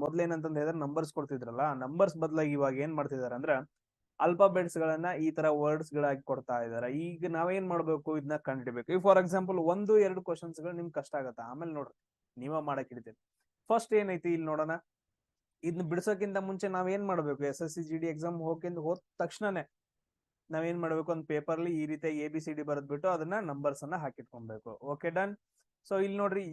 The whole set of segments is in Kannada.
ಮೊದ್ಲೇನಂತಂದ್ ಹೇಳಿದ್ರೆ ನಂಬರ್ಸ್ ಕೊಡ್ತಿದ್ರಲ್ಲ, ನಂಬರ್ಸ್ ಬದಲಾಗಿ ಇವಾಗ ಏನ್ ಮಾಡ್ತಿದಾರೆ ಅಂದ್ರೆ ಅಲ್ಫಾಬೆಟ್ಸ್ ಗಳನ್ನ ಈ ತರ ವರ್ಡ್ಸ್ ಗಳಾಗಿ ಕೊಡ್ತಾ ಇದಾರೆ. ಈಗ ನಾವೇನ್ ಮಾಡ್ಬೇಕು, ಇದನ್ನ ಕಂಡಿಡ್ಬೇಕು. ಈಗ ಫಾರ್ ಎಕ್ಸಾಂಪಲ್ 1-2 ಕ್ವಶನ್ಸ್ ಗಳು ನಿಮ್ಗೆ ಕಷ್ಟ ಆಗತ್ತ, ಆಮೇಲೆ ನೋಡ್ರಿ ನೀವ ಮಾಡಕ್ ಹಿಡಿತೀರಿ. ಫಸ್ಟ್ ಏನೈತಿ ಇಲ್ಲಿ ನೋಡೋಣ. ಇದನ್ನ ಬಿಡ್ಸೋಕ್ಕಿಂತ ಮುಂಚೆ ನಾವ್ ಏನ್ ಮಾಡ್ಬೇಕು, SSC GD ಎಕ್ಸಾಮ್ ಹೋದ ತಕ್ಷಣನೇ ನಾವೇನ್ ಮಾಡ್ಬೇಕು, ಒಂದು ಪೇಪರ್ಲಿ ಈ ರೀತಿ ABCD ಬರೆದ್ಬಿಟ್ಟು ಅದನ್ನ ನಂಬರ್ಸ್ ಅನ್ನ ಹಾಕಿಟ್ಕೊಬೇಕು. Okay done. ಸೊ ಇಲ್ಲಿ ನೋಡ್ರಿ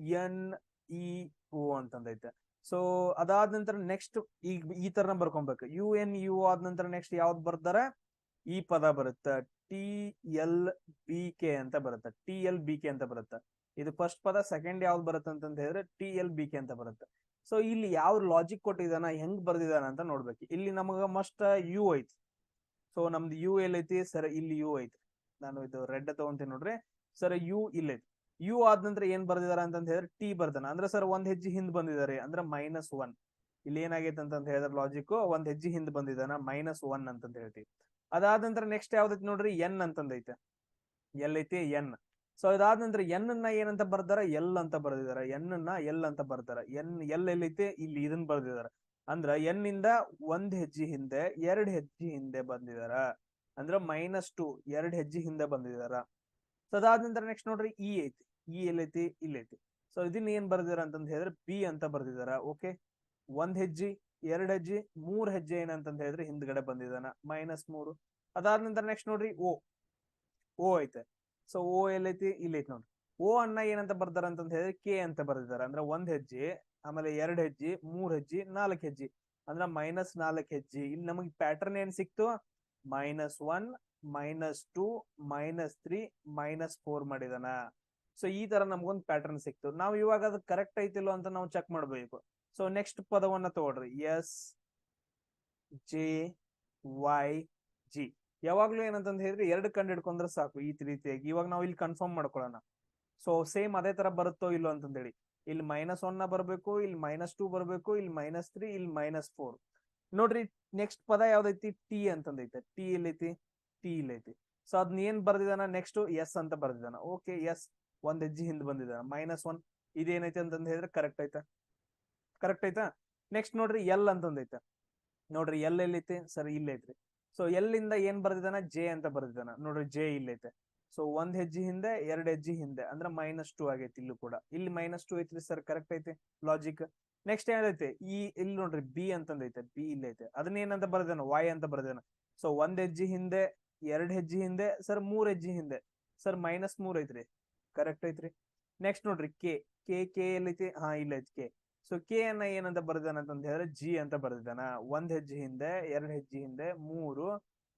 UNEO ಅಂತಂದೈತೆ. ಸೊ ಅದಾದ ನಂತರ ನೆಕ್ಸ್ಟ್ ಈಗ ಈ ತರ ಬರ್ಕೊಬೇಕು. UNEO ಆದ ನಂತರ ನೆಕ್ಸ್ಟ್ ಯಾವ್ದು ಬರ್ತಾರೆ, ಈ ಪದ ಬರುತ್ತೆ TLBK ಅಂತ ಬರುತ್ತೆ. TLBK ಅಂತ ಬರುತ್ತೆ. ಇದು ಫಸ್ಟ್ ಪದ. ಸೆಕೆಂಡ್ ಯಾವ್ದು ಬರುತ್ತೆ ಅಂತ ಹೇಳಿದ್ರೆ TLBK ಅಂತ ಬರುತ್ತೆ. ಸೊ ಇಲ್ಲಿ ಯಾವ ಲಾಜಿಕ್ ಕೊಟ್ಟಿದಾನ, ಹೆಂಗ್ ಬರ್ದಿದಾನ ಅಂತ ನೋಡ್ಬೇಕು. ಇಲ್ಲಿ ನಮಗ ಮಸ್ಟ್ ಯು ಐತಿ. ಸೊ ನಮ್ದು ಯು ಎಲ್ಲೈತಿ ಸರ್, ಇಲ್ಲಿ ಯು ಐತಿ. ನಾನು ಇದು ರೆಡ್ ತಗೊಂತೀನಿ ನೋಡ್ರಿ ಸರ್. ಯು ಇಲ್ಲೈತಿ. ಯು ಆದ ನಂತರ ಏನ್ ಬರ್ದಿದಾರ ಅಂತ ಹೇಳಿದ್ರೆ ಟಿ ಬರ್ದಾನ. ಅಂದ್ರೆ ಸರ್ ಒಂದ್ ಹೆಜ್ಜೆ ಹಿಂದ್ ಬಂದಿದ್ದಾರೆ ಅಂದ್ರೆ -1. ಇಲ್ಲಿ ಏನಾಗೈತೆ ಅಂತ ಹೇಳಿದ್ರೆ ಲಾಜಿಕ್, ಒಂದ್ ಹೆಜ್ಜೆ ಹಿಂದ್ ಬಂದಿದಾನ -1 ಅಂತ ಹೇಳ್ತೀವಿ. ಅದಾದ ನಂತರ ನೆಕ್ಸ್ಟ್ ಯಾವ್ದೈತಿ ನೋಡ್ರಿ, ಎನ್ ಅಂತಂದೈತೆ. ಎಲ್ ಐತಿ ಎನ್. ಸೊ ಅದಾದ ನಂತರ ಎನ್ ನ ಏನಂತ ಬರ್ದಾರ, ಎಲ್ ಅಂತ ಬರ್ದಿದಾರ. ಎನ್ ನ ಎಲ್ ಅಂತ ಬರ್ದಾರ. ಎಲ್ ಎಲ್ಲೈತಿ, ಇಲ್ಲಿ ಇದನ್ನ ಬರ್ದಿದಾರ. ಅಂದ್ರ ಎನ್ ಇಂದ ಒಂದ್ ಹೆಜ್ಜೆ ಹಿಂದೆ 2 ಹೆಜ್ಜೆ ಹಿಂದೆ ಬಂದಿದಾರ. ಅಂದ್ರ -2 2 ಹೆಜ್ಜೆ ಹಿಂದೆ ಬಂದಿದಾರ. ಸೊ ಅದಾದ ನಂತರ ನೆಕ್ಸ್ಟ್ ನೋಡ್ರಿ ಇ ಐತಿ. ಇ ಎಲ್ಲೈತಿ, ಇಲ್ಲೈತಿ. ಸೊ ಇದನ್ನ ಏನ್ ಬರ್ದಿದಾರ ಅಂತ ಹೇಳಿದ್ರೆ ಬಿ ಅಂತ ಬರ್ದಿದಾರ. ಓಕೆ, ಒಂದ್ ಹೆಜ್ಜೆ 2 ಹೆಜ್ಜೆ 3 ಹೆಜ್ಜೆ ಏನಂತ ಹೇಳಿದ್ರೆ ಹಿಂದ್ಗಡೆ ಬಂದಿದಾನ -3. ಅದಾದ ನಂತರ ನೆಕ್ಸ್ಟ್ ನೋಡ್ರಿ ಓ ಐತೆ. ಸೊ ಓ ಎಲ್ಲೈತಿ, ಇಲ್ಲೈತಿ ನೋಡ್ರಿ. ಓ ಅನ್ನ ಏನಂತ ಬರ್ದಾರ ಅಂತ ಹೇಳಿದ್ರೆ ಕೆ ಅಂತ ಬರ್ದಿದಾರ. ಅಂದ್ರೆ ಒಂದ್ ಹೆಜ್ಜೆ, ಆಮೇಲೆ 2 ಹೆಜ್ಜೆ 3 ಹೆಜ್ಜೆ 4 ಹೆಜ್ಜೆ, ಅಂದ್ರ -4 ಹೆಜ್ಜೆ. ಇಲ್ಲಿ ನಮಗೆ ಪ್ಯಾಟರ್ನ್ ಏನ್ ಸಿಕ್ತು, -1 -2 -3 -4 ಮಾಡಿದಾನ. ಸೊ ಈ ತರ ನಮ್ಗೊಂದು ಪ್ಯಾಟರ್ನ್ ಸಿಕ್ತು. ನಾವು ಇವಾಗ ಅದು ಕರೆಕ್ಟ್ ಐತಿಲ್ಲೋ ಅಂತ ನಾವು ಚೆಕ್ ಮಾಡ್ಬೇಕು. ಸೊ ನೆಕ್ಸ್ಟ್ ಪದವನ್ನ ತಗೊಳ್ರಿ, SJYG. ಯಾವಾಗ್ಲೂ ಏನಂತಂದ್ ಹೇಳಿದ್ರೆ 2 ಕಂಡು ಹಿಡ್ಕೊಂಡ್ರೆ ಸಾಕು ಈ ರೀತಿಯಾಗಿ. ಇವಾಗ ನಾವು ಇಲ್ಲಿ ಕನ್ಫರ್ಮ್ ಮಾಡ್ಕೊಳ್ಳೋಣ. ಸೊ ಸೇಮ್ ಅದೇ ತರ ಬರುತ್ತೋ ಇಲ್ಲೋ ಅಂತಂದೇಳಿ. ಇಲ್ಲಿ -1 ಬರ್ಬೇಕು, ಇಲ್ಲಿ -2 ಬರ್ಬೇಕು, ಇಲ್ಲಿ -3, ಇಲ್ಲಿ -4. ನೋಡ್ರಿ ನೆಕ್ಸ್ಟ್ ಪದ ಯಾವ್ದೈತಿ, ಟಿ ಅಂತಂದೈತೆ. ಟಿ ಎಲ್ಲೈತಿ, ಟಿ ಇಲ್ಲೈತಿ. ಸೊ ಅದನ್ನ ಏನ್ ಬರ್ದಿದಾನ, ನೆಕ್ಸ್ಟ್ ಎಸ್ ಅಂತ ಬರ್ದಿದಾನ. ಓಕೆ, ಎಸ್ ಒಂದ್ ಹೆಜ್ಜೆ ಹಿಂದ್ ಬಂದಿದಾನ -1. ಇದೇನೈತೆ ಅಂತಂದ್ ಹೇಳಿದ್ರೆ ಕರೆಕ್ಟ್ ಐತಾ, ಕರೆಕ್ಟ್ ಐತಾ. ನೆಕ್ಸ್ಟ್ ನೋಡ್ರಿ ಎಲ್ ಅಂತಂದೈತೆ. ನೋಡ್ರಿ ಎಲ್ ಎಲ್ಲೈತಿ ಸರ್, ಇಲ್ಲೈತ್ರಿ. ಸೊ ಎಲ್ಲಿಂದ ಏನ್ ಬರ್ದಿದಾನ, ಜೆ ಅಂತ ಬರ್ದಿದಾನ. ನೋಡ್ರಿ ಜೆ ಇಲ್ಲೈತೆ. ಸೊ ಒಂದ್ ಹೆಜ್ಜೆ ಹಿಂದೆ 2 ಹೆಜ್ಜೆ ಹಿಂದೆ, ಅಂದ್ರೆ -2 ಆಗೈತಿ. ಇಲ್ಲೂ ಕೂಡ ಇಲ್ಲಿ -2 ಐತ್ರಿ ಸರ್, ಕರೆಕ್ಟ್ ಐತಿ ಲಾಜಿಕ್. ನೆಕ್ಸ್ಟ್ ಏನೈತೆ ಇಲ್ಲಿ ನೋಡ್ರಿ ಬಿ ಅಂತಂದೈತೆ. ಬಿ ಇಲ್ಲೈತೆ. ಅದನ್ನ ಏನಂತ ಬರ್ದಿದಾನ, ವೈ ಅಂತ ಬರ್ದಿದಾನ. ಸೊ ಒಂದ್ ಹೆಜ್ಜೆ ಹಿಂದೆ 2 ಹೆಜ್ಜೆ ಹಿಂದೆ ಸರ್, 3 ಹೆಜ್ಜೆ ಹಿಂದೆ ಸರ್, -3 ಐತ್ರಿ, ಕರೆಕ್ಟ್ ಐತ್ರಿ. ನೆಕ್ಸ್ಟ್ ನೋಡ್ರಿ ಕೆ. ಕೆ ಎಲ್ಲೈತಿ, ಹಾ ಇಲ್ಲೈತಿ ಕೆ. ಸೊ ಕೆ ಅನ್ನ ಏನಂತ ಬರ್ದಿದಾನ ಅಂತ ಹೇಳಿದ್ರೆ ಜಿ ಅಂತ ಬರ್ದಿದಾನ. ಒಂದ್ ಹೆಜ್ಜೆ ಹಿಂದೆ 2 ಹೆಜ್ಜೆ ಹಿಂದೆ 3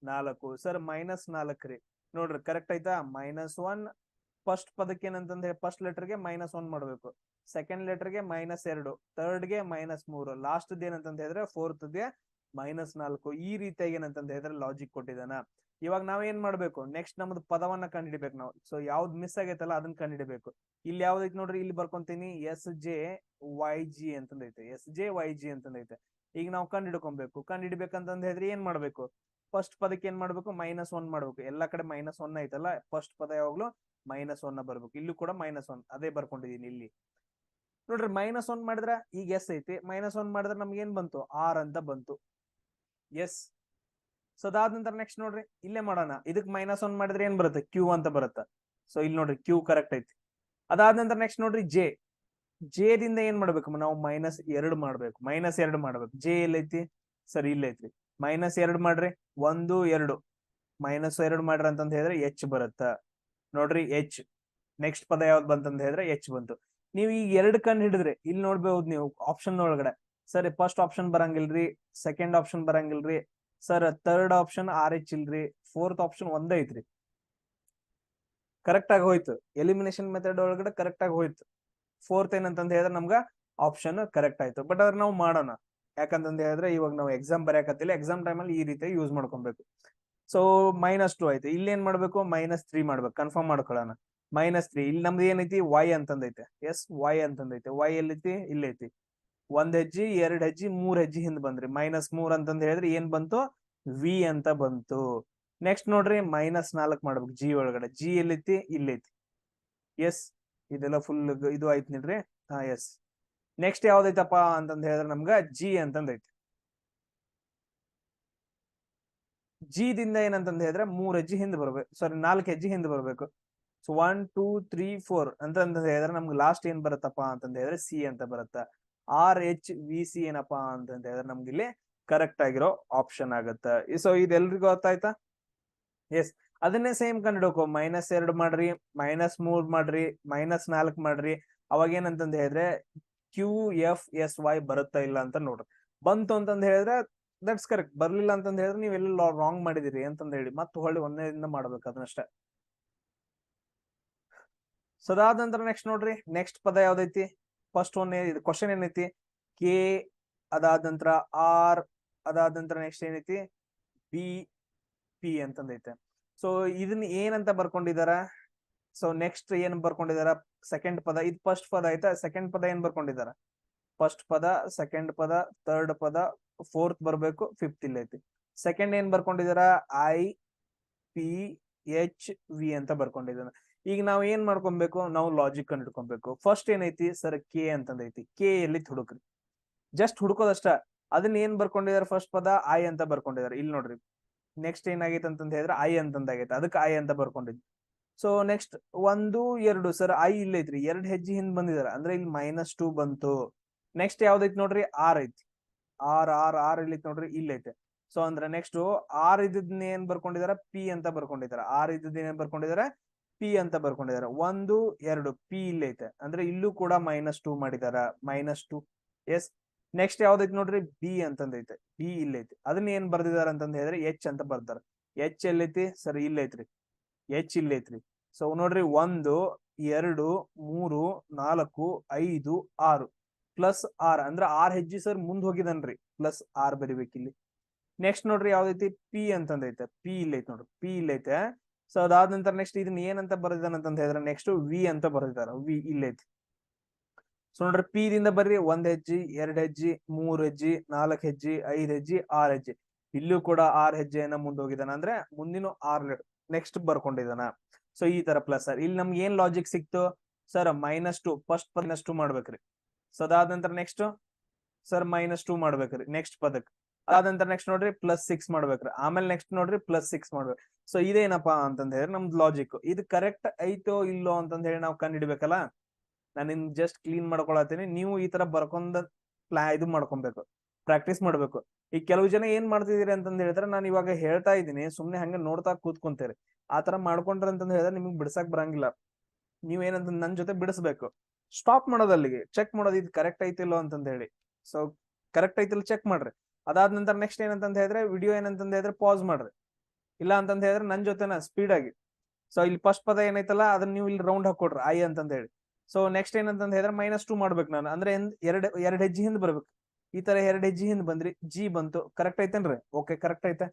4 ಸರ್, -4 ರೀ. ನೋಡ್ರಿ ಕರೆಕ್ಟ್ ಐತಾ. -1 ಫಸ್ಟ್ ಪದಕ್ಕೆ ಏನಂತಂದ್ರೆ ಫಸ್ಟ್ ಲೆಟರ್ಗೆ -1 ಮಾಡ್ಬೇಕು, ಸೆಕೆಂಡ್ ಲೆಟರ್ಗೆ -2, ಥರ್ಡ್ ಗೆ -3, ಲಾಸ್ಟ್ ಏನಂತ ಹೇಳಿದ್ರೆ ಫೋರ್ತ್ ಗೆ -4. ಈ ರೀತಿಯಾಗಿ ಏನಂತ ಹೇಳಿದ್ರೆ ಲಾಜಿಕ್ ಕೊಟ್ಟಿದ್ದಾನ. ಇವಾಗ ನಾವ್ ಏನ್ ಮಾಡ್ಬೇಕು, ನೆಕ್ಸ್ಟ್ ನಮ್ದು ಪದವನ್ನ ಕಂಡುಹಿಡಿಬೇಕು ನಾವು. ಸೊ ಯಾವ್ದು ಮಿಸ್ ಆಗೈತಲ್ಲ ಅದನ್ನ ಕಂಡುಹಿಡಿಬೇಕು. ಇಲ್ಲಿ ಯಾವ್ದೈತಿ ನೋಡ್ರಿ, ಇಲ್ಲಿ ಬರ್ಕೊಂತೀನಿ SJYG ಅಂತಂದೈತೆ. SJYG ಅಂತಂದೈತೆ. ಈಗ ನಾವು ಕಂಡುಹಿಡ್ಕೊಬೇಕು. ಕಂಡುಹಿಡ್ಬೇಕಂತಂದ್ ಹೇಳಿದ್ರೆ ಏನ್ ಮಾಡ್ಬೇಕು, ಫಸ್ಟ್ ಪದಕ್ಕೆ ಏನ್ ಮಾಡ್ಬೇಕು, -1 ಮಾಡ್ಬೇಕು. ಎಲ್ಲಾ ಕಡೆ -1 ಐತಲ್ಲ, ಫಸ್ಟ್ ಪದ ಯಾವಾಗ್ಲೂ -1 ಬರ್ಬೇಕು. ಇಲ್ಲೂ ಕೂಡ -1 ಅದೇ ಬರ್ಕೊಂಡಿದೀನಿ ಇಲ್ಲಿ. ನೋಡ್ರಿ -1 ಮಾಡಿದ್ರ ಈಗ ಎಸ್ ಐತಿ. -1 ಮಾಡಿದ್ರೆ ನಮ್ಗೆ ಏನ್ ಬಂತು, ಆರ್ ಅಂತ ಬಂತು. ಎಸ್. ಸೊ ಅದಾದ ನಂತರ ನೆಕ್ಸ್ಟ್ ನೋಡ್ರಿ ಇಲ್ಲೇ ಮಾಡೋಣ. ಇದಕ್ -1 ಮಾಡಿದ್ರೆ ಏನ್ ಬರುತ್ತೆ, ಕ್ಯೂ ಅಂತ ಬರುತ್ತೆ. ಸೊ ಇಲ್ಲಿ ನೋಡ್ರಿ ಕ್ಯೂ ಕರೆಕ್ಟ್ ಐತಿ. ಅದಾದ ನಂತರ ನೆಕ್ಸ್ಟ್ ನೋಡ್ರಿ ಜೆ. ಜೆ ದಿಂದ ಏನ್ ಮಾಡ್ಬೇಕು ನಾವು, -2 ಮಾಡ್ಬೇಕು. -2 ಮಾಡ್ಬೇಕು. ಜೆ ಎಲ್ಲೈತಿ ಸರ್, ಇಲ್ಲೈತ್ರಿ. -2 ಮಾಡ್ರಿ, 1 2 -2 ಮಾಡ್ರಿ ಅಂತಂದ್ ಹೇಳಿದ್ರೆ ಎಚ್ ಬರುತ್ತ. ನೋಡ್ರಿ ಎಚ್. ನೆಕ್ಸ್ಟ್ ಪದ ಯಾವ್ದು ಬಂತಂತ ಹೇಳಿದ್ರೆ ಎಚ್ ಬಂತು. ನೀವು ಈಗ 2 ಕಂಡು ಹಿಡಿದ್ರಿ, ಇಲ್ಲಿ ನೋಡ್ಬಹುದು ನೀವು ಆಪ್ಷನ್ ಒಳಗಡೆ. ಸರ್ ಫಸ್ಟ್ ಆಪ್ಷನ್ ಬರಂಗಿಲ್ರಿ, ಸೆಕೆಂಡ್ ಆಪ್ಷನ್ ಬರಂಗಿಲ್ರಿ ಸರ್, ಥರ್ಡ್ ಆಪ್ಷನ್ RH ಇಲ್ರಿ, ಫೋರ್ತ್ ಆಪ್ಷನ್ ಒಂದೇ ಐತ್ರಿ. ಕರೆಕ್ಟ್ ಆಗಿ ಹೋಯ್ತು, ಎಲಿಮಿನೇಷನ್ ಮೆಥಡ್ ಒಳಗಡೆ ಕರೆಕ್ಟ್ ಆಗಿ ಹೋಯ್ತು. ಫೋರ್ತ್ ಏನಂತಂದ್ ಹೇಳಿದ್ರೆ ನಮ್ಗ ಆಪ್ಷನ್ ಕರೆಕ್ಟ್ ಆಯ್ತು. ಬಟ್ ಅದ್ರ ನಾವು ಮಾಡೋಣ, ಯಾಕಂತಂದ್ ಹೇಳಿದ್ರೆ ಇವಾಗ ನಾವು ಎಕ್ಸಾಮ್ ಬರೆಯಕತ್ತಿಲ್ಲ. ಎಕ್ಸಾಮ್ ಟೈಮಲ್ಲಿ ಈ ರೀತಿ ಯೂಸ್ ಮಾಡ್ಕೊಬೇಕು. ಸೊ -2 ಆಯ್ತು. ಇಲ್ಲಿ ಏನ್ ಮಾಡ್ಬೇಕು, -3 ಮಾಡ್ಬೇಕು. ಕನ್ಫರ್ಮ್ ಮಾಡ್ಕೊಳ್ಳೋಣ. -3 ಇಲ್ಲಿ ನಮ್ದು ಏನೈತಿ, ವೈ ಅಂತಂದೈತೆ. ಎಸ್ ವೈ ಅಂತಂದೈತೆ. ವೈ ಎಲ್ಲೈತಿ, ಇಲ್ಲೈತಿ. ಒಂದ್ ಹೆಜ್ಜೆ 2 ಹೆಜ್ಜೆ 3 ಹೆಜ್ಜೆ ಹಿಂದ್ ಬಂದ್ರಿ. -3 ಅಂತಂದ್ ಹೇಳಿದ್ರೆ ಏನ್ ಬಂತು, ವಿ ಅಂತ ಬಂತು. ನೆಕ್ಸ್ಟ್ ನೋಡ್ರಿ -4 ಮಾಡ್ಬೇಕು. ಜಿ ಒಳಗಡೆ ಜಿ ಎಲ್ಲೈತಿ, ಇಲ್ಲೈತಿ. ಎಸ್ ಇದೆಲ್ಲ ಫುಲ್ ಇದು ಆಯ್ತು ನೋಡ್ರಿ. ಹಾ ಎಸ್. ನೆಕ್ಸ್ಟ್ ಯಾವ್ದೈತಪ್ಪ ಅಂತಂದ್ ಹೇಳಿದ್ರೆ ನಮ್ಗ ಜಿ ಅಂತಂದೈತಿ. ಜಿ ದಿಂದ ಏನಂತಂದ್ ಹೇಳಿದ್ರೆ 3 ಹೆಜ್ಜೆ ಹಿಂದ್ ಬರ್ಬೇಕು, ಸಾರಿ 4 ಹೆಜ್ಜೆ ಹಿಂದ್ ಬರ್ಬೇಕು. ಸೊ 1 2 3 4 ಅಂತಂದ್ ಹೇಳಿದ್ರೆ ನಮ್ಗೆ ಲಾಸ್ಟ್ ಏನ್ ಬರುತ್ತಪ್ಪ ಅಂತಂದ್ ಹೇಳಿದ್ರೆ ಸಿ ಅಂತ ಬರುತ್ತ. RHVC ಏನಪ್ಪಾ ಅಂತಂದ್ ಹೇಳಿದ್ರೆ ನಮ್ಗೆ ಇಲ್ಲಿ ಕರೆಕ್ಟ್ ಆಗಿರೋ ಆಪ್ಷನ್ ಆಗುತ್ತೆ. ಸೊ ಇದೆಲ್ರಿಗೂ ಅರ್ಥ ಆಯ್ತಾ? ಎಸ್, ಅದನ್ನೇ ಸೇಮ್ ಕಂಡಿಡ್ಕೊ. -2 ಮಾಡ್ರಿ, -3 ಮಾಡ್ರಿ, -4 ಮಾಡ್ರಿ. ಅವಾಗ ಏನಂತಂದ್ ಹೇಳಿದ್ರೆ QFSY ಬರುತ್ತಾ ಇಲ್ಲ ಅಂತ ನೋಡ್ರಿ. ಬಂತು ಅಂತಂದ್ ಹೇಳಿದ್ರೆ ದಟ್ಸ್ ಕರೆಕ್ಟ್, ಬರ್ಲಿಲ್ಲ ಅಂತಂದ್ ಹೇಳಿದ್ರೆ ನೀವೆಲ್ಲ ರಾಂಗ್ ಮಾಡಿದಿರಿ ಅಂತಂದ್ ಹೇಳಿ ಮತ್ತೆ ಹೊಳ್ಳಿ ಒಂದನೇದಿಂದ ಮಾಡ್ಬೇಕು ಅದನ್ನಷ್ಟೇ. ಸೊ ಅದಾದ ನಂತರ ನೆಕ್ಸ್ಟ್ ನೋಡ್ರಿ, ನೆಕ್ಸ್ಟ್ ಪದ ಯಾವ್ದೈತಿ? ಫಸ್ಟ್ ಒನ್ ಇದು ಕ್ವಶನ್ ಏನೈತಿ? ಕೆ, ಅದಾದ ನಂತರ ಆರ್, ಅದಾದ ನಂತರ ನೆಕ್ಸ್ಟ್ ಏನೈತಿ? B P ಅಂತಂದೈತೆ. ಸೊ ಇದನ್ನ ಏನಂತ ಬರ್ಕೊಂಡಿದಾರ? ಸೊ ನೆಕ್ಸ್ಟ್ ಏನ್ ಬರ್ಕೊಂಡಿದಾರ? ಸೆಕೆಂಡ್ ಪದ, ಇದು ಫಸ್ಟ್ ಪದ ಆಯ್ತಾ? ಸೆಕೆಂಡ್ ಪದ ಏನ್ ಬರ್ಕೊಂಡಿದಾರ? ಫಸ್ಟ್ ಪದ, ಸೆಕೆಂಡ್ ಪದ, ಥರ್ಡ್ ಪದ, ಫೋರ್ತ್ ಬರ್ಬೇಕು, ಫಿಫ್ತ್ ಇಲ್ಲ ಐತಿ. ಸೆಕೆಂಡ್ ಏನ್ ಬರ್ಕೊಂಡಿದಾರ? IPHV ಅಂತ ಬರ್ಕೊಂಡಿದ್ದಾನ. ಈಗ ನಾವ್ ಏನ್ ಮಾಡ್ಕೊಬೇಕು? ನಾವು ಲಾಜಿಕ್ ಕಂಡು ಹಿಡ್ಕೊಬೇಕು. ಫಸ್ಟ್ ಏನೈತಿ ಸರ್? ಕೆ ಅಂತಂದೈತಿ. ಕೆ ಎಲ್ಲಿ ಹುಡುಕ್ರಿ, ಜಸ್ಟ್ ಹುಡ್ಕೋದಷ್ಟ. ಅದನ್ನ ಏನ್ ಬರ್ಕೊಂಡಿದಾರೆ? ಫಸ್ಟ್ ಪದ ಐ ಅಂತ ಬರ್ಕೊಂಡಿದಾರೆ. ಇಲ್ಲಿ ನೋಡ್ರಿ, ನೆಕ್ಸ್ಟ್ ಏನಾಗೈತೆ ಅಂತಂದ್ ಹೇಳಿದ್ರೆ ಐ ಅಂತಂದಾಗೈತೆ, ಅದಕ್ಕೆ ಐ ಅಂತ ಬರ್ಕೊಂಡಿದ್ವಿ. ಸೊ ನೆಕ್ಸ್ಟ್ 1 2 ಸರ್ ಐ ಇಲ್ಲ ಐತ್ರಿ, 2 ಹೆಜ್ಜೆ ಹಿಂದ್ ಬಂದಿದಾರ ಅಂದ್ರೆ ಇಲ್ಲಿ -2 ಬಂತು. ನೆಕ್ಸ್ಟ್ ಯಾವ್ದೈತಿ ನೋಡ್ರಿ? ಆರ್ ಐತಿ. ಆರ್ ಇಲ್ಲಿ ನೋಡ್ರಿ, ಇಲ್ಲ ಐತೆ. ಸೊ ಅಂದ್ರೆ ನೆಕ್ಸ್ಟ್ ಆರ್ ಇದ್ದನ್ನ ಏನ್ ಬರ್ಕೊಂಡಿದಾರ? ಪಿ ಅಂತ ಬರ್ಕೊಂಡಿದಾರ. ಆರ್ ಇದ್ದದ್ ಏನ್ ಬರ್ಕೊಂಡಿದಾರ? ಪಿ ಅಂತ ಬರ್ಕೊಂಡಿದಾರ. 1 2 ಪಿ ಇಲ್ಲ ಐತೆ, ಅಂದ್ರೆ ಇಲ್ಲೂ ಕೂಡ -2 ಮಾಡಿದಾರ, -2. ಎಸ್. ನೆಕ್ಸ್ಟ್ ಯಾವ್ದೈತಿ ನೋಡ್ರಿ? ಬಿ ಅಂತಂದೈತೆ. ಬಿ ಇಲ್ಲ ಐತಿ, ಅದನ್ನ ಏನ್ ಬರ್ದಿದಾರ ಅಂತಂದ್ ಹೇಳಿದ್ರೆ ಎಚ್ ಅಂತ ಬರ್ದಾರ. ಎಚ್ ಎಲ್ಲೈತಿ ಸರ್? ಇಲ್ಲ ಐತ್ರಿ, ಎಚ್ ಇಲ್ಲ ಐತ್ರಿ. ಸೊ ನೋಡ್ರಿ, 1 2 3 4 5 6 +R ಅಂದ್ರೆ 6 ಹೆಜ್ಜೆ ಸರ್ ಮುಂದ್ ಹೋಗಿದನ್ರಿ, +R ಬರಿಬೇಕು ಇಲ್ಲಿ. ನೆಕ್ಸ್ಟ್ ನೋಡ್ರಿ ಯಾವ್ದೈತಿ? ಪಿ ಅಂತಂದೈತೆ. ಪಿ ಇಲ್ಲ ಐತಿ ನೋಡ್ರಿ, ಪಿ ಇಲ್ಲ ಐತೆ. ಸೊ ಅದಾದ ನಂತರ ನೆಕ್ಸ್ಟ್ ಇದನ್ನ ಏನಂತ ಬರ್ದಿದಾನ ಅಂತ ಹೇಳಿದ್ರೆ ನೆಕ್ಸ್ಟ್ ವಿ ಅಂತ ಬರ್ದಿದಾರ. ವಿ ಇಲ್ಲ ಐತಿ. ಸೊ ನೋಡ್ರಿ, ಪಿ ದಿಂದ ಬರ್ರಿ 1 ಹೆಜ್ಜೆ, 2 ಹೆಜ್ಜೆ, 3 ಹೆಜ್ಜೆ, 4 ಹೆಜ್ಜೆ, 5 ಹೆಜ್ಜೆ, 6 ಹೆಜ್ಜೆ. ಇಲ್ಲೂ ಕೂಡ 6 ಹೆಜ್ಜೆಯನ್ನ ಮುಂದ್ ಹೋಗಿದಾನ, ಅಂದ್ರೆ ಮುಂದಿನ 6 ನೆಕ್ಸ್ಟ್ ಬರ್ಕೊಂಡಿದಾನ. ಸೊ ಈ ತರ ಪ್ಲಸ್ ಸರ್. ಇಲ್ಲಿ ನಮ್ಗೆ ಏನ್ ಲಾಜಿಕ್ ಸಿಕ್ತು ಸರ್? -2 ಫಸ್ಟ್ ಪದ -2 ಮಾಡ್ಬೇಕ್ರಿ. ಸೊ ಅದಾದ ನಂತರ ನೆಕ್ಸ್ಟ್ ಸರ್ -2 ಮಾಡ್ಬೇಕ್ರಿ ನೆಕ್ಸ್ಟ್ ಪದಕ್. ಅದಾದ ನಂತರ ನೆಕ್ಸ್ಟ್ ನೋಡ್ರಿ +6 ಮಾಡ್ಬೇಕ್ರಿ. ಆಮೇಲೆ ನೆಕ್ಸ್ಟ್ ನೋಡ್ರಿ +6 ಮಾಡ್ಬೇಕು. ಸೊ ಇದೇನಪ್ಪಾ ಅಂತಂದ್ ಹೇಳಿ ನಮ್ದು ಲಾಜಿಕ್. ಇದು ಕರೆಕ್ಟ್ ಐತೋ ಇಲ್ಲೋ ಅಂತಂದ್ ಹೇಳಿ ನಾವು ಕಂಡು ಹಿಡಿಬೇಕಲ್ಲ. ನಾನು ನಿಮ್ ಜಸ್ಟ್ ಕ್ಲೀನ್ ಮಾಡ್ಕೊಳತೀನಿ, ನೀವು ಈ ತರ ಬರ್ಕೊಂಡ ಇದು ಮಾಡ್ಕೊಬೇಕು, ಪ್ರಾಕ್ಟೀಸ್ ಮಾಡ್ಬೇಕು. ಈಗ ಕೆಲವು ಜನ ಏನ್ ಮಾಡ್ತಿದೀರಿ ಅಂತಂದ್ ಹೇಳಿದ್ರೆ, ನಾನು ಇವಾಗ ಹೇಳ್ತಾ ಇದ್ದೀನಿ, ಸುಮ್ನೆ ಹಂಗೆ ನೋಡ್ತಾ ಕೂತ್ಕೊಂತೀರಿ. ಆತರ ಮಾಡ್ಕೊಂಡ್ರ ಅಂತಂದ್ ಹೇಳಿದ್ರೆ ನಿಮ್ಗೆ ಬಿಡ್ಸಕ್ ಬರಂಗಿಲ್ಲ. ನೀವ್ ಏನಂತ ನನ್ ಜೊತೆ ಬಿಡಿಸ್ಬೇಕು. ಸ್ಟಾಪ್ ಮಾಡೋದು ಅಲ್ಲಿಗೆ, ಚೆಕ್ ಮಾಡೋದು ಇದು ಕರೆಕ್ಟ್ ಐತಿಲ್ಲೋ ಅಂತಂದ್ ಹೇಳಿ. ಸೊ ಕರೆಕ್ಟ್ ಐತಿಲ್ಲ ಚೆಕ್ ಮಾಡ್ರಿ. ಅದಾದ ನಂತರ ನೆಕ್ಸ್ಟ್ ಏನಂತಂದ್ ಹೇಳಿದ್ರೆ ವಿಡಿಯೋ ಏನಂತಂದ್ ಹೇಳಿದ್ರೆ ಪಾಸ್ ಮಾಡ್ರಿ. ಇಲ್ಲ ಅಂತಂದ್ ಹೇಳಿದ್ರೆ ನನ್ ಜೊತೆನ ಸ್ಪೀಡ್ ಆಗಿ. ಸೊ ಇಲ್ಲಿ ಫಸ್ಟ್ ಪದ ಏನೈತಲ್ಲ ಅದನ್ನ ನೀವು ಇಲ್ಲಿ ರೌಂಡ್ ಹಾಕೊಡ್ರಿ, ಐ ಅಂತಂದ್ ಹೇಳಿ. ಸೊ ನೆಕ್ಸ್ಟ್ ಏನಂತಂದ್ ಹೇಳಿದ್ರೆ -2 ಮಾಡ್ಬೇಕು ನಾನು, ಅಂದ್ರೆ ಎರಡ್ ಹೆಜ್ಜೆ ಹಿಂದ್ ಬರ್ಬೇಕು. ಈ ತರ 2 ಹೆಜ್ಜೆ ಹಿಂದ್ ಬಂದ್ರಿ, ಜಿ ಬಂತು. ಕರೆಕ್ಟ್ ಐತೇನ್ರಿ? ಓಕೆ, ಕರೆಕ್ಟ್ ಐತೆ.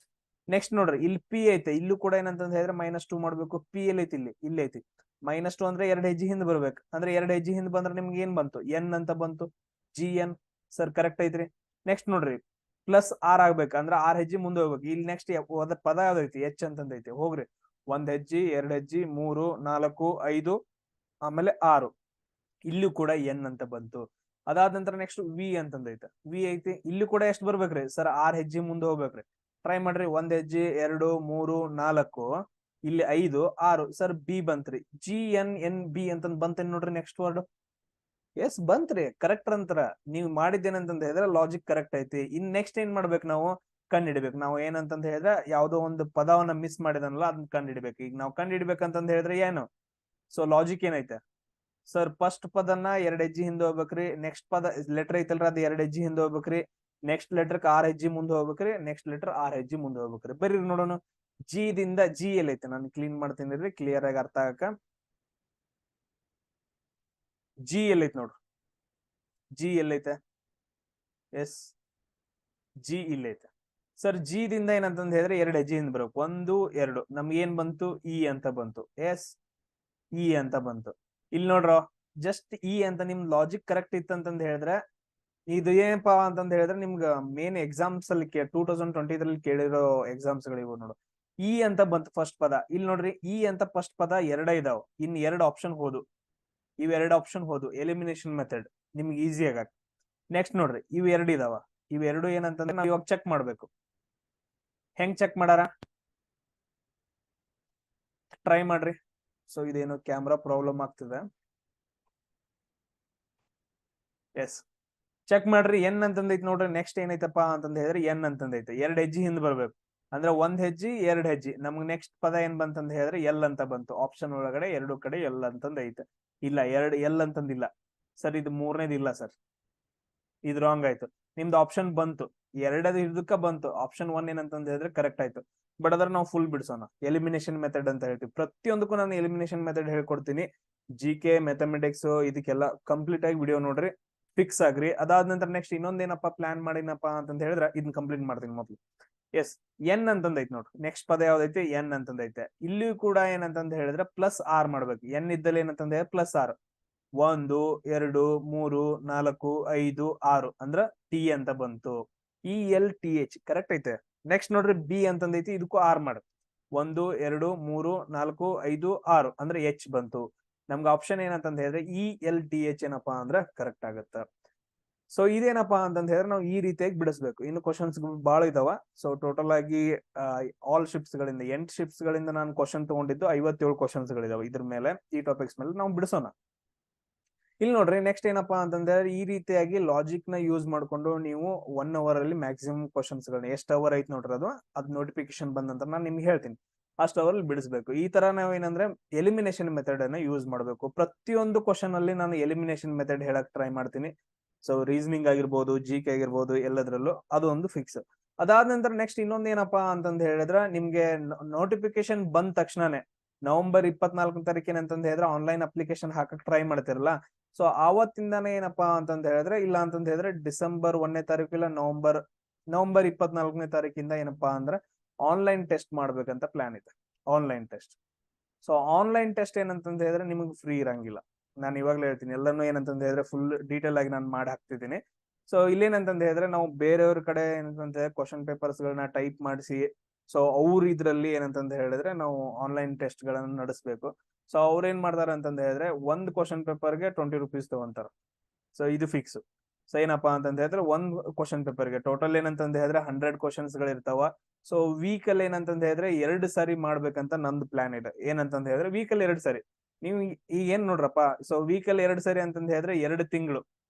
ನೆಕ್ಸ್ಟ್ ನೋಡ್ರಿ, ಇಲ್ಲಿ ಪಿ ಐತೆ. ಇಲ್ಲೂ ಕೂಡ ಏನಂತಂದ್ ಹೇಳಿದ್ರೆ -2 ಮಾಡ್ಬೇಕು. ಪಿ ಎಲ್ ಐತಿ? ಇಲ್ಲಿ ಐತಿ. -2 ಅಂದ್ರೆ 2 ಹೆಜ್ಜೆ ಹಿಂದ್ ಬರ್ಬೇಕು, ಅಂದ್ರೆ 2 ಹೆಜ್ಜೆ ಹಿಂದ್ ಬಂದ್ರೆ ನಿಮ್ಗೆ ಏನ್ ಬಂತು? ಎನ್ ಅಂತ ಬಂತು. GN ಸರ್ ಕರೆಕ್ಟ್ ಐತ್ರಿ. ನೆಕ್ಸ್ಟ್ ನೋಡ್ರಿ, +R ಆಗ್ಬೇಕು, ಅಂದ್ರೆ 6 ಹೆಜ್ಜೆ ಮುಂದೆ ಹೋಗ್ಬೇಕು. ಇಲ್ಲಿ ನೆಕ್ಸ್ಟ್ ಪದ ಯಾವ್ದೈತಿ? ಎಚ್ ಅಂತಂದೈತಿ. ಹೋಗ್ರಿ, 1 ಹೆಜ್ಜೆ, 2 ಹೆಜ್ಜೆ, 3 4 5 ಆಮೇಲೆ 6. ಇಲ್ಲೂ ಕೂಡ ಎನ್ ಅಂತ ಬಂತು. ಅದಾದ ನಂತರ ನೆಕ್ಸ್ಟ್ ವಿ ಅಂತಂದೈತೆ. ವಿ ಐತಿ. ಇಲ್ಲೂ ಕೂಡ ಎಷ್ಟು ಬರ್ಬೇಕ್ರಿ ಸರ್? 6 ಹೆಜ್ಜೆ ಮುಂದೆ ಹೋಗ್ಬೇಕ್ರಿ. ಟ್ರೈ ಮಾಡ್ರಿ. 1 ಹೆಜ್ಜೆ, 2 3 4, ಇಲ್ಲಿ 5 6 ಸರ್ ಬಿ ಬಂತ್ರಿ. GNNB ಅಂತಂದ್ ಬಂತೇನ್ ನೋಡ್ರಿ ನೆಕ್ಸ್ಟ್ ವರ್ಡ್. ಎಸ್ ಬಂತ್ರಿ, ಕರೆಕ್ಟ್ ಅಂತರ. ನೀವ್ ಮಾಡಿದ್ದೇನಂತಂದ್ ಹೇಳಿದ್ರೆ ಲಾಜಿಕ್ ಕರೆಕ್ಟ್ ಐತಿ. ಇನ್ ನೆಕ್ಸ್ಟ್ ಏನ್ ಮಾಡ್ಬೇಕು? ನಾವು ಕಂಡು ಹಿಡಿಬೇಕು. ನಾವು ಏನಂತಂದ್ ಹೇಳಿದ್ರೆ ಯಾವ್ದೋ ಒಂದು ಪದವನ್ನ ಮಿಸ್ ಮಾಡಿದನಲ್ಲ ಅದನ್ನ ಕಂಡು ಹಿಡಿಬೇಕು. ಈಗ ನಾವು ಕಂಡು ಹಿಡಿಬೇಕಂತಂದ್ ಹೇಳಿದ್ರೆ ಏನು? ಸೊ ಲಾಜಿಕ್ ಏನೈತೆ ಸರ್? ಫಸ್ಟ್ ಪದನ 2 ಹೆಜ್ಜೆ ಹಿಂದೆ ಹೋಗ್ಬೇಕ್ರಿ. ನೆಕ್ಸ್ಟ್ ಪದ ಲೆಟರ್ ಐತಲ್ರಿ, ಅದು 2 ಹೆಜ್ಜೆ ಹಿಂದೆ ಹೋಗ್ಬೇಕ್ರಿ. ನೆಕ್ಸ್ಟ್ ಲೆಟರ್ 6 ಹೆಜ್ಜೆ ಮುಂದೆ ಹೋಗ್ಬೇಕ್ರಿ. ನೆಕ್ಸ್ಟ್ ಲೆಟರ್ 6 ಹೆಜ್ಜೆ ಮುಂದೆ ಹೋಗ್ಬೇಕ್ರಿ. ಬರ್ರಿ ನೋಡೋಣ. ಜಿ ದಿಂದ ಜಿ ಎಲ್ಲೈತೆ? ನಾನು ಕ್ಲೀನ್ ಮಾಡ್ತೀನಿ ಕ್ಲಿಯರ್ ಆಗಿ ಅರ್ಥ ಆಗಕ. ಜಿ ಎಲ್ಲೈತೆ ನೋಡ್ರಿ, ಜಿ ಎಲ್ಲೈತೆ? ಎಸ್, ಜಿ ಇಲ್ಲೈತೆ ಸರ್. ಜಿ ದಿಂದ ಏನಂತಂದ್ ಹೇಳಿದ್ರೆ 2 ಹೆಜ್ಜೆ ಹಿಂದ್ ಬರ್ಬೇಕು. 1 2 ನಮ್ಗೆ ಏನ್ ಬಂತು? ಇ ಅಂತ ಬಂತು. ಎಸ್, ಇ ಅಂತ ಬಂತು. ಇಲ್ಲಿ ನೋಡ್ರ, ಜಸ್ಟ್ ಇ ಅಂತ ನಿಮ್ ಲಾಜಿಕ್ ಕರೆಕ್ಟ್ ಇತ್ತಂತಂದ್ ಹೇಳಿದ್ರೆ ಇದು ಏನಪ್ಪಾ ಅಂತಂದ್ ಹೇಳಿದ್ರೆ ನಿಮ್ಗ ಮೇನ್ ಎಕ್ಸಾಮ್ಸ್ ಅಲ್ಲಿ 2023 ಕೇಳಿರೋ ಎಕ್ಸಾಮ್ಸ್ ಗಳಿವು ನೋಡು. ಇ ಅಂತ ಬಂತು ಫಸ್ಟ್ ಪದ. ಇಲ್ಲಿ ನೋಡ್ರಿ, ಇ ಅಂತ ಫಸ್ಟ್ ಪದ 2 ಇದಾವ್. ಇನ್ 2 ಆಪ್ಷನ್ ಹೋದು. ಇವ್ 2 ಆಪ್ಷನ್ ಹೋದು. Elimination method. ನಿಮ್ಗೆ ಈಸಿ ಆಗ. ನೆಕ್ಸ್ಟ್ ನೋಡ್ರಿ, ಇವ್ ಎರಡು ಇದಾವ. ಇವೆರಡು ಏನಂತಂದ್ರೆ ನಾವ್ ಇವಾಗ ಚೆಕ್ ಮಾಡ್ಬೇಕು. ಹೆಂಗ್ ಚೆಕ್ ಮಾಡಾರ ಟ್ರೈ ಮಾಡ್ರಿ. ಸೊ ಇದೇನು ಕ್ಯಾಮ್ರಾ ಪ್ರಾಬ್ಲಮ್ ಆಗ್ತದೆ. ಎಸ್, ಚೆಕ್ ಮಾಡ್ರಿ. ಎನ್ ಅಂತಂದೈತಿ ನೋಡ್ರಿ. ನೆಕ್ಸ್ಟ್ ಏನೈತಪ್ಪ ಅಂತಂದ ಹೇಳಿದ್ರೆ ಎನ್ ಅಂತಂದೈತೆ. ಎರಡ್ ಹೆಜ್ಜೆ ಹಿಂದ್ ಬರ್ಬೇಕು. ಅಂದ್ರೆ ಒಂದ್ ಹೆಜ್ಜೆ ಎರಡ್ ಹೆಜ್ಜೆ. ನಮ್ಗ್ ನೆಕ್ಸ್ಟ್ ಪದ ಏನ್ ಬಂತಂದ ಹೇಳಿದ್ರೆ ಎಲ್ ಅಂತ ಬಂತು. ಆಪ್ಷನ್ ಒಳಗಡೆ ಎರಡು ಕಡೆ ಎಲ್ ಅಂತಂದ ಐತೆ. ಇಲ್ಲ, ಎರಡ್ ಎಲ್ ಅಂತಂದಿಲ್ಲ ಸರ್. ಇದು ಮೂರನೇದು ಇಲ್ಲ ಸರ್, ಇದು ರಾಂಗ್ ಆಯ್ತು. ನಿಮ್ದು ಆಪ್ಷನ್ ಬಂತು, ಎರಡದ ಇದಕ್ಕ ಬಂತು. ಆಪ್ಷನ್ 1 ಏನಂತಂದ ಹೇಳಿದ್ರೆ ಕರೆಕ್ಟ್ ಆಯ್ತು. ಬಟ್ ಅದ್ರ ನಾವು ಫುಲ್ ಬಿಡ್ಸೋಣ. ಎಲಿಮಿನೇಷನ್ ಮೆಥಡ್ ಅಂತ ಹೇಳ್ತೀವಿ. ಪ್ರತಿಯೊಂದಕ್ಕೂ ನಾನು ಎಲಿಮಿನೇಷನ್ ಮೆಥಡ್ ಹೇಳ್ಕೊಡ್ತೀನಿ. GK ಮ್ಯಾಥಮೆಟಿಕ್ಸ್ ಇದಕ್ಕೆಲ್ಲ ಕಂಪ್ಲೀಟ್ ಆಗಿ ವಿಡಿಯೋ ನೋಡ್ರಿ, ಫಿಕ್ಸ್ ಆಗ್ರಿ. ಅದಾದ ನಂತರ ನೆಕ್ಸ್ಟ್ ಇನ್ನೊಂದೇನಪ್ಪ ಪ್ಲಾನ್ ಮಾಡಿನಪ್ಪ ಅಂತಂದ ಹೇಳಿದ್ರೆ ಇದನ್ನ ಕಂಪ್ಲೀಟ್ ಮಾಡ್ತೀನಿ ಮೊದ್ಲು. ಎಸ್, ಎನ್ ಅಂತಂದೈತೆ ನೋಡ್ರಿ. ನೆಕ್ಸ್ಟ್ ಪದ ಯಾವ್ದೈತೆ? ಎನ್ ಅಂತಂದೈತೆ. ಇಲ್ಲಿಯೂ ಕೂಡ ಏನಂತಂದ ಹೇಳಿದ್ರೆ +R ಮಾಡ್ಬೇಕು. ಎನ್ ಇದ್ದಲ್ಲಿ ಏನಂತಂದ ಹೇಳಿದ್ರೆ +R. 1 2 3 4 5 6 ಅಂದ್ರ ಟಿ ಅಂತ ಬಂತು. ELTH ಕರೆಕ್ಟ್ ಐತೆ. ನೆಕ್ಸ್ಟ್ ನೋಡ್ರಿ, ಬಿ ಅಂತಂದೈತಿ. ಇದಕ್ಕೂ ಆರ್ ಮಾಡ. 1 2 3 4 5 6 ಅಂದ್ರೆ H ಬಂತು. ನಮ್ಗೆ ಆಪ್ಷನ್ ಏನಂತಂದ ಹೇಳಿದ್ರೆ ELTH ಏನಪ್ಪಾ ಅಂದ್ರ ಕರೆಕ್ಟ್ ಆಗತ್ತ. ಸೊ ಇದೇನಪ್ಪಾ ಅಂತಂದ ಹೇಳಿದ್ರೆ ನಾವು ಈ ರೀತಿಯಾಗಿ ಬಿಡಿಸ್ಬೇಕು. ಇನ್ನು ಕ್ವಶನ್ಸ್ ಬಹಳ ಇದಾವ. ಸೊ ಟೋಟಲ್ ಆಗಿ ಆಲ್ ಶಿಪ್ಸ್ ಗಳಿಂದ 8 ಶಿಪ್ಸ್ ಗಳಿಂದ ನಾನು ಕ್ವಶನ್ ತಗೊಂಡಿದ್ದು 57 ಕ್ವಶನ್ಸ್ ಗಳಿದಾವೆ. ಇದ್ರ ಮೇಲೆ ಈ ಟಾಪಿಕ್ಸ್ ಮೇಲೆ ನಾವು ಬಿಡಿಸೋಣ. ಇಲ್ಲಿ ನೋಡ್ರಿ, ನೆಕ್ಸ್ಟ್ ಏನಪ್ಪಾ ಅಂತಂದ್ರೆ ಈ ರೀತಿಯಾಗಿ ಲಾಜಿಕ್ ನ ಯೂಸ್ ಮಾಡ್ಕೊಂಡು ನೀವು 1 ಅವರ್ ಅಲ್ಲಿ ಮ್ಯಾಕ್ಸಿಮಮ್ ಕ್ವಶನ್ಸ್ ಗಳನ್ನ, ಎಷ್ಟು ಅವರ್ ಐತ್ ನೋಡ್ರಿ ಅದ್ ನೋಟಿಫಿಕೇಶನ್ ಬಂದ ನಂತರ ನಾನು ನಿಮ್ಗೆ ಹೇಳ್ತೀನಿ, ಅಷ್ಟು ಅವರ್ ಅಲ್ಲಿ ಬಿಡಿಸ್ಬೇಕು. ಈ ತರ ನಾವು ಏನಂದ್ರೆ ಎಲಿಮಿನೇಷನ್ ಮೆಥಡ್ ಅನ್ನ ಯೂಸ್ ಮಾಡ್ಬೇಕು. ಪ್ರತಿಯೊಂದು ಕ್ವಶನ್ ಅಲ್ಲಿ ನಾನು ಎಲಿಮಿನೇಷನ್ ಮೆಥಡ್ ಹೇಳಕ್ ಟ್ರೈ ಮಾಡ್ತೀನಿ. ಸೊ ರೀಸನಿಂಗ್ ಆಗಿರ್ಬೋದು, GK ಆಗಿರ್ಬೋದು, ಎಲ್ಲದ್ರಲ್ಲೂ ಅದು ಒಂದು ಫಿಕ್ಸ್. ಅದಾದ ನಂತರ ನೆಕ್ಸ್ಟ್ ಇನ್ನೊಂದ್ ಏನಪ್ಪಾ ಅಂತಂದ ಹೇಳಿದ್ರೆ, ನಿಮ್ಗೆ ನೋಟಿಫಿಕೇಶನ್ ಬಂದ ತಕ್ಷಣನೇ ನವೆಂಬರ್ 24 ತಾರೀಕಿನ ಅಂತಂದ ಹೇಳಿದ್ರೆ ಆನ್ಲೈನ್ ಅಪ್ಲಿಕೇಶನ್ ಹಾಕಕ್ ಟ್ರೈ ಮಾಡ್ತಿರಲ್ಲ. ಸೊ ಆವತ್ತಿಂದಾನೇ ಏನಪ್ಪಾ ಅಂತಂದ ಹೇಳಿದ್ರೆ, ಇಲ್ಲ ಅಂತಂದ ಹೇಳಿದ್ರೆ ಡಿಸೆಂಬರ್ 1ನೇ ತಾರೀಕು ಇಲ್ಲ ನವೆಂಬರ್ 24ನೇ ತಾರೀಕಿಂದ ಏನಪ್ಪಾ ಅಂದ್ರೆ ಆನ್ಲೈನ್ ಟೆಸ್ಟ್ ಮಾಡ್ಬೇಕಂತ ಪ್ಲಾನ್ ಇದೆ. Online test. So online test ಏನಂತಂದ ಹೇಳಿದ್ರೆ ನಿಮಗೆ ಫ್ರೀ ಇರಂಗಿಲ್ಲ. ನಾನು ಇವಾಗ್ಲೇ ಹೇಳ್ತೀನಿ, ಎಲ್ಲಾನು ಏನಂತಂದ ಹೇಳಿದ್ರೆ ಫುಲ್ ಡೀಟೇಲ್ ಆಗಿ ನಾನು ಮಾಡಿ ಹಾಕ್ತಿದ್ದೀನಿ. ಸೊ ಇಲ್ಲೇನಂತಂದ ಹೇಳಿದ್ರೆ ನಾವು ಬೇರೆಯವ್ರ ಕಡೆ ಏನಂತಂದ್ರೆ ಕ್ವಶನ್ ಪೇಪರ್ಸ್ ಗಳನ್ನ ಟೈಪ್ ಮಾಡಿಸಿ, ಸೊ ಅವ್ರ ಇದ್ರಲ್ಲಿ ಏನಂತಂದ ಹೇಳಿದ್ರೆ ನಾವು ಆನ್ಲೈನ್ ಟೆಸ್ಟ್ ಗಳನ್ನ ನಡೆಸಬೇಕು. ಸೊ ಅವ್ರ ಏನ್ ಮಾಡ್ತಾರ ಅಂತಂದ ಹೇಳಿದ್ರೆ ಒಂದ್ ಕ್ವಶನ್ ಪೇಪರ್ಗೆ 20 ರೂಪೀಸ್ ತಗೊಂತಾರ. ಸೊ ಇದು ಫಿಕ್ಸ್. ಸೊ ಏನಪ್ಪಾ ಅಂತಂದ ಹೇಳಿದ್ರೆ ಒಂದ್ ಕ್ವಶನ್ ಪೇಪರ್ಗೆ ಟೋಟಲ್ ಏನಂತಂದ ಹೇಳಿದ್ರೆ 100 ಕ್ವಶನ್ಸ್ ಗಳು ಇರ್ತಾವ. ಸೊ ವೀಕ್ ಅಲ್ಲಿ ಏನಂತಂದ ಹೇಳಿದ್ರೆ 2 ಸಾರಿ ಮಾಡ್ಬೇಕಂತ ನಂದು ಪ್ಲಾನ್ ಇದೆ. ಏನಂತಂದ ಹೇಳಿದ್ರೆ ವೀಕ್ ಅಲ್ಲಿ 2 ಸಾರಿ. ನೀವು ಈಗ ಏನ್ ನೋಡ್ರಪ್ಪ, ಸೊ ವೀಕ್ ಅಲ್ಲಿ 2 ಸಾರಿ ಅಂತಂದ ಹೇಳಿದ್ರೆ 2 ತಿಂಗಳು.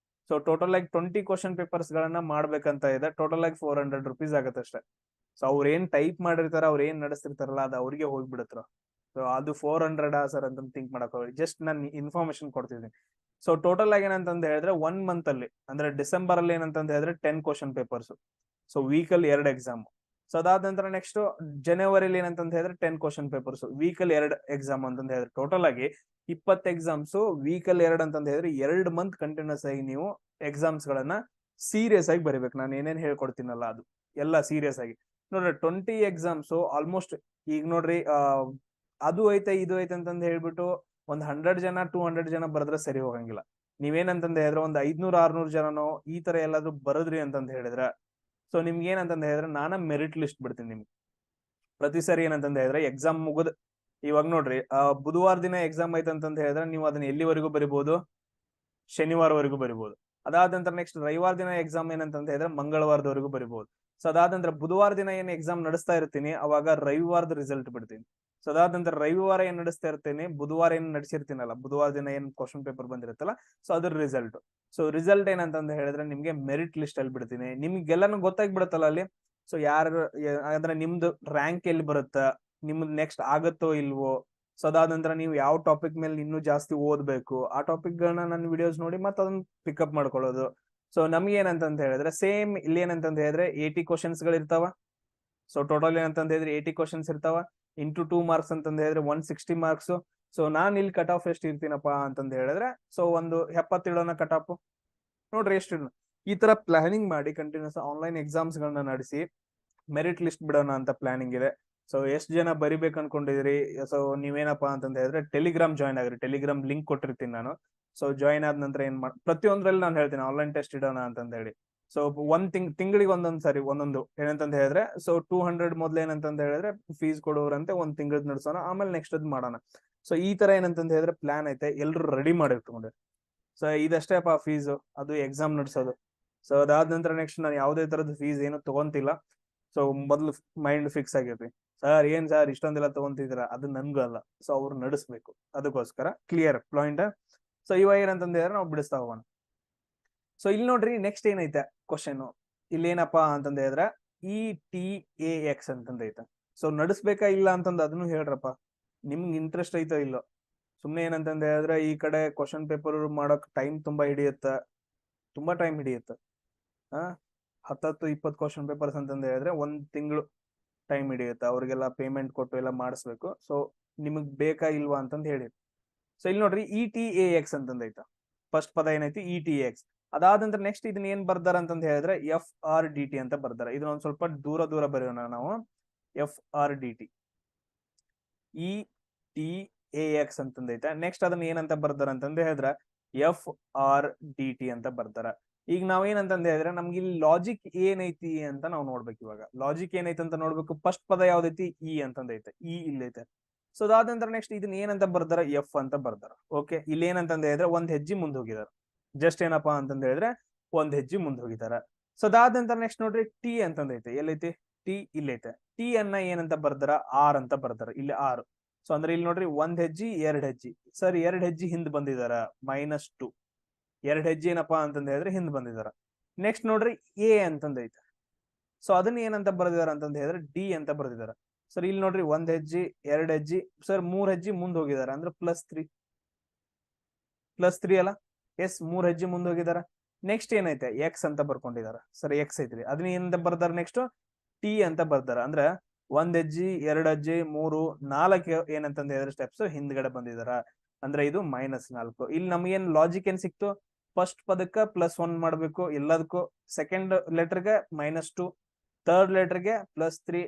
ಸೊ ಟೋಟಲ್ ಆಗಿ 20 ಕ್ವಶನ್ ಪೇಪರ್ಸ್ ಗಳನ್ನ ಮಾಡ್ಬೇಕಂತ ಇದೆ. ಟೋಟಲ್ ಆಗಿ 400 ರೂಪೀಸ್ ಆಗತ್ತೆ ಅಷ್ಟೇ. ಸೊ ಅವ್ರ ಏನ್ ಟೈಪ್ ಮಾಡಿರ್ತಾರ, ಅವ್ರ ಏನ್ ನಡೆಸ್ತಿರ್ತಾರಲ್ಲ, ಅದು ಅವ್ರಿಗೆ ಹೋಗ್ಬಿಡತ್ರ. ಸೊ ಅದು 400 ಸರ್ ಅಂತ ಥಿಂಕ್ ಮಾಡಕ್ ಹೋಗಿ, ಜಸ್ಟ್ ನಾನು ಇನ್ಫಾರ್ಮೇಶನ್ ಕೊಡ್ತಿದ್ದೀನಿ. ಸೊ ಟೋಟಲ್ ಆಗಿ ಏನಂತಂದ ಹೇಳಿದ್ರೆ 1 ಮಂತ್ ಅಲ್ಲಿ ಅಂದ್ರೆ ಡಿಸೆಂಬರ್ ಅಲ್ಲಿ ಏನಂತಂದ ಹೇಳಿದ್ರೆ 10 ಕ್ವಶನ್ ಪೇಪರ್ಸ್. ಸೊ ವೀಕ್ ಅಲ್ಲಿ 2 ಎಕ್ಸಾಮ್. ಸೊ ಅದಾದ ನಂತರ ನೆಕ್ಸ್ಟ್ ಜನವರಿಲಿ ಏನಂತಂದ ಹೇಳಿದ್ರೆ 10 ಕ್ವಶನ್ ಪೇಪರ್ಸ್, ವೀಕ್ ಅಲ್ಲಿ 2 ಎಕ್ಸಾಮ್ ಅಂತಂದ ಹೇಳಿದ್ರೆ ಟೋಟಲ್ ಆಗಿ 20 ಎಕ್ಸಾಮ್ಸ್ ವೀಕ್ ಅಲ್ಲಿ 2 ಅಂತಂದ ಹೇಳಿದ್ರೆ 2 ಮಂತ್ ಕಂಟಿನ್ಯೂಸ್ ಆಗಿ ನೀವು ಎಕ್ಸಾಮ್ಸ್ ಗಳನ್ನ ಸೀರಿಯಸ್ ಆಗಿ ಬರೀಬೇಕು. ನಾನು ಏನೇನ್ ಹೇಳ್ಕೊಡ್ತೀನಲ್ಲ ಅದು ಎಲ್ಲ ಸೀರಿಯಸ್ ಆಗಿ ನೋಡ್ರಿ. 20 ಎಕ್ಸಾಮ್ಸ್ ಆಲ್ಮೋಸ್ಟ್ ಈಗ ನೋಡ್ರಿ, ಅದು ಐತೆ ಇದು ಐತೆ ಅಂತಂದ್ ಹೇಳ್ಬಿಟ್ಟು ಒಂದ್ 100 ಜನ 200 ಜನ ಬರದ್ರೆ ಸರಿ ಹೋಗಂಗಿಲ್ಲ. ನೀವೇನಂತಂದ ಹೇಳಿದ್ರೆ ಒಂದ್ 500-600 ಜನನೋ ಈ ತರ ಎಲ್ಲಾದ್ರೂ ಬರದ್ರಿ ಅಂತಂದ ಹೇಳಿದ್ರ, ಸೊ ನಿಮ್ಗೆ ಏನಂತಂದ ಹೇಳಿದ್ರೆ ನಾನ ಮೆರಿಟ್ ಲಿಸ್ಟ್ ಬಿಡ್ತೀನಿ ನಿಮ್ಗೆ. ಪ್ರತಿ ಸರಿ ಏನಂತಂದ ಹೇಳಿದ್ರೆ ಎಕ್ಸಾಮ್ ಮುಗಿದ್ ಇವಾಗ ನೋಡ್ರಿ, ಬುಧವಾರ ದಿನ ಎಕ್ಸಾಮ್ ಐತೆ ಅಂತಂದ ಹೇಳಿದ್ರೆ ನೀವು ಅದನ್ನ ಎಲ್ಲಿವರೆಗೂ ಬರಿಬಹುದು? ಶನಿವಾರವರೆಗೂ ಬರಿಬಹುದು. ಅದಾದ ನಂತರ ನೆಕ್ಸ್ಟ್ ರವಿವಾರ ದಿನ ಎಕ್ಸಾಮ್ ಏನಂತಂದ ಹೇಳಿದ್ರೆ ಮಂಗಳವಾರದವರೆಗೂ ಬರಿಬಹುದು. ಸೊ ಅದಾದ ನಂತರ ಬುಧವಾರ ದಿನ ಏನ್ ಎಕ್ಸಾಮ್ ನಡೆಸ್ತಾ ಇರ್ತೀನಿ ಅವಾಗ ರವಿವಾರದ ರಿಸಲ್ಟ್ ಬಿಡ್ತೀನಿ. ಸೊ ಅದಾದ ನಂತರ ರವಿವಾರ ಏನ್ ನಡೆಸ್ತಾ ಇರ್ತೀನಿ, ಬುಧವಾರ ಏನ್ ನಡೆಸಿರ್ತೀನಲ್ಲ, ಬುಧವಾರ ದಿನ ಏನ್ ಕ್ವಶನ್ ಪೇಪರ್ ಬಂದಿರುತ್ತಲ್ಲ, ಸೊ ಅದ್ರ ರಿಸಲ್ಟ್. ಸೊ ರಿಸಲ್ಟ್ ಏನಂತಂದ ಹೇಳಿದ್ರೆ ನಿಮ್ಗೆ ಮೆರಿಟ್ ಲಿಸ್ಟ್ ಅಲ್ಲಿ ಬಿಡ್ತೀನಿ. ನಿಮ್ಗೆಲ್ಲಾನು ಗೊತ್ತಾಗಿ ಬಿಡುತ್ತಲ್ಲ ಅಲ್ಲಿ. ಸೊ ಯಾರು ಅಂದ್ರೆ ನಿಮ್ದು ರ್ಯಾಂಕ್ ಎಲ್ಲಿ ಬರುತ್ತ, ನಿಮ್ದು ನೆಕ್ಸ್ಟ್ ಆಗತ್ತೋ ಇಲ್ವೋ. ಸೊ ಅದಾದ ನಂತರ ನೀವು ಯಾವ ಟಾಪಿಕ್ ಮೇಲೆ ಇನ್ನೂ ಜಾಸ್ತಿ ಓದ್ಬೇಕು, ಆ ಟಾಪಿಕ್ ಗಳನ್ನ ನನ್ನ ವಿಡಿಯೋಸ್ ನೋಡಿ ಮತ್ತೆ ಅದನ್ನ ಪಿಕಪ್ ಮಾಡ್ಕೊಳ್ಳೋದು. ಸೊ ನಮ್ಗೆ ಏನಂತಂತ ಹೇಳಿದ್ರೆ ಸೇಮ್ ಇಲ್ಲಿ ಏನಂತಂದ ಹೇಳಿದ್ರೆ 80 ಕ್ವಶನ್ಸ್ ಗಳು ಇರ್ತಾವ. ಸೊ ಟೋಟಲ್ ಏನಂತಂದ ಹೇಳಿದ್ರೆ 80 ಕ್ವಶನ್ಸ್ ಇರ್ತಾವ. ಇಂಟು 2 ಮಾರ್ಕ್ಸ್ ಅಂತಂದ ಹೇಳಿದ್ರೆ 160 ಮಾರ್ಕ್ಸ್. ಸೊ ನಾನ್ ಇಲ್ಲಿ ಕಟ್ ಆಫ್ ಎಷ್ಟು ಇರ್ತೀನಪ್ಪಾ ಅಂತಂದ ಹೇಳಿದ್ರೆ, ಸೊ ಒಂದು 70 ಇಡೋಣ ಕಟ್ ಆಫ್. ನೋಡ್ರಿ ಎಷ್ಟು ಈ ತರ ಪ್ಲಾನಿಂಗ್ ಮಾಡಿ ಕಂಟಿನ್ಯೂಸ್ ಆನ್ಲೈನ್ ಎಕ್ಸಾಮ್ಸ್ ಗಳನ್ನ ನಡೆಸಿ ಮೆರಿಟ್ ಲಿಸ್ಟ್ ಬಿಡೋಣ ಅಂತ ಪ್ಲಾನಿಂಗ್ ಇದೆ. ಸೊ ಎಷ್ಟು ಜನ ಬರಿಬೇಕು ಅನ್ಕೊಂಡಿದ್ರಿ, ಸೊ ನೀವೇನಪ್ಪಾ ಅಂತಂದ ಹೇಳಿದ್ರೆ ಟೆಲಿಗ್ರಾಮ್ ಜಾಯ್ನ್ ಆಗ್ರಿ. ಟೆಲಿಗ್ರಾಮ್ ಲಿಂಕ್ ಕೊಟ್ಟಿರ್ತೀನಿ ನಾನು. ಸೊ ಜಾಯ್ನ್ ಆದ ನಂತರ ಏನ್ ಪ್ರತಿಯೊಂದ್ರಲ್ಲಿ ನಾನು ಹೇಳ್ತೀನಿ ಆನ್ಲೈನ್ ಟೆಸ್ಟ್ ಇಡೋಣ ಅಂತಂದ ಹೇಳಿ. ಸೊ ತಿಂಗಳಿಗೆ ಒಂದೊಂದ್ ಸಾರಿ ಒಂದೊಂದು ಏನಂತಂದ ಹೇಳಿದ್ರೆ, ಸೊ 200 ಮೊದ್ಲು ಏನಂತಂದ ಹೇಳಿದ್ರೆ ಫೀಸ್ ಕೊಡೋರಂತೆ ಒಂದ್ ತಿಂಗಳದ್ ನಡೆಸೋಣ, ಆಮೇಲೆ ನೆಕ್ಸ್ಟ್ ಅದ್ ಮಾಡೋಣ. ಸೊ ಈ ತರ ಏನಂತಂದ ಹೇಳಿದ್ರೆ ಪ್ಲಾನ್ ಐತೆ, ಎಲ್ರು ರೆಡಿ ಮಾಡಿರ್ಕೊಂಡ್ರೆ. ಸೊ ಇದಷ್ಟೇಪ್ಪ ಫೀಸ್, ಅದು ಎಕ್ಸಾಮ್ ನಡೆಸೋದು. ಸೊ ಅದಾದ ನಂತರ ನೆಕ್ಸ್ಟ್ ನಾನು ಯಾವುದೇ ತರದ ಫೀಸ್ ಏನು ತಗೊಂತಿಲ್ಲ. ಸೊ ಮೊದ್ಲು ಮೈಂಡ್ ಫಿಕ್ಸ್ ಆಗಿರ್ರಿ, ಸರ್ ಏನ್ ಸರ್ ಇಷ್ಟೊಂದೆಲ್ಲ ತಗೊಂತಿದ್ರ, ಅದು ನನ್ಗೂ ಅಲ್ಲ, ಸೊ ಅವ್ರು ನಡೆಸ್ಬೇಕು, ಅದಕ್ಕೋಸ್ಕರ ಕ್ಲಿಯರ್ ಪಾಯಿಂಟ್. ಸೊ ಇವಾಗ ಏನಂತಂದ್ರೆ ನಾವು ಬಿಡಿಸ್ತಾ ಹೋಗೋಣ. ಸೊ ಇಲ್ಲಿ ನೋಡ್ರಿ ನೆಕ್ಸ್ಟ್ ಏನೈತೆ ಕ್ವಶನ್, ಇಲ್ಲಿ ಏನಪ್ಪಾ ಅಂತಂದ ಹೇಳಿದ್ರೆ ETAX ಅಂತಂದೈತೆ. ಸೊ ನಡೆಸ್ಬೇಕಾ ಇಲ್ಲ ಅಂತಂದ್ ಅದನ್ನು ಹೇಳ್ರಪ್ಪ, ನಿಮ್ಗೆ ಇಂಟ್ರೆಸ್ಟ್ ಐತೋ ಇಲ್ಲೋ. ಸುಮ್ನೆ ಏನಂತಂದ ಹೇಳಿದ್ರೆ ಈ ಕಡೆ ಕ್ವಶನ್ ಪೇಪರ್ ಮಾಡೋಕ್ ಟೈಮ್ ತುಂಬಾ ಹಿಡಿಯುತ್ತ, ತುಂಬಾ ಟೈಮ್ ಹಿಡಿಯುತ್ತೆ. 10-20 ಕ್ವಶನ್ ಪೇಪರ್ಸ್ ಅಂತಂದ ಹೇಳಿದ್ರೆ 1 ತಿಂಗಳು ಟೈಮ್ ಹಿಡಿಯುತ್ತೆ, ಅವ್ರಿಗೆಲ್ಲ ಪೇಮೆಂಟ್ ಕೊಟ್ಟು ಎಲ್ಲ ಮಾಡಿಸ್ಬೇಕು. ಸೊ ನಿಮಗ್ ಬೇಕಾ ಇಲ್ವಾ ಅಂತಂದ್ ಹೇಳಿ. ಸೊ ಇಲ್ಲಿ ನೋಡ್ರಿ ETAX ಅಂತಂದೈತ, ಫಸ್ಟ್ ಪದ ಏನೈತಿ ETAX. ಅದಾದ ನಂತರ ನೆಕ್ಸ್ಟ್ ಇದನ್ನ ಏನ್ ಬರ್ದಾರ ಅಂತಂದ್ ಹೇಳಿದ್ರೆ FRDT ಅಂತ ಬರ್ದಾರ. ಇದನ್ನ ಒಂದ್ ಸ್ವಲ್ಪ ದೂರ ದೂರ ಬರೆಯೋಣ ನಾವು. FRDT ETAX ಅಂತಂದೈತೆ. ನೆಕ್ಸ್ಟ್ ಅದನ್ನ ಏನಂತ ಬರ್ದಾರ ಅಂತಂದ್ ಹೇಳಿದ್ರೆ FRDT ಅಂತ ಬರ್ತಾರ. ಈಗ ನಾವ್ ಏನಂತಂದ ಹೇಳಿದ್ರೆ ನಮ್ಗೆ ಇಲ್ಲಿ ಲಾಜಿಕ್ ಏನೈತಿ ಅಂತ ನಾವ್ ನೋಡ್ಬೇಕು. ಇವಾಗ ಲಾಜಿಕ್ ಏನೈತಿ ಅಂತ ನೋಡ್ಬೇಕು. ಫಸ್ಟ್ ಪದ ಯಾವ್ದೈತಿ ಇ ಅಂತಂದೈತೆ, ಇ ಇಲ್ಲೈತೆ. ಸೊ ಅದಾದ ನಂತರ ನೆಕ್ಸ್ಟ್ ಇದನ್ನ ಏನಂತ ಬರ್ದಾರ ಎಫ್ ಅಂತ ಬರ್ದಾರ. ಓಕೆ, ಇಲ್ಲಿ ಏನಂತಂದ ಹೇಳಿದ್ರೆ ಒಂದ್ ಹೆಜ್ಜೆ ಮುಂದ್ ಹೋಗಿದಾರ, ಜಸ್ಟ್ ಏನಪ್ಪಾ ಅಂತಂದ ಹೇಳಿದ್ರೆ ಒಂದ್ ಹೆಜ್ಜೆ ಮುಂದ್ ಹೋಗಿದಾರ. ಸೊ ಅದಾದ ನಂತರ ನೆಕ್ಸ್ಟ್ ನೋಡ್ರಿ ಟಿ ಅಂತಂದೈತೆ, ಎಲ್ಲೈತಿ ಟಿ ಇಲ್ಲೈತೆ. ಟಿ ಅನ್ನ ಏನಂತ ಬರ್ದಾರ ಆರ್ ಅಂತ ಬರ್ದಾರ, ಇಲ್ಲಿ ಆರ್. ಸೊ ಅಂದ್ರೆ ಇಲ್ಲಿ ನೋಡ್ರಿ ಒಂದ್ ಹೆಜ್ಜೆ ಎರಡ್ ಹೆಜ್ಜೆ, ಸರ್ ಎರಡ್ ಹೆಜ್ಜೆ ಹಿಂದ್ ಬಂದಿದಾರ, -2. ಎರಡ್ ಹೆಜ್ಜೆ ಏನಪ್ಪಾ ಅಂತಂದ ಹೇಳಿದ್ರೆ ಹಿಂದ್ ಬಂದಿದಾರ. ನೆಕ್ಸ್ಟ್ ನೋಡ್ರಿ ಎ ಅಂತಂದೈತೆ. ಸೊ ಅದನ್ನ ಏನಂತ ಬರ್ದಿದಾರ ಅಂತಂದ ಹೇಳಿದ್ರೆ ಡಿ ಅಂತ ಬರ್ದಿದಾರ. ಸರ್ ಇಲ್ಲಿ ನೋಡ್ರಿ ಒಂದ್ ಹೆಜ್ಜೆ ಎರಡ್ ಹೆಜ್ಜೆ, ಸರ್ 3 ಹೆಜ್ಜೆ ಮುಂದ್ ಹೋಗಿದಾರ, ಅಂದ್ರೆ +3 ಅಲ್ಲ. ಎಸ್, 3 ಹೆಜ್ಜೆ ಮುಂದ್ ಹೋಗಿದಾರ. ನೆಕ್ಸ್ಟ್ ಏನೈತೆ ಎಕ್ಸ್ ಅಂತ ಬರ್ಕೊಂಡಿದಾರ. ಸರ್ ಎಕ್ಸ್ ಐತ್ರಿ, ಅದನ್ನ ಏನಂತ ಬರ್ದಾರ ನೆಕ್ಸ್ಟ್ ಟಿ ಅಂತ ಬರ್ದಾರ. ಅಂದ್ರ ಒಂದ್ ಹೆಜ್ಜೆ ಎರಡ್ ಹೆಜ್ಜೆ 3 4 ಏನಂತಂದ ಹೇಳಿದ್ರೆ ಸ್ಟೆಪ್ಸ್ ಹಿಂದ್ಗಡೆ ಬಂದಿದಾರ, ಅಂದ್ರೆ ಇದು -4. ಇಲ್ಲಿ ನಮ್ಗೇನ್ ಲಾಜಿಕ್ ಏನ್ ಸಿಕ್ತು, ಫಸ್ಟ್ ಪದಕ್ಕ +1 ಮಾಡ್ಬೇಕು ಎಲ್ಲದಕ್ಕೂ, ಸೆಕೆಂಡ್ ಲೆಟರ್ಗೆ -2, ಥರ್ಡ್ ಲೆಟರ್ಗೆ +3,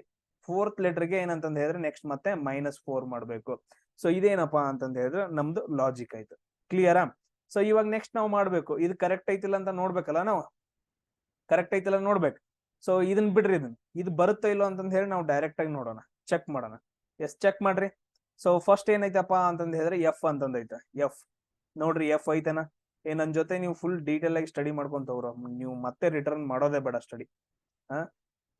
ಫೋರ್ತ್ ಲೆಟರ್ಗೆ ಏನಂತಂದ ಹೇಳಿದ್ರೆ ನೆಕ್ಸ್ಟ್ ಮತ್ತೆ -4 ಮಾಡ್ಬೇಕು. ಸೊ ಇದೇನಪ್ಪಾ ಅಂತಂದ ಹೇಳಿದ್ರೆ ನಮ್ದು ಲಾಜಿಕ್ ಆಯ್ತು. ಕ್ಲಿಯರಾ? ಸೊ ಇವಾಗ ನೆಕ್ಸ್ಟ್ ನಾವು ಮಾಡ್ಬೇಕು, ಇದು ಕರೆಕ್ಟ್ ಐತಿಲ್ಲ ಅಂತ ನೋಡ್ಬೇಕಲ್ಲ ನಾವು, ಕರೆಕ್ಟ್ ಐತಿಲ್ಲ ನೋಡ್ಬೇಕು. ಸೊ ಇದನ್ ಬಿಡ್ರಿ, ಇದು ಬರುತ್ತೋ ಇಲ್ಲೋ ಅಂತಂದ ಹೇಳಿ ನಾವು ಡೈರೆಕ್ಟ್ ಆಗಿ ನೋಡೋಣ, ಚೆಕ್ ಮಾಡೋಣ. ಎಸ್, ಚೆಕ್ ಮಾಡ್ರಿ. ಸೊ ಫಸ್ಟ್ ಏನೈತಪ್ಪ ಅಂತಂದ ಹೇಳಿದ್ರೆ ಎಫ್ ಅಂತಂದೈತೆ. ಎಫ್ ನೋಡ್ರಿ, ಎಫ್ ಐತೆನ. ನನ್ ಜೊತೆ ನೀವು ಫುಲ್ ಡೀಟೇಲ್ ಆಗಿ ಸ್ಟಡಿ ಮಾಡ್ಕೊಂತ ಹೋಗ್ರ, ನೀವು ಮತ್ತೆ ರಿಟರ್ನ್ ಮಾಡೋದೇ ಬೇಡ ಸ್ಟಡಿ.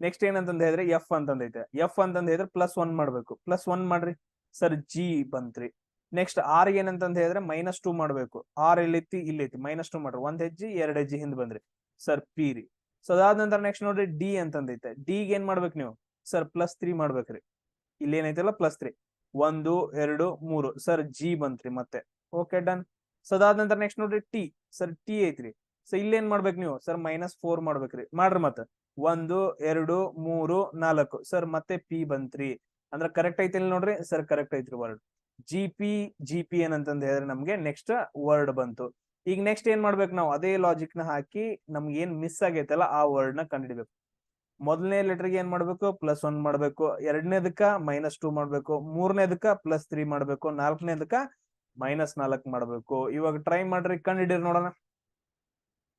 ನೆಕ್ಸ್ಟ್ ಏನಂತಂದ ಹೇಳಿದ್ರೆ ಎಫ್ ಅಂತಂದೈತೆ. ಎಫ್ ಅಂತಂದ ಹೇಳಿದ್ರೆ +1 ಮಾಡ್ಬೇಕು, +1 ಮಾಡ್ರಿ. ಸರ್ ಜಿ ಬಂತ್ರಿ. ನೆಕ್ಸ್ಟ್ ಆರ್ ಏನಂತಂದ ಹೇಳಿದ್ರೆ -2 ಮಾಡ್ಬೇಕು. ಆರ್ ಎಲ್ಲೈತಿ ಇಲ್ಲೈತಿ, -2 ಮಾಡ್ರಿ. ಒಂದ್ ಹೆಜ್ಜೆ ಎರಡ್ ಹೆಜ್ಜೆ ಹಿಂದ್ ಬಂದ್ರಿ, ಸರ್ ಪಿ ರೀ. ಸೊ ಅದಾದ ನಂತರ ನೆಕ್ಸ್ಟ್ ನೋಡ್ರಿ ಡಿ ಅಂತಂದೈತೆ. ಡಿಗ್ ಏನ್ ಮಾಡ್ಬೇಕು ನೀವು, ಸರ್ +3 ಮಾಡ್ಬೇಕ್ರಿ. ಇಲ್ಲಿ ಏನೈತಲ್ಲ +3, 1 2 3, ಸರ್ ಜಿ ಬಂತ್ರಿ ಮತ್ತೆ. Okay, done. ಸೊ ಅದಾದ ನಂತರ ನೆಕ್ಸ್ಟ್ ನೋಡ್ರಿ ಟಿ, ಸರ್ ಟಿ ಐತ್ರಿ. ಸೊ ಇಲ್ಲಿ ಏನ್ ಮಾಡ್ಬೇಕು ನೀವು, ಸರ್ -4 ಮಾಡ್ಬೇಕ್ರಿ. ಮಾಡ್ರಿ ಮತ್ತೆ 1 2 3 4, ಸರ್ ಮತ್ತೆ ಪಿ ಬಂತ್ರಿ. ಅಂದ್ರೆ ಕರೆಕ್ಟ್ ಐತಿ ಇಲ್ಲಿ ನೋಡ್ರಿ, ಸರ್ ಕರೆಕ್ಟ್ ಐತ್ರಿ ವರ್ಡ್. ಜಿ ಪಿ ಏನಂತಂದ ಹೇಳಿದ್ರೆ ನಮ್ಗೆ ನೆಕ್ಸ್ಟ್ ವರ್ಡ್ ಬಂತು. ಈಗ ನೆಕ್ಸ್ಟ್ ಏನ್ ಮಾಡ್ಬೇಕು ನಾವು, ಅದೇ ಲಾಜಿಕ್ ನ ಹಾಕಿ ನಮ್ಗೆ ಏನ್ ಮಿಸ್ ಆಗೈತಲ್ಲ ಆ ವರ್ಡ್ ನ ಕಂಡುಹಿಡಿಬೇಕು. ಮೊದಲನೇ ಲೆಟರ್ಗೆ ಏನ್ ಮಾಡ್ಬೇಕು, +1 ಮಾಡ್ಬೇಕು. ಎರಡನೇದಕ್ಕ -2 ಮಾಡ್ಬೇಕು. ಮೂರನೇದಕ್ಕ +3 ಮಾಡ್ಬೇಕು. ನಾಲ್ಕನೇದಕ್ಕ -4 ಮಾಡ್ಬೇಕು. ಇವಾಗ ಟ್ರೈ ಮಾಡ್ರಿ, ಕಂಡುಹಿಡಿರಿ ನೋಡೋಣ.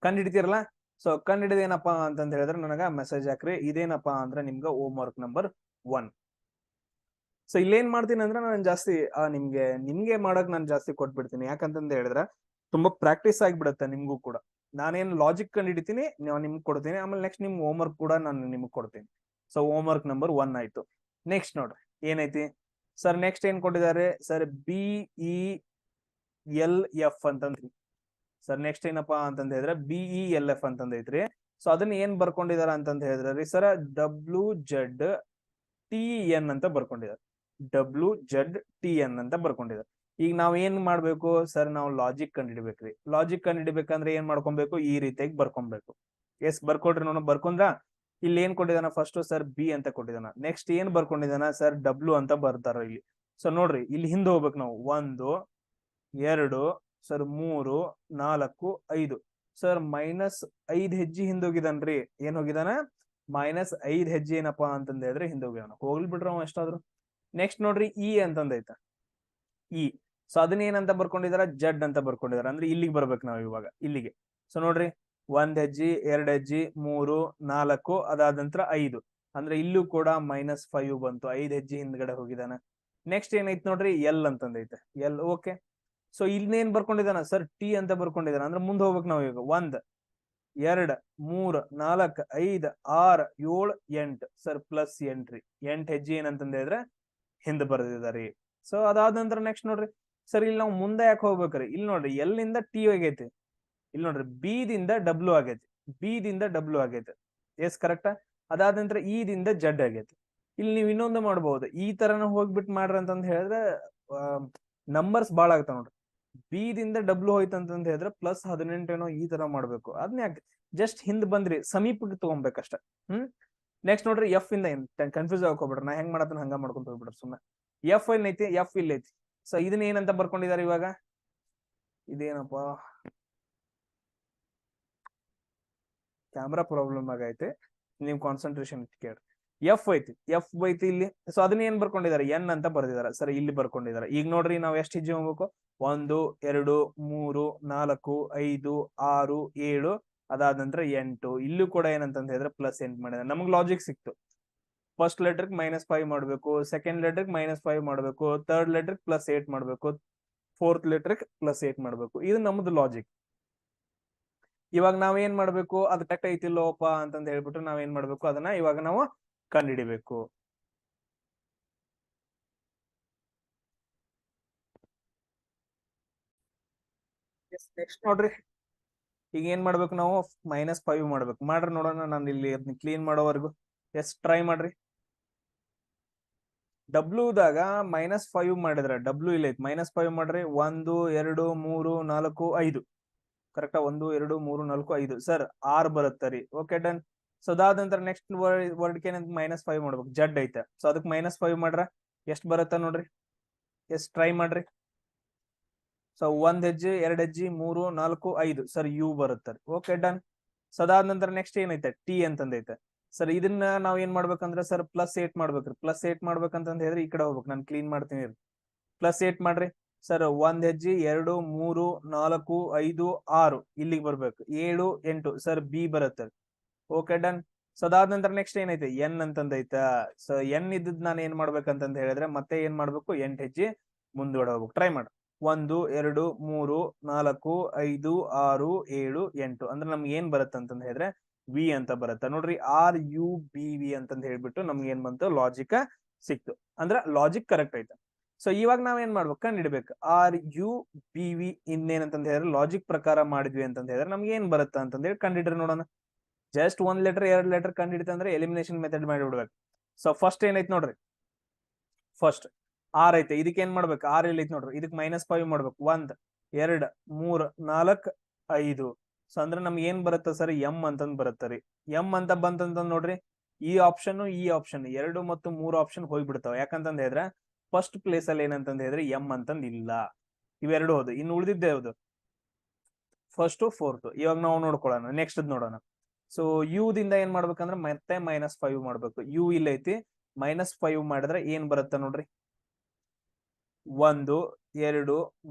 ಕಂಡುಹಿಡಿತೀರಲ್ಲ? ಸೊ ಕಂಡುಹಿಡಿದ ಏನಪ್ಪಾ ಅಂತಂದ ಹೇಳಿದ್ರೆ ನನಗ ಮೆಸೇಜ್ ಹಾಕ್ರಿ. ಇದೇನಪ್ಪಾ ಅಂದ್ರೆ ನಿಮ್ಗೆ ಹೋಮ್ ವರ್ಕ್ ನಂಬರ್ 1. ಸೊ ಇಲ್ಲೇನ್ ಮಾಡ್ತೀನಿ ಅಂದ್ರೆ ನಾನು ಜಾಸ್ತಿ ನಿಮ್ಗೆ ಮಾಡಕ್ ನಾನು ಜಾಸ್ತಿ ಕೊಟ್ಬಿಡ್ತೀನಿ. ಯಾಕಂತಂದ ಹೇಳಿದ್ರೆ ತುಂಬಾ ಪ್ರಾಕ್ಟೀಸ್ ಆಗಿಬಿಡುತ್ತೆ ನಿಮ್ಗೂ ಕೂಡ. ನಾನೇನ್ ಲಾಜಿಕ್ ಕಂಡು ಹಿಡಿತೀನಿ, ನಿಮ್ಗೆ ಕೊಡ್ತೀನಿ. ಆಮೇಲೆ ನೆಕ್ಸ್ಟ್ ನಿಮ್ ಹೋಮ್ ವರ್ಕ್ ಕೂಡ ನಾನು ನಿಮ್ಗೆ ಕೊಡ್ತೀನಿ. ಸೊ ಹೋಮ್ ವರ್ಕ್ ನಂಬರ್ 1 ಆಯ್ತು. ನೆಕ್ಸ್ಟ್ ನೋಡ್ರಿ ಏನೈತಿ, ಸರ್ ನೆಕ್ಸ್ಟ್ ಏನ್ ಕೊಟ್ಟಿದ್ದಾರೆ, ಸರ್ BELF ಅಂತಂದ್ರಿ. ಸರ್ ನೆಕ್ಸ್ಟ್ ಏನಪ್ಪಾ ಅಂತಂದ ಹೇಳಿದ್ರೆ BELF ಅಂತಂದೈತ್ರಿ. ಸೊ ಅದನ್ನ ಏನ್ ಬರ್ಕೊಂಡಿದಾರ ಅಂತಂದ ಹೇಳಿದ್ರಿ, ಸರ್ WZTN ಅಂತ ಬರ್ಕೊಂಡಿದ್ದಾರೆ. WZTN ಅಂತ ಬರ್ಕೊಂಡಿದ್ದಾರೆ. ಈಗ ನಾವ್ ಏನ್ ಮಾಡ್ಬೇಕು, ಸರ್ ನಾವು ಲಾಜಿಕ್ ಕಂಡು ಹಿಡಿಬೇಕ್ರಿ. ಲಾಜಿಕ್ ಕಂಡು ಹಿಡಿಬೇಕಂದ್ರೆ ಏನ್ ಮಾಡ್ಕೊಬೇಕು, ಈ ರೀತಿಯಾಗಿ ಬರ್ಕೊಬೇಕು. ಎಸ್, ಬರ್ಕೊಡ್ರಿ ನೋಡ. ಬರ್ಕೊಂಡ್ರ ಇಲ್ಲಿ ಏನ್ ಕೊಟ್ಟಿದಾನ, ಫಸ್ಟ್ ಸರ್ ಬಿ ಅಂತ ಕೊಟ್ಟಿದಾನ. ನೆಕ್ಸ್ಟ್ ಏನ್ ಬರ್ಕೊಂಡಿದಾನ, ಸರ್ W ಅಂತ ಬರ್ತಾರ ಇಲ್ಲಿ. ಸೊ ನೋಡ್ರಿ, ಇಲ್ಲಿ ಹಿಂದೆ ಹೋಗ್ಬೇಕು ನಾವು. 1 2, ಸರ್ 3 4 5, ಸರ್ -5 ಹೆಜ್ಜೆ ಹಿಂದೆ ಹೋಗಿದಾನ್ರಿ. ಏನ್ ಹೋಗಿದಾನ, -5 ಹೆಜ್ಜೆ ಏನಪ್ಪಾ ಅಂತಂದ ಹೇಳಿದ್ರೆ ಹಿಂದೆ ಹೋಗಿದಾನ. ಹೋಗ್ಲಿ ಬಿಡ್ರ ಅವ ಎಷ್ಟಾದ್ರು. ನೆಕ್ಸ್ಟ್ ನೋಡ್ರಿ ಇ ಅಂತಂದೈತ. ಇ, ಸೊ ಅದನ್ನ ಏನಂತ ಬರ್ಕೊಂಡಿದಾರ, ಜಡ್ ಅಂತ ಬರ್ಕೊಂಡಿದಾರ. ಅಂದ್ರೆ ಇಲ್ಲಿಗೆ ಬರ್ಬೇಕು ನಾವ್ ಇವಾಗ, ಇಲ್ಲಿಗೆ. ಸೊ ನೋಡ್ರಿ, 1 ಹೆಜ್ಜೆ 2 ಹೆಜ್ಜೆ 3 4, ಅದಾದ ನಂತರ 5, ಅಂದ್ರೆ ಇಲ್ಲೂ ಕೂಡ -5 ಬಂತು. 5 ಹೆಜ್ಜೆ ಹಿಂದ್ಗಡೆ ಹೋಗಿದಾನ. ನೆಕ್ಸ್ಟ್ ಏನೈತ್ ನೋಡ್ರಿ ಎಲ್ ಅಂತಂದೈತೆ. L, okay. ಸೊ ಇಲ್ಲೇನ್ ಬರ್ಕೊಂಡಿದ್ದಾನ ಸರ್ ಟಿ ಅಂತ ಬರ್ಕೊಂಡಿದ್ದಾನ ಅಂದ್ರೆ ಮುಂದೆ ಹೋಗ್ಬೇಕು ನಾವು ಈಗ 1 2 3 4 5 6 7 8 ಸರ್ ಪ್ಲಸ್ 8 ಹೆಜ್ಜೆ ಏನಂತಂದ ಹೇಳಿದ್ರೆ ಹಿಂದೆ ಬರ್ದಿದ್ದಾರೆ. ಸೊ ಅದಾದ ನಂತರ ನೆಕ್ಸ್ಟ್ ನೋಡ್ರಿ ಸರ್ ಇಲ್ಲಿ ನಾವು ಮುಂದೆ ಯಾಕೆ ಹೋಗ್ಬೇಕ್ರಿ, ಇಲ್ಲಿ ನೋಡ್ರಿ ಎಲ್ಲಿಂದ ಟಿ ಆಗೈತಿ, ಇಲ್ಲಿ ನೋಡ್ರಿ ಬಿ ದಿಂದ ಡಬ್ಲ್ಯೂ ಆಗೈತಿ, ಬಿ ದಿಂದ ಡಬ್ಲ್ಯೂ ಆಗೈತಿ, ಎಸ್ ಕರೆಕ್ಟ್. ಅದಾದ ನಂತರ ಇ ದಿಂದ ಜಡ್ ಆಗೈತಿ. ಇಲ್ಲಿ ನೀವು ಇನ್ನೊಂದು ಮಾಡ್ಬಹುದು, ಈ ತರನ ಹೋಗ್ಬಿಟ್ಟು ಮಾಡ್ರಿ ಅಂತಂದ್ ಹೇಳಿದ್ರೆ ನಂಬರ್ಸ್ ಬಾಳ ಆಗ್ತಾವ ನೋಡ್ರಿ. ಬಿ ದಿಂದ ಡಬ್ಲ್ಯೂ ಹೋಯ್ತಂತಂದ್ ಹೇಳಿದ್ರೆ ಪ್ಲಸ್ 18 ಈ ತರ ಮಾಡ್ಬೇಕು. ಅದನ್ನ ಯಾಕೆ ಜಸ್ಟ್ ಹಿಂದ್ ಬಂದ್ರಿ ಸಮೀಪಕ್ಕೆ ತಗೊಬೇಕಷ್ಟ. ನೆಕ್ಸ್ಟ್ ನೋಡ್ರಿ ಎಫ್ ಇಂದ ಕನ್ಫ್ಯೂಸ್ ಹಾಕೋಬಿಡ್ರಿ, ನಾ ಹೆಂಗ್ ಮಾಡತ್ತ ಹಂಗ ಮಾಡ್ಕೊಂತ ಹೋಗ್ಬಿಡ್ರಿ ಸುಮ್ಮನೆ. ಎಫ್ ಏನ್ ಐತಿ, ಎಫ್ ಇಲ್ಲ ಐತಿ. ಸೊ ಇದನ್ನ ಏನಂತ ಬರ್ಕೊಂಡಿದ್ದಾರೆ ಇವಾಗ, ಇದೇನಪ್ಪ ಕ್ಯಾಮ್ರಾ ಪ್ರಾಬ್ಲಮ್ ಆಗೈತೆ, ನೀವು ಕಾನ್ಸಂಟ್ರೇಷನ್ ಕೇಳ್ರಿ. ಎಫ್ ಐತಿ, ಎಫ್ ಐತಿ ಇಲ್ಲಿ. ಸೊ ಅದನ್ನ ಏನ್ ಬರ್ಕೊಂಡಿದ್ದಾರೆ, ಎನ್ ಅಂತ ಬರ್ದಿದ್ದಾರೆ. ಸರ್ ಇಲ್ಲಿ ಬರ್ಕೊಂಡಿದ್ದಾರೆ. ಈಗ ನೋಡ್ರಿ ನಾವ್ ಎಷ್ಟು ಹೆಜ್ಜೆ ಹೋಗ್ಬೇಕು, 1 2 3 4 5 6 7 ಅದಾದ ನಂತರ 8. ಇಲ್ಲೂ ಕೂಡ ಏನಂತ ಹೇಳಿದ್ರೆ ಪ್ಲಸ್ 8 ಮಾಡಿದ್ರೆ ನಮಗ್ ಲಾಜಿಕ್ ಸಿಕ್ತು. ಫಸ್ಟ್ ಲೆಟರ್ -5 ಮಾಡ್ಬೇಕು, ಸೆಕೆಂಡ್ ಲೆಟರ್ -5 ಮಾಡ್ಬೇಕು, ಥರ್ಡ್ ಲೆಟರ್ +8 ಮಾಡ್ಬೇಕು, ಫೋರ್ತ್ ಲೆಟರ್ +8 ಮಾಡ್ಬೇಕು. ಇದು ನಮ್ದು ಲಾಜಿಕ್. ಇವಾಗ ನಾವ್ ಏನ್ ಮಾಡ್ಬೇಕು, ಅದು ಕರೆಕ್ಟ್ ಐತಿಲ್ಲೋಪ ಅಂತಂದ್ ಹೇಳ್ಬಿಟ್ಟು ನಾವ್ ಏನ್ ಮಾಡ್ಬೇಕು, ಅದನ್ನ ಇವಾಗ ನಾವು ಕಂಡುಹಿಡಿಬೇಕು. ನೆಕ್ಸ್ಟ್ ನೋಡ್ರಿ ಈಗ ಏನ್ ಮಾಡ್ಬೇಕು ನಾವು, -5 ಮಾಡ್ಬೇಕು. ಮಾಡ್ರಿ ನೋಡೋಣ, ನಾನು ಇಲ್ಲಿ ಅದನ್ನ ಕ್ಲೀನ್ ಮಾಡೋವರೆಗೂ. ಎಸ್ ಟ್ರೈ ಮಾಡ್ರಿ. ಡಬ್ಲ್ಯೂದಾಗ -5 ಮಾಡಿದ್ರೆ ಡಬ್ಲ್ಯೂ ಇಲ್ಲ ಐತಿ, -5 ಮಾಡ್ರಿ. 1 2 3 4 5 ಕರೆಕ್ಟಾ, 1 2 3 4 5 ಸರ್ 6 ಬರುತ್ತೆ ರೀ. Okay done. ಸೊ ಅದಾದ ನಂತರ ನೆಕ್ಸ್ಟ್ ವರ್ಡ್ಗೆ ಏನಂತ -5 ಮಾಡ್ಬೇಕು, ಜಡ್ ಐತೆ. ಸೊ ಅದಕ್ಕೆ -5 ಮಾಡ್ರ ಎಷ್ಟ್ ಬರುತ್ತ ನೋಡ್ರಿ, ಎಷ್ಟ್ ಟ್ರೈ ಮಾಡ್ರಿ. ಸೊ 1 ಹೆಜ್ಜೆ 2 ಹೆಜ್ಜೆ 3 4 5 ಸರ್ ಯು ಬರುತ್ತೆ. Okay done. ಸೊ ಅದಾದ ನಂತರ ನೆಕ್ಸ್ಟ್ ಏನೈತೆ, ಟಿ ಅಂತಂದೈತೆ. ಸರ್ ಇದನ್ನ ನಾವ್ ಏನ್ ಮಾಡ್ಬೇಕಂದ್ರೆ ಸರ್ +8 ಮಾಡ್ಬೇಕ್ರಿ. +8 ಮಾಡ್ಬೇಕಂತಂದ್ ಹೇಳಿದ್ರೆ ಈ ಕಡೆ ಹೋಗ್ಬೇಕು, ನಾನು ಕ್ಲೀನ್ ಮಾಡ್ತೀನಿ. +8 ಮಾಡ್ರಿ. ಸರ್ 1 ಹೆಜ್ಜೆ 2 3 4 5 6 ಇಲ್ಲಿಗೆ ಬರ್ಬೇಕು, 7 8 ಸರ್ ಬಿ ಬರುತ್ತೆ. Okay done. ಸೊ ಅದಾದ ನಂತರ ನೆಕ್ಸ್ಟ್ ಏನೈತೆ, ಎನ್ ಅಂತಂದೈತ. ಸೊ ಎನ್ ಇದ್ದದ್ ನಾನು ಏನ್ ಮಾಡ್ಬೇಕಂತಂದ್ ಹೇಳಿದ್ರೆ ಮತ್ತೆ ಏನ್ ಮಾಡ್ಬೇಕು, 8 ಹೆಜ್ಜೆ ಮುಂದ್ಗಡೆ ಹೋಗ್ಬೇಕು. ಟ್ರೈ ಮಾಡ. 1 2 3 4 5 6 7 8 ಅಂದ್ರೆ ನಮ್ಗೆ ಏನ್ ಬರುತ್ತೆ ಅಂತಂದ್ ಹೇಳಿದ್ರೆ ವಿ ಅಂತ ಬರುತ್ತೆ ನೋಡ್ರಿ. RUBV ಅಂತಂದ್ ಹೇಳ್ಬಿಟ್ಟು ನಮ್ಗೆ ಏನ್ ಬಂತು, ಲಾಜಿಕ್ ಸಿಕ್ತು. ಅಂದ್ರೆ ಲಾಜಿಕ್ ಕರೆಕ್ಟ್ ಐತೆ. ಸೊ ಇವಾಗ ನಾವ್ ಏನ್ ಮಾಡ್ಬೇಕು, ಕಂಡಿಡ್ಬೇಕು. RUBV ಇನ್ನೇನಂತಂದ್ ಹೇಳಿದ್ರೆ ಲಾಜಿಕ್ ಪ್ರಕಾರ ಮಾಡಿದ್ವಿ ಅಂತಂದ್ ಹೇಳಿದ್ರೆ ನಮ್ಗೆ ಏನ್ ಬರುತ್ತೆ ಅಂತಂದ್ ಹೇಳಿ ಕಂಡಿಡ್ರಿ ನೋಡೋಣ. ಜಸ್ಟ್ 1 ಲೆಟರ್ 2 ಲೆಟರ್ ಕಂಡಿಡ್ತ ಅಂದ್ರೆ ಎಲಿಮಿನೇಷನ್ ಮೆಥಡ್ ಮಾಡಿಬಿಡ್ಬೇಕು. ಸೊ ಫಸ್ಟ್ ಏನೈತ್ ನೋಡ್ರಿ, ಫಸ್ಟ್ ಆರ್ ಐತೆ. ಇದಕ್ಕೆ ಏನ್ ಮಾಡ್ಬೇಕು, ಆರ್ ಇಲ್ಲಿ ಐತಿ ನೋಡ್ರಿ. ಇದಕ್ಕೆ -5 ಮಾಡ್ಬೇಕು. 1 2 3 4 5 ಸೊ ಅಂದ್ರೆ ನಮ್ಗೆ ಏನ್ ಬರುತ್ತೆ ಸರ್, ಎಂ ಅಂತಂದ್ ಬರುತ್ತೆ ರೀ. ಎಂ ಅಂತ ಬಂತಂತ ನೋಡ್ರಿ, ಈ ಆಪ್ಷನ್ 2 ಮತ್ತು 3 ಆಪ್ಷನ್ ಹೋಗ್ಬಿಡ್ತಾವ. ಯಾಕಂತಂದ್ ಹೇಳಿದ್ರೆ ಫಸ್ಟ್ ಪ್ಲೇಸ್ ಅಲ್ಲಿ ಏನಂತಂದ್ ಹೇಳಿದ್ರೆ ಎಂ ಅಂತಂದ್ ಇಲ್ಲ. ಇವೆರಡು ಹೋದು, ಇನ್ನು ಉಳಿದಿದ್ದೆ ಯಾವ್ದು, ಫಸ್ಟ್ ಫೋರ್ತ್. ಇವಾಗ ನಾವು ನೋಡ್ಕೊಳ್ಳೋಣ, ನೆಕ್ಸ್ಟ್ ನೋಡೋಣ. ಸೊ ಯು ದಿಂದ ಏನ್ ಮಾಡ್ಬೇಕಂದ್ರೆ ಮತ್ತೆ -5 ಮಾಡ್ಬೇಕು. ಯು ಇಲ್ಲ ಐತಿ, -5 ಮಾಡಿದ್ರೆ ಏನ್ ಬರುತ್ತೆ ನೋಡ್ರಿ, 1 2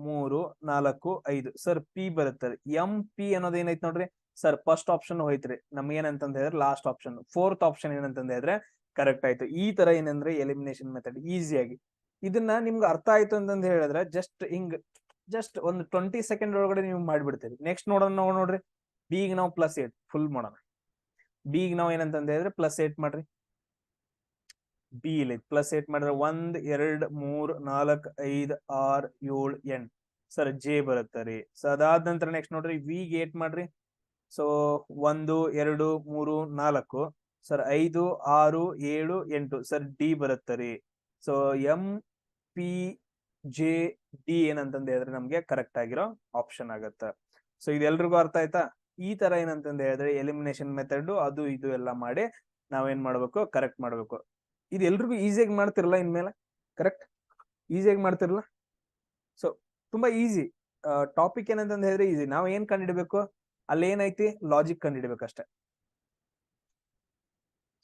3 4 5 ಸರ್ ಪಿ ಬರುತ್ತೆ. ಎಂ ಪಿ ಅನ್ನೋದು ಏನೈತಿ ನೋಡ್ರಿ ಸರ್, ಫಸ್ಟ್ ಆಪ್ಷನ್ ಹೋಯ್ತ್ರಿ. ನಮ್ಗೆ ಏನಂತಂದ ಹೇಳಿದ್ರೆ ಲಾಸ್ಟ್ ಆಪ್ಷನ್, ಫೋರ್ತ್ ಆಪ್ಷನ್ ಏನಂತಂದ ಹೇಳಿದ್ರೆ ಕರೆಕ್ಟ್ ಆಯ್ತು. ಈ ತರ ಏನಂದ್ರೆ ಎಲಿಮಿನೇಷನ್ ಮೆಥಡ್ ಈಸಿಯಾಗಿ. ಇದನ್ನ ನಿಮ್ಗೆ ಅರ್ಥ ಆಯ್ತು ಅಂತಂದ್ ಹೇಳಿದ್ರೆ ಜಸ್ಟ್ ಒಂದು 20 ಸೆಕೆಂಡ್ ಒಳಗಡೆ ನೀವು ಮಾಡ್ಬಿಡ್ತೀರಿ. ನೆಕ್ಸ್ಟ್ ನೋಡೋಣ ನಾವು ನೋಡ್ರಿ, ಬಿಗ್ ನಾವು +8 ಫುಲ್ ಮಾಡೋಣ. ಬಿಗ್ ನಾವು ಏನಂತಂದ ಹೇಳಿದ್ರೆ +8 ಮಾಡ್ರಿ. ಬಿ ಇಲ್ಲಿ +8 ಮಾಡಿದ್ರೆ 1 2 3 4 5 6 7 8 ಸರ್ ಜೆ ಬರುತ್ತೆ ರೀ. ಸೊ ಅದಾದ ನಂತರ ನೆಕ್ಸ್ಟ್ ನೋಡ್ರಿ, ವಿಗೆ 8 ಮಾಡ್ರಿ. ಸೊ 1 2 3 4 ಸರ್ 5 6 7 8 ಸರ್ ಡಿ ಬರುತ್ತೆ ರೀ. So M P J D ಏನಂತಂದ ಹೇಳಿದ್ರೆ ನಮ್ಗೆ ಕರೆಕ್ಟ್ ಆಗಿರೋ ಆಪ್ಷನ್ ಆಗತ್ತೆ. ಸೊ ಇದೆಲ್ರಿಗೂ ಅರ್ಥ ಆಯ್ತಾ. ಈ ತರ ಏನಂತಂದ ಹೇಳಿದ್ರೆ ಎಲಿಮಿನೇಷನ್ ಮೆಥಡ್ ಅದು ಇದು ಎಲ್ಲ ಮಾಡಿ ನಾವೇನ್ ಮಾಡ್ಬೇಕು, ಕರೆಕ್ಟ್ ಮಾಡ್ಬೇಕು. ಇದು ಎಲ್ರಿಗೂ ಈಸಿಯಾಗಿ ಮಾಡ್ತಿರಲ್ಲ ಇನ್ಮೇಲೆ, ಕರೆಕ್ಟ್ ಈಸಿಯಾಗಿ ಮಾಡ್ತಿರಲ್ಲ. ಸೊ ತುಂಬಾ ಈಸಿ ಟಾಪಿಕ್ ಏನಂತಂದ ಹೇಳಿದ್ರೆ ಈಸಿ. ನಾವ್ ಏನ್ ಕಂಡಿಡ್ಬೇಕು, ಅಲ್ಲಿ ಏನೈತಿ ಲಾಜಿಕ್ ಕಂಡಿಡ್ಬೇಕಷ್ಟೇ.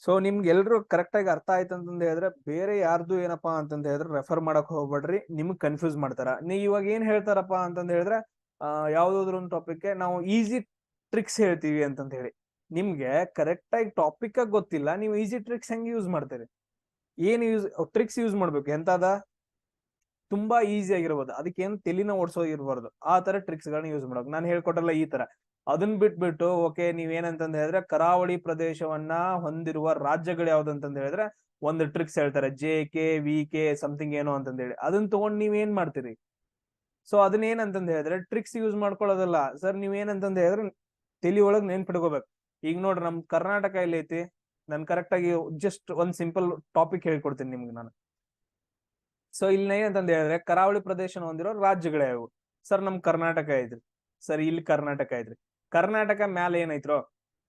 ಸೊ ನಿಮ್ಗೆ ಎಲ್ರು ಕರೆಕ್ಟ್ ಆಗಿ ಅರ್ಥ ಆಯ್ತು ಅಂತಂದ ಹೇಳಿದ್ರೆ ಬೇರೆ ಯಾರ್ದು ಏನಪ್ಪಾ ಅಂತಂದ ಹೇಳಿದ್ರೆ ರೆಫರ್ ಮಾಡಕ್ ಹೋಗ್ಬೇಡ್ರಿ, ನಿಮ್ಗ್ ಕನ್ಫ್ಯೂಸ್ ಮಾಡ್ತಾರ. ನೀವ್ ಇವಾಗ ಏನ್ ಹೇಳ್ತಾರಪ್ಪ ಅಂತಂದ ಹೇಳಿದ್ರೆ ಯಾವ್ದಾದ್ರು ಒಂದು ಟಾಪಿಕ್ ನಾವು ಈಸಿ ಟ್ರಿಕ್ಸ್ ಹೇಳ್ತೀವಿ ಅಂತಂತ ಹೇಳಿ, ನಿಮ್ಗೆ ಕರೆಕ್ಟ್ ಆಗಿ ಟಾಪಿಕ್ ಗೊತ್ತಿಲ್ಲ, ನೀವು ಈಸಿ ಟ್ರಿಕ್ಸ್ ಹೆಂಗ್ ಯೂಸ್ ಮಾಡ್ತೀರಿ? ಏನ್ ಯೂಸ್ ಟ್ರಿಕ್ಸ್ ಯೂಸ್ ಮಾಡ್ಬೇಕು, ಎಂತದ ತುಂಬಾ ಈಸಿ ಆಗಿರ್ಬೋದು, ಅದಕ್ಕೇನು ತಲೆನ ಓಡಿಸೋದು ಇರ್ಬಾರ್ದು, ಆ ತರ ಟ್ರಿಕ್ಸ್ ಗಳನ್ನ ಯೂಸ್ ಮಾಡೋದು. ನಾನು ಹೇಳ್ಕೊಟ್ಟಲ್ಲ ಈ ತರ. ಅದನ್ನ ಬಿಟ್ಬಿಟ್ಟು ಓಕೆ ನೀವೇನಂತಂದ್ ಹೇಳಿದ್ರೆ ಕರಾವಳಿ ಪ್ರದೇಶವನ್ನ ಹೊಂದಿರುವ ರಾಜ್ಯಗಳು ಯಾವ್ದು ಅಂತಂದ್ ಹೇಳಿದ್ರೆ ಒಂದು ಟ್ರಿಕ್ಸ್ ಹೇಳ್ತಾರೆ, JK VK ಸಮಥಿಂಗ್ ಏನೋ ಅಂತಂದ್ ಹೇಳಿ. ಅದನ್ನ ತಗೊಂಡ್ ನೀವ್ ಏನ್ ಮಾಡ್ತೀರಿ? ಸೊ ಅದನ್ನ ಏನಂತಂದ್ ಹೇಳಿದ್ರೆ ಟ್ರಿಕ್ಸ್ ಯೂಸ್ ಮಾಡ್ಕೊಳ್ಳೋದಲ್ಲ ಸರ್. ನೀವ್ ಏನಂತಂದ್ ಹೇಳಿದ್ರೆ ತಲಿ ಒಳಗ್ ನೆನ್ಪಿಟ್ಕೋಬೇಕು. ಈಗ ನೋಡ್ರಿ ನಮ್ ಕರ್ನಾಟಕ ಎಲ್ಲಿ ಐತಿ? ನಾನು ಕರೆಕ್ಟ್ ಆಗಿ ಜಸ್ಟ್ ಒಂದ್ ಸಿಂಪಲ್ ಟಾಪಿಕ್ ಹೇಳ್ಕೊಡ್ತೀನಿ ನಿಮ್ಗೆ ನಾನು. ಸೊ ಇಲ್ಲಿ ಏನಂತಂದ್ ಹೇಳಿದ್ರೆ ಕರಾವಳಿ ಪ್ರದೇಶ ಹೊಂದಿರೋ ರಾಜ್ಯಗಳು ಯಾವು? ಸರ್ ನಮ್ ಕರ್ನಾಟಕ ಐತ್ರಿ. ಸರ್ ಇಲ್ಲಿ ಕರ್ನಾಟಕ ಐತ್ರಿ. ಕರ್ನಾಟಕ ಮ್ಯಾಲ ಏನೈತ್ರೋ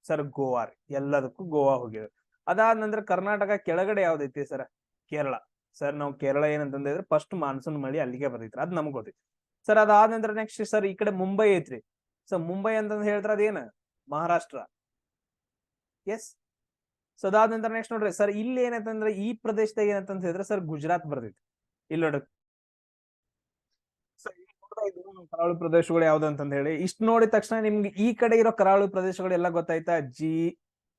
ಸರ್? ಗೋವಾ ರೀ. ಎಲ್ಲದಕ್ಕೂ ಗೋವಾ ಹೋಗಿದೆ. ಅದಾದ ನಂತರ ಕರ್ನಾಟಕ ಕೆಳಗಡೆ ಯಾವ್ದೈತಿ ಸರ್? ಕೇರಳ. ಸರ್ ನಾವು ಕೇರಳ ಏನಂತಂದ್ರೆ ಫಸ್ಟ್ ಮಾನ್ಸೂನ್ ಮಳಿ ಅಲ್ಲಿಗೆ ಬರ್ತೈತ್ರಿ, ಅದ್ ನಮ್ಗ್ ಗೊತ್ತೈತಿ ಸರ್. ಅದಾದ ನಂತರ ನೆಕ್ಸ್ಟ್ ಸರ್ ಈ ಕಡೆ ಮುಂಬೈ ಐತ್ರಿ. ಸೊ ಮುಂಬೈ ಅಂತಂದ್ ಹೇಳ್ತಾರ ಅದೇನ? ಮಹಾರಾಷ್ಟ್ರ. ಎಸ್. ಸೊ ಅದಾದ ನಂತರ ನೆಕ್ಸ್ಟ್ ನೋಡ್ರಿ ಸರ್ ಇಲ್ಲಿ ಏನಂತಂದ್ರೆ ಈ ಪ್ರದೇಶದಾಗ ಏನಂತ ಹೇಳಿದ್ರೆ ಸರ್ ಗುಜರಾತ್ ಬರ್ತೈತಿ. ಇಲ್ಲಿ ನೋಡ್ರಿ ಕರಾವಳಿ ಪ್ರದೇಶಗಳು ಯಾವ್ದು ಅಂತಂದ್ ಹೇಳಿ ಇಷ್ಟ ನೋಡಿದ ತಕ್ಷಣ ನಿಮ್ಗೆ ಈ ಕಡೆ ಇರೋ ಕರಾವಳಿ ಪ್ರದೇಶಗಳು ಎಲ್ಲ ಗೊತ್ತಾಯ್ತಾ?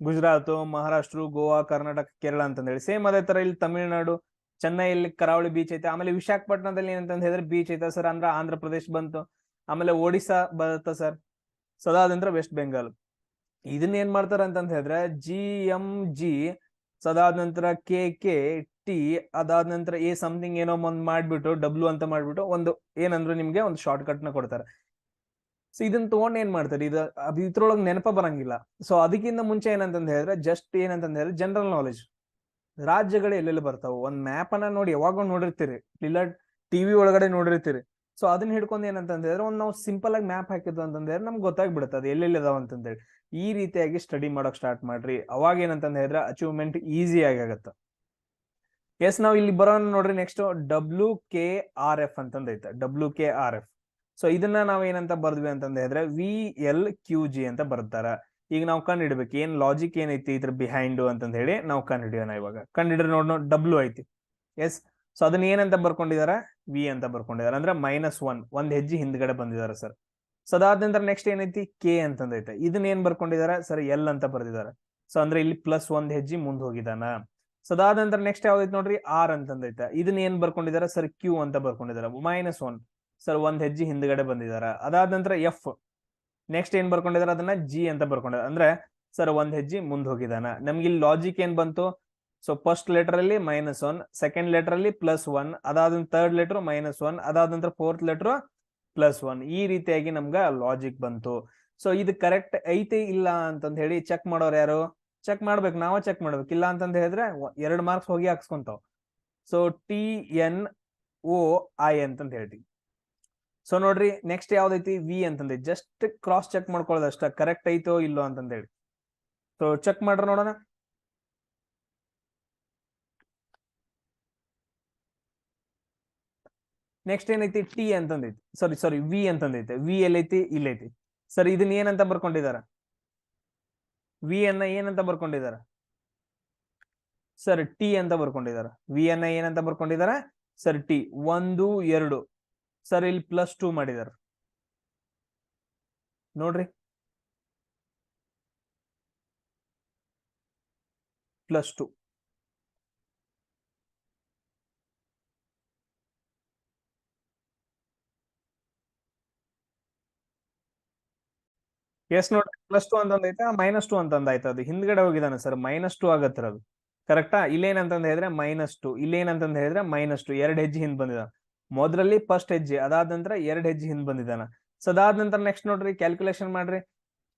ಗುಜರಾತ್, ಮಹಾರಾಷ್ಟ್ರ, ಗೋವಾ, ಕರ್ನಾಟಕ, ಕೇರಳ ಅಂತಂದ್ ಹೇಳಿ. ಸೇಮ್ ಅದೇ ತರ ಇಲ್ಲಿ ತಮಿಳ್ನಾಡು, ಚೆನ್ನೈಯಲ್ಲಿ ಕರಾವಳಿ ಬೀಚ್ ಐತೆ. ಆಮೇಲೆ ವಿಶಾಖಪಟ್ಟಣದಲ್ಲಿ ಏನಂತ ಹೇಳಿದ್ರೆ ಬೀಚ್ ಐತೆ ಸರ್, ಅಂದ್ರೆ ಆಂಧ್ರ ಪ್ರದೇಶ್ ಬಂತು. ಆಮೇಲೆ ಒಡಿಶಾ ಬರುತ್ತ ಸರ್. ಸದಾದಂತ್ರ ವೆಸ್ಟ್ ಬೆಂಗಾಲ್. ಇದನ್ನ ಏನ್ ಮಾಡ್ತಾರ ಅಂತಂತ ಹೇಳಿದ್ರೆ GMG, ಸದಾದ ನಂತರ KKT, ಅದಾದ ನಂತರ ಸಮಥಿಂಗ್ ಏನೋ ಒಂದ್ ಮಾಡ್ಬಿಟ್ಟು W ಅಂತ ಮಾಡ್ಬಿಟ್ಟು ಒಂದು ಏನಂದ್ರೆ ನಿಮ್ಗೆ ಒಂದು ಶಾರ್ಟ್ ಕಟ್ ನ ಕೊಡ್ತಾರೆ. ಸೊ ಇದನ್ನ ತಗೊಂಡ್ ಏನ್ ಮಾಡ್ತಾರೆ, ಇದ್ರೊಳಗೆ ನೆನಪ ಬರಂಗಿಲ್ಲ. ಸೊ ಅದಕ್ಕಿಂತ ಮುಂಚೆ ಏನಂತಂದ್ ಹೇಳಿದ್ರೆ ಜಸ್ಟ್ ಏನಂತಂದ್ ಹೇಳಿದ್ರೆ ಜನರಲ್ ನಾಲೆಜ್, ರಾಜ್ಯಗಳು ಎಲ್ಲೆಲ್ಲಿ ಬರ್ತಾವ ಒಂದ್ ಮ್ಯಾಪ್ ಅನ್ನ ನೋಡಿ ಯಾವಾಗ ನೋಡಿರ್ತೀರಿ, ಇಲ್ಲ TV ಒಳಗಡೆ ನೋಡಿರ್ತೀರಿ. ಸೊ ಅದನ್ನ ಹಿಡ್ಕೊಂಡ್ ಏನಂತಂದ್ ಹೇಳಿದ್ರೆ ಒಂದ್ ನಾವು ಸಿಂಪಲ್ ಆಗಿ ಮ್ಯಾಪ್ ಹಾಕಿದ್ವು ಅಂತಂದ್ ಹೇಳಿದ್ರೆ ನಮ್ಗೆ ಗೊತ್ತಾಗ್ಬಿಡುತ್ತೆ ಅದು ಎಲ್ಲೆಲ್ಲಿ ಅದಾವ ಅಂತಂದೇಳಿ. ಈ ರೀತಿಯಾಗಿ ಸ್ಟಡಿ ಮಾಡಕ್ ಸ್ಟಾರ್ಟ್ ಮಾಡ್ರಿ. ಅವಾಗ ಏನಂತಂದ್ ಹೇಳಿದ್ರೆ ಅಚೀವ್ಮೆಂಟ್ ಈಸಿ ಆಗಿ ಆಗತ್ತ. ಎಸ್ ನಾವ್ ಇಲ್ಲಿ ಬರೋಣ ನೋಡ್ರಿ. ನೆಕ್ಸ್ಟ್ WKRF ಅಂತಂದ್ ಐತೆ, WKRF. ಸೊ ಇದನ್ನ ನಾವ್ ಏನಂತ ಬರ್ದ್ವಿ ಅಂತಂದ್ ಹೇಳಿದ್ರೆ VLQG ಅಂತ ಬರ್ತಾರ. ಈಗ ನಾವು ಕಂಡು ಹಿಡ್ಬೇಕು ಏನ್ ಲಾಜಿಕ್ ಏನೈತಿ ಇದ್ರ ಬಿಹೈಂಡ್ ಅಂತಂದ್ ಹೇಳಿ ನಾವು ಕಂಡು ಹಿಡಿಯೋಣ. ಇವಾಗ ಕಂಡು ಹಿಡ್ರಿ ನೋಡ್ W ಐತಿ. ಎಸ್. ಸೊ ಅದನ್ನ ಏನಂತ ಬರ್ಕೊಂಡಿದಾರ? V ಅಂತ ಬರ್ಕೊಂಡಿದಾರ, ಅಂದ್ರೆ -1 ಒಂದ್ ಹೆಜ್ಜೆ ಹಿಂದ್ಗಡೆ ಬಂದಿದಾರ ಸರ್. ಸೊ ಅದಾದ ನಂತರ ನೆಕ್ಸ್ಟ್ ಏನೈತಿ K ಅಂತಂದ್ ಐತೆ. ಇದನ್ನ ಏನ್ ಬರ್ಕೊಂಡಿದಾರ ಸರ್? L ಅಂತ ಬರ್ದಿದಾರ. ಸೊ ಅಂದ್ರೆ ಇಲ್ಲಿ +1 ಹೆಜ್ಜೆ ಮುಂದ್ ಹೋಗಿದಾನ. ಸೊ ಅದಾದ ನಂತರ ನೆಕ್ಸ್ಟ್ ಯಾವ್ದೈತಿ ನೋಡ್ರಿ R ಅಂತಂದ್ ಐತೆ. ಇದನ್ನ ಏನ್ ಬರ್ಕೊಂಡಿದಾರ ಸರ್? Q ಅಂತ ಬರ್ಕೊಂಡಿದಾರ. -1 ಸರ್ ಒಂದ್ ಹೆಜ್ಜೆ ಹಿಂದ್ಗಡೆ ಬಂದಿದಾರ. ಅದಾದ ನಂತರ F. ನೆಕ್ಸ್ಟ್ ಏನ್ ಬರ್ಕೊಂಡಿದಾರ? ಅದನ್ನ G ಅಂತ ಬರ್ಕೊಂಡಿದಾರ, ಅಂದ್ರೆ ಸರ್ ಒಂದ್ ಹೆಜ್ಜೆ ಮುಂದ್ ಹೋಗಿದಾನ. ನಮ್ಗೆ ಇಲ್ಲಿ ಲಾಜಿಕ್ ಏನ್ ಬಂತು? ಸೊ ಫಸ್ಟ್ ಲೆಟರ್ ಅಲ್ಲಿ -1, ಸೆಕೆಂಡ್ ಲೆಟರ್ ಅಲ್ಲಿ +1, ಅದಾದ ಥರ್ಡ್ ಲೆಟರ್ -1, ಅದಾದ ನಂತರ ಫೋರ್ತ್ ಲೆಟರ್ +1. ಈ ರೀತಿಯಾಗಿ ನಮ್ಗ ಲಾಜಿಕ್ ಬಂತು. ಸೊ ಇದು ಕರೆಕ್ಟ್ ಐತಿ ಇಲ್ಲ ಅಂತಂದ್ ಹೇಳಿ ಚೆಕ್ ಮಾಡೋರು ಯಾರು? ಚೆಕ್ ಮಾಡ್ಬೇಕು, ನಾವ ಚೆಕ್ ಮಾಡ್ಬೇಕು. ಇಲ್ಲ ಅಂತಂದ್ ಹೇಳಿದ್ರೆ 2 ಮಾರ್ಕ್ಸ್ ಹೋಗಿ ಹಾಕ್ಸ್ಕೊಂತಾವ್. ಸೊ TNOI ಅಂತಂದ್ ಹೇಳ್ತೀವಿ. ಸೊ ನೋಡ್ರಿ ನೆಕ್ಸ್ಟ್ ಯಾವ್ದೈತಿ? V ಅಂತಂದ್ ಜಸ್ಟ್ ಕ್ರಾಸ್ ಚೆಕ್ ಮಾಡ್ಕೊಳ್ಳೋದಷ್ಟ, ಕರೆಕ್ಟ್ ಐತೋ ಇಲ್ಲೋ ಅಂತಂದ್ ಹೇಳಿ. ಸೊ ಚೆಕ್ ಮಾಡ್ರ ನೋಡೋಣ. ನೆಕ್ಸ್ಟ್ ಏನೈತಿ? T ಅಂತಂದೈತಿ. ಸಾರಿ V ಅಂತಂದೈತೆ. V ಎಲ್ಲೈತಿ? ಇಲ್ಲೈತಿ. ಸರ್ ಇದನ್ನ ಏನಂತ ಬರ್ಕೊಂಡಿದಾರ? V ಅನ್ನ ಏನಂತ ಬರ್ಕೊಂಡಿದಾರ ಸರ್? T ಅಂತ ಬರ್ಕೊಂಡಿದಾರ. V ಅನ್ನ ಏನಂತ ಬರ್ಕೊಂಡಿದಾರ ಸರ್? T. 1 2 ಸರ್ ಇಲ್ಲಿ +2 ಮಾಡಿದಾರ ನೋಡ್ರಿ, +2. ಎಸ್ ನೋಡ್ರಿ +2 ಅಂತಂದೈತೆ, -2 ಅಂತಂದಾಯ್ತು. ಅದು ಹಿಂದ್ಗಡೆ ಹೋಗಿದಾನೆ ಸರ್, -2 ಆಗತ್ತರ ಅದು. ಕರೆಕ್ಟಾ? ಇಲ್ಲೇನಂತಂದ್ ಹೇಳಿದ್ರೆ -2, ಇಲ್ಲೇನಂತಂದ್ ಹೇಳಿದ್ರೆ -2, 2 ಹೆಜ್ಜೆ ಹಿಂದ್ ಬಂದಿದಾನ. ಮೊದ್ರಲ್ಲಿ ಫಸ್ಟ್ ಹೆಜ್ಜೆ, ಅದಾದ ನಂತರ 2 ಹೆಜ್ಜೆ ಹಿಂದ್ ಬಂದಿದಾನ. ಸೊ ಅದಾದ ನಂತರ ನೆಕ್ಸ್ಟ್ ನೋಡ್ರಿ ಕ್ಯಾಲ್ಕುಲೇಷನ್ ಮಾಡ್ರಿ.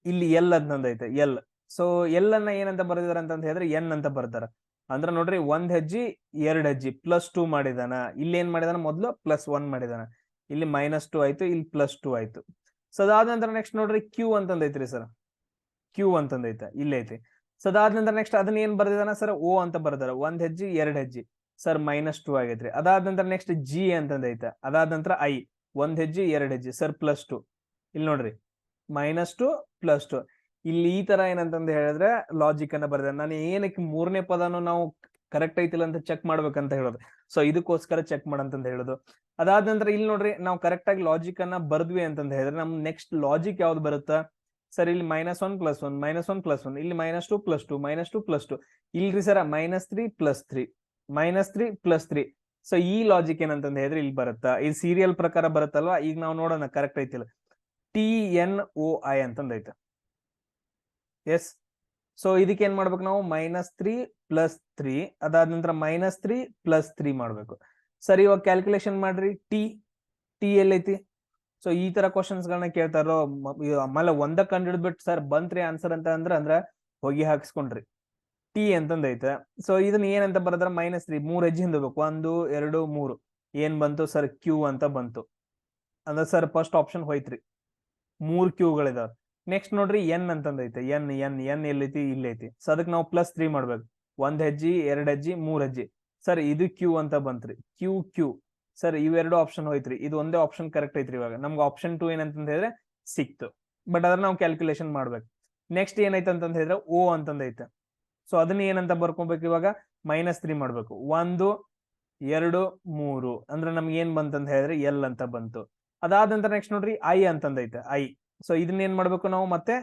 ಇಲ್ಲಿ L ಅಂತಂದೈತೆ, L. ಸೊ L ಅನ್ನ ಏನಂತ ಬರ್ದಿದಾರ ಅಂತಂದ್ ಹೇಳಿದ್ರೆ N ಅಂತ ಬರ್ತಾರ. ಅಂದ್ರ ನೋಡ್ರಿ ಒಂದ್ ಹೆಜ್ಜೆ 2 ಹೆಜ್ಜೆ +2 ಮಾಡಿದಾನ. ಇಲ್ಲಿ ಏನ್ ಮಾಡಿದಾನ? ಮೊದ್ಲು +1 ಮಾಡಿದಾನ. ಇಲ್ಲಿ -2 ಆಯ್ತು, ಇಲ್ಲಿ +2 ಆಯ್ತು. ಸೊ ಅದಾದ ನಂತರ ನೆಕ್ಸ್ಟ್ ನೋಡ್ರಿ Q ಅಂತಂದೈತ್ರಿ ಸರ್. Q ಅಂತಂದೈತೆ, ಇಲ್ಲಿ ಐತಿ. ಸೊ ಅದಾದ ನಂತರ ನೆಕ್ಸ್ಟ್ ಅದನ್ನ ಏನ್ ಬರ್ದಿದಾನ ಸರ್? O ಅಂತ ಬರ್ದಾರ. ಒಂದ್ ಹೆಜ್ಜೆ 2 ಹೆಜ್ಜೆ ಸರ್ -2 ಆಗೈತ್ರಿ. ಅದಾದ ನಂತರ ನೆಕ್ಸ್ಟ್ G ಅಂತಂದೈತೆ. ಅದಾದ ನಂತರ I, ಒಂದ್ ಹೆಜ್ಜೆ 2 ಹೆಜ್ಜೆ ಸರ್ +2. ಇಲ್ಲಿ ನೋಡ್ರಿ -2 +2. ಇಲ್ಲಿ ಈ ತರ ಏನಂತಂದ್ ಹೇಳಿದ್ರೆ ಲಾಜಿಕ್ ಅನ್ನ ಬರ್ದ. ನಾನು ಏನಕ್ಕೆ 3ನೇ ಪದನು ನಾವು ಕರೆಕ್ಟ್ ಐತಿಲ್ಲ ಅಂತ ಚೆಕ್ ಮಾಡ್ಬೇಕಂತ ಹೇಳೋದು. ಸೊ ಇದಕ್ಕೋಸ್ಕರ ಚೆಕ್ ಮಾಡಂತಂದ್ ಹೇಳೋದು. ಅದಾದ ನಂತರ ಇಲ್ಲಿ ನೋಡ್ರಿ ನಾವು ಕರೆಕ್ಟ್ ಆಗಿ ಲಾಜಿಕ್ ಅನ್ನ ಬರ್ದ್ವಿ ಅಂತಂದ್ ಹೇಳಿದ್ರೆ ನಮ್ ನೆಕ್ಸ್ಟ್ ಲಾಜಿಕ್ ಯಾವ್ದು ಬರುತ್ತಾ ಸರ್? ಇಲ್ಲಿ -1 +1, -1 +1, ಇಲ್ಲಿ -2 +2, -2 +2. ಇಲ್ರಿ ಸರ -3 +3, -3 +3. ಸೊ ಈ ಲಾಜಿಕ್ ಏನಂತಂದ್ ಹೇಳಿದ್ರೆ ಇಲ್ಲಿ ಬರುತ್ತಾ, ಇದು ಸೀರಿಯಲ್ ಪ್ರಕಾರ ಬರುತ್ತಲ್ವಾ. ಈಗ ನಾವು ನೋಡೋಣ ಕರೆಕ್ಟ್ ಐತಿಲ್ಲ. TNOI ಅಂತಂದ್ ಐತೆ. ಎಸ್. ಸೊ ಇದಕ್ಕೆ ಏನ್ ಮಾಡ್ಬೇಕು ನಾವು, -3 + 3 ಅದಾದ ನಂತರ -3 + 3 ಮಾಡ್ಬೇಕು. ಸರ್ ಇವಾಗ ಕ್ಯಾಲ್ಕುಲೇಷನ್ ಮಾಡ್ರಿ. ಟಿ ಎಲ್ಲೈತಿ. ಸೊ ಈ ತರ ಕ್ವಶನ್ಸ್ ಗಳನ್ನ ಕೇಳ್ತಾರೋ, ಆಮೇಲೆ ಒಂದ ಕಂಡು ಹಿಡಿದ್ಬಿಟ್ಟು ಸರ್ ಬಂತ್ರಿ ಆನ್ಸರ್ ಅಂತ ಅಂದ್ರ ಹೋಗಿ ಹಾಕ್ಸ್ಕೊಂಡ್ರಿ. ಟಿ ಅಂತಂದ ಐತೆ. ಸೊ ಇದನ್ನ ಏನಂತ ಬರದ್ರ, -3 3 ಹೆಜ್ಜೆ ಹಿಂದಬೇಕು. 1 2 3 ಏನ್ ಬಂತು ಸರ್, ಕ್ಯೂ ಅಂತ ಬಂತು. ಅಂದ್ರ ಸರ್ ಫಸ್ಟ್ ಆಪ್ಷನ್ ಹೋಯ್ತ್ರಿ, 3 ಕ್ಯೂಗಳಿದಾವ. ನೆಕ್ಸ್ಟ್ ನೋಡ್ರಿ ಎನ್ ಅಂತಂದ ಐತೆ. ಎನ್ ಎಲ್ಲೈತಿ, ಇಲ್ಲೈತಿ. ಸೊ ಅದಕ್ಕೆ ನಾವು +3 ಮಾಡ್ಬೇಕು. 1 ಹೆಜ್ಜಿ 2 ಹೆಜ್ಜಿ 3 ಹೆಜ್ಜಿ. ಸರ್ ಇದು ಕ್ಯೂ ಅಂತ ಬಂತ್ರಿ. ಕ್ಯೂ ಸರ್ ಇವೆರಡು ಆಪ್ಷನ್ ಹೋಯ್ತ್ರಿ. ಇದು ಒಂದೇ ಆಪ್ಷನ್ ಕರೆಕ್ಟ್ ಐತ್ರಿ. ಇವಾಗ ನಮ್ಗೆ ಆಪ್ಷನ್ 2 ಏನಂತ ಹೇಳಿದ್ರೆ ಸಿಕ್ತು. ಬಟ್ ಅದ್ರ ನಾವು ಕ್ಯಾಲ್ಕುಲೇಷನ್ ಮಾಡ್ಬೇಕು. ನೆಕ್ಸ್ಟ್ ಏನೈತೆ ಅಂತಂದ ಹೇಳಿದ್ರೆ ಓ ಅಂತಂದ ಐತೆ. ಸೊ ಅದನ್ನ ಏನಂತ ಬರ್ಕೊಬೇಕು, ಇವಾಗ -3 ಮಾಡ್ಬೇಕು. 1 2 3 ಅಂದ್ರೆ ನಮ್ಗೆ ಏನ್ ಬಂತಂತ ಹೇಳಿದ್ರೆ ಎಲ್ ಅಂತ ಬಂತು. ಅದಾದ ನಂತರ ನೆಕ್ಸ್ಟ್ ನೋಡ್ರಿ ಐ ಅಂತಂದೈತೆ. ಐ. ಸೊ ಇದನ್ನ ಏನ್ ಮಾಡ್ಬೇಕು ನಾವು, ಮತ್ತೆ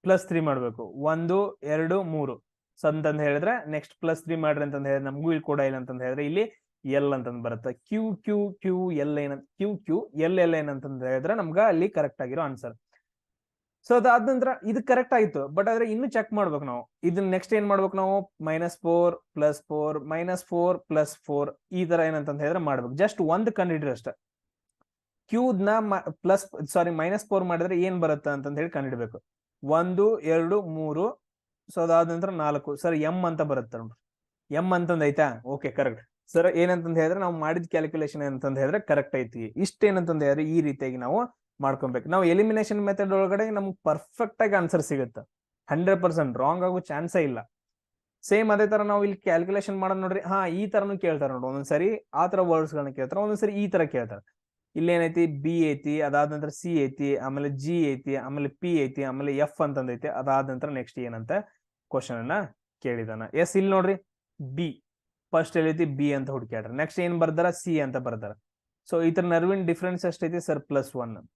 +3 ಮಾಡ್ಬೇಕು. 1 2 3 ಸೊ ಅಂತಂದ್ ಹೇಳಿದ್ರೆ ನೆಕ್ಸ್ಟ್ +3 ಮಾಡ್ರಿ ಅಂತಂದ ಹೇಳಿದ್ರೆ ನಮಗೂ ಇಲ್ಲಿ ಕೂಡ ಏನಂತಂದ್ ಹೇಳಿದ್ರೆ ಇಲ್ಲಿ ಎಲ್ ಅಂತಂದ್ ಬರುತ್ತೆ. ಕ್ಯೂ ಎಲ್ ಏನಂತ, ಕ್ಯೂ ಎಲ್ ಏನಂತಂದ್ ಹೇಳಿದ್ರೆ ನಮ್ಗ ಅಲ್ಲಿ ಕರೆಕ್ಟ್ ಆಗಿರೋ ಆನ್ಸರ್. ಸೊ ಅದಾದ ನಂತರ ಇದು ಕರೆಕ್ಟ್ ಆಯ್ತು. ಬಟ್ ಆದ್ರೆ ಇನ್ನು ಚೆಕ್ ಮಾಡ್ಬೇಕು ನಾವು. ಇದನ್ನ ನೆಕ್ಸ್ಟ್ ಏನ್ ಮಾಡ್ಬೇಕು ನಾವು, -4 + 4 -4 + 4 ಈ ತರ ಏನಂತ ಹೇಳಿದ್ರೆ ಮಾಡ್ಬೇಕು. ಜಸ್ಟ್ ಒಂದ್ ಕಂಡಿಡ್ರಿ ಅಷ್ಟೇ. ಕ್ಯೂದ್ನ -4 ಮಾಡಿದ್ರೆ ಏನ್ ಬರುತ್ತೆ ಅಂತಂದ ಹೇಳಿ ಕಂಡಿಡ್ಬೇಕು. 1 2 3 ಸೊ ಅದಾದ ನಂತರ 4 ಸರ್ ಎಂ ಅಂತ ಬರುತ್ತೆ ನೋಡ್ರಿ. ಎಂ ಅಂತಂದ ಐತಾ. Okay correct. ಸರ್ ಏನಂತಂದ ಹೇಳಿದ್ರೆ ನಾವು ಮಾಡಿದ ಕ್ಯಾಲ್ಕುಲೇಷನ್ ಏನಂತಂದ ಹೇಳಿದ್ರೆ ಕರೆಕ್ಟ್ ಐತಿ. ಇಷ್ಟ ಏನಂತಂದ ಹೇಳಿದ್ರೆ ಈ ರೀತಿಯಾಗಿ ನಾವು ಮಾಡ್ಕೊಬೇಕು. ನಾವು ಎಲಿಮಿನೇಷನ್ ಮೆಥಡ್ ಒಳಗಡೆ ನಮ್ಗೆ ಪರ್ಫೆಕ್ಟ್ ಆಗಿ ಆನ್ಸರ್ ಸಿಗುತ್ತೆ. 100% ರಾಂಗ್ ಆಗೋ ಚಾನ್ಸೇ ಇಲ್ಲ. ಸೇಮ್ ಅದೇ ತರ ನಾವು ಇಲ್ಲಿ ಕ್ಯಾಲ್ಕುಲೇಷನ್ ಮಾಡೋದು ನೋಡ್ರಿ. ಈ ತರನು ಕೇಳ್ತಾರೆ ನೋಡ್ರಿ. ಒಂದೊಂದ್ಸರಿ ಆ ತರ ವರ್ಡ್ಸ್ ಗಳನ್ನ ಕೇಳ್ತಾರೆ, ಒಂದೊಂದ್ಸರಿ ಈ ತರ ಕೇಳ್ತಾರೆ. ಇಲ್ಲಿ ಏನೈತಿ, ಬಿ ಐತಿ, ಅದಾದ ನಂತರ ಸಿ ಐತಿ, ಆಮೇಲೆ ಜಿ ಐತಿ, ಆಮೇಲೆ ಪಿ ಐತಿ, ಆಮೇಲೆ ಎಫ್ ಅಂತಂದೈತಿ. ಅದಾದ ನಂತರ ನೆಕ್ಸ್ಟ್ ಏನಂತ ಕ್ವಶನ್ ಅನ್ನ ಕೇಳಿದಾನ. ಎಸ್ ಇಲ್ಲಿ ನೋಡ್ರಿ ಬಿ ಫಸ್ಟ್ ಎಲ್ಲೈತಿ, ಬಿ ಅಂತ ಹುಡುಕ್ಯಾಡ್ರಿ. ನೆಕ್ಸ್ಟ್ ಏನ್ ಬರ್ದಾರ, ಸಿ ಅಂತ ಬರ್ದಾರ. ಸೊ ಈ ತರ ನರ್ವಿನ್ ಡಿಫ್ರೆನ್ಸ್ ಎಷ್ಟೈತಿ ಸರ್, +1.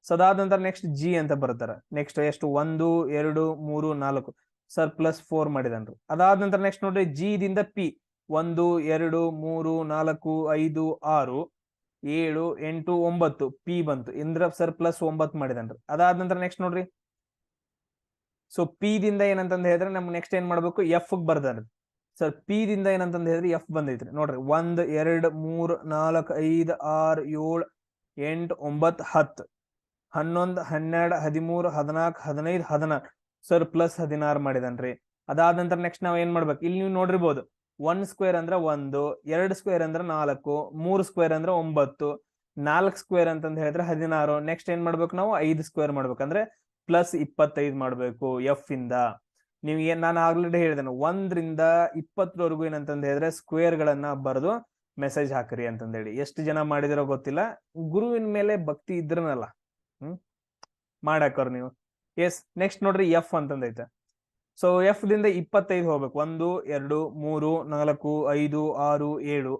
ಸೊ ಅದಾದ ನಂತರ ನೆಕ್ಸ್ಟ್ ಜಿ ಅಂತ ಬರ್ತಾರ. ನೆಕ್ಸ್ಟ್ ಎಷ್ಟು, 1 2 3 4 ಸರ್ +4 ಮಾಡಿದನ್ರಿ. ಅದಾದ ನಂತರ ನೆಕ್ಸ್ಟ್ ನೋಡ್ರಿ ಜಿ ದಿಂದ ಪಿ 1 2 3 4 5 6 7 8 9 ಪಿ ಬಂತು. ಇಂದ್ರ ಸರ್ +9 ಮಾಡಿದನ್ರಿ. ಅದಾದ ನಂತರ ನೆಕ್ಸ್ಟ್ ನೋಡ್ರಿ, ಸೊ ಪಿ ದಿಂದ ಏನಂತಂದ ಹೇಳಿದ್ರೆ ನಮ್ಗೆ ನೆಕ್ಸ್ಟ್ ಏನ್ ಮಾಡ್ಬೇಕು, ಎಫ್ ಬರ್ದಾರ್ರಿ. ಸರ್ ಪಿ ದಿಂದ ಏನಂತಂದ ಹೇಳಿದ್ರೆ ಎಫ್ ಬಂದೈತ್ರಿ ನೋಡ್ರಿ. 1 2 3 4 5 6 7 8 9 10 11 12 13 14 15 16 ಸರ್ +16 ಮಾಡಿದನ್ರಿ. ಅದಾದ ನಂತರ ನೆಕ್ಸ್ಟ್ ನಾವ್ ಏನ್ ಮಾಡ್ಬೇಕು, ಇಲ್ಲಿ ನೀವು ನೋಡಿರ್ಬೋದು 1 ಸ್ಕ್ವೇರ್ ಅಂದ್ರೆ 1, 2 ಸ್ಕ್ವೇರ್ ಅಂದ್ರೆ 4, 3 ಸ್ಕ್ವೇರ್ ಅಂದ್ರೆ 9, 4 ಸ್ಕ್ವೇರ್ ಅಂತಂದ ಹೇಳಿದ್ರೆ 16. ನೆಕ್ಸ್ಟ್ ಏನ್ ಮಾಡ್ಬೇಕು ನಾವು, 5 ಸ್ಕ್ವೇರ್ ಮಾಡ್ಬೇಕಂದ್ರೆ +25 ಮಾಡ್ಬೇಕು ಎಫ್ ಇಂದ. ನೀವು ನಾನು ಆಲ್ರೆಡಿ ಹೇಳಿದ್ದೇನೆ 1 ರಿಂದ 20 ಏನಂತಂದ ಹೇಳಿದ್ರೆ ಸ್ಕ್ವೇರ್ ಗಳನ್ನ ಬರೆದು ಮೆಸೇಜ್ ಹಾಕ್ರಿ ಅಂತಂದೇಳಿ. ಎಷ್ಟು ಜನ ಮಾಡಿದಿರೋ ಗೊತ್ತಿಲ್ಲ. ಗುರುವಿನ ಮೇಲೆ ಭಕ್ತಿ ಇದ್ರನಲ್ಲ ಮಾಡಾಕರ್ ನೀವು. ಎಸ್ ನೆಕ್ಸ್ಟ್ ನೋಡ್ರಿ ಎಫ್ ಅಂತಂದೈತೆ. ಸೊ ಎಫ್ ದಿಂದ 25 ಹೋಗ್ಬೇಕು. 1 2 3 4 5 6 7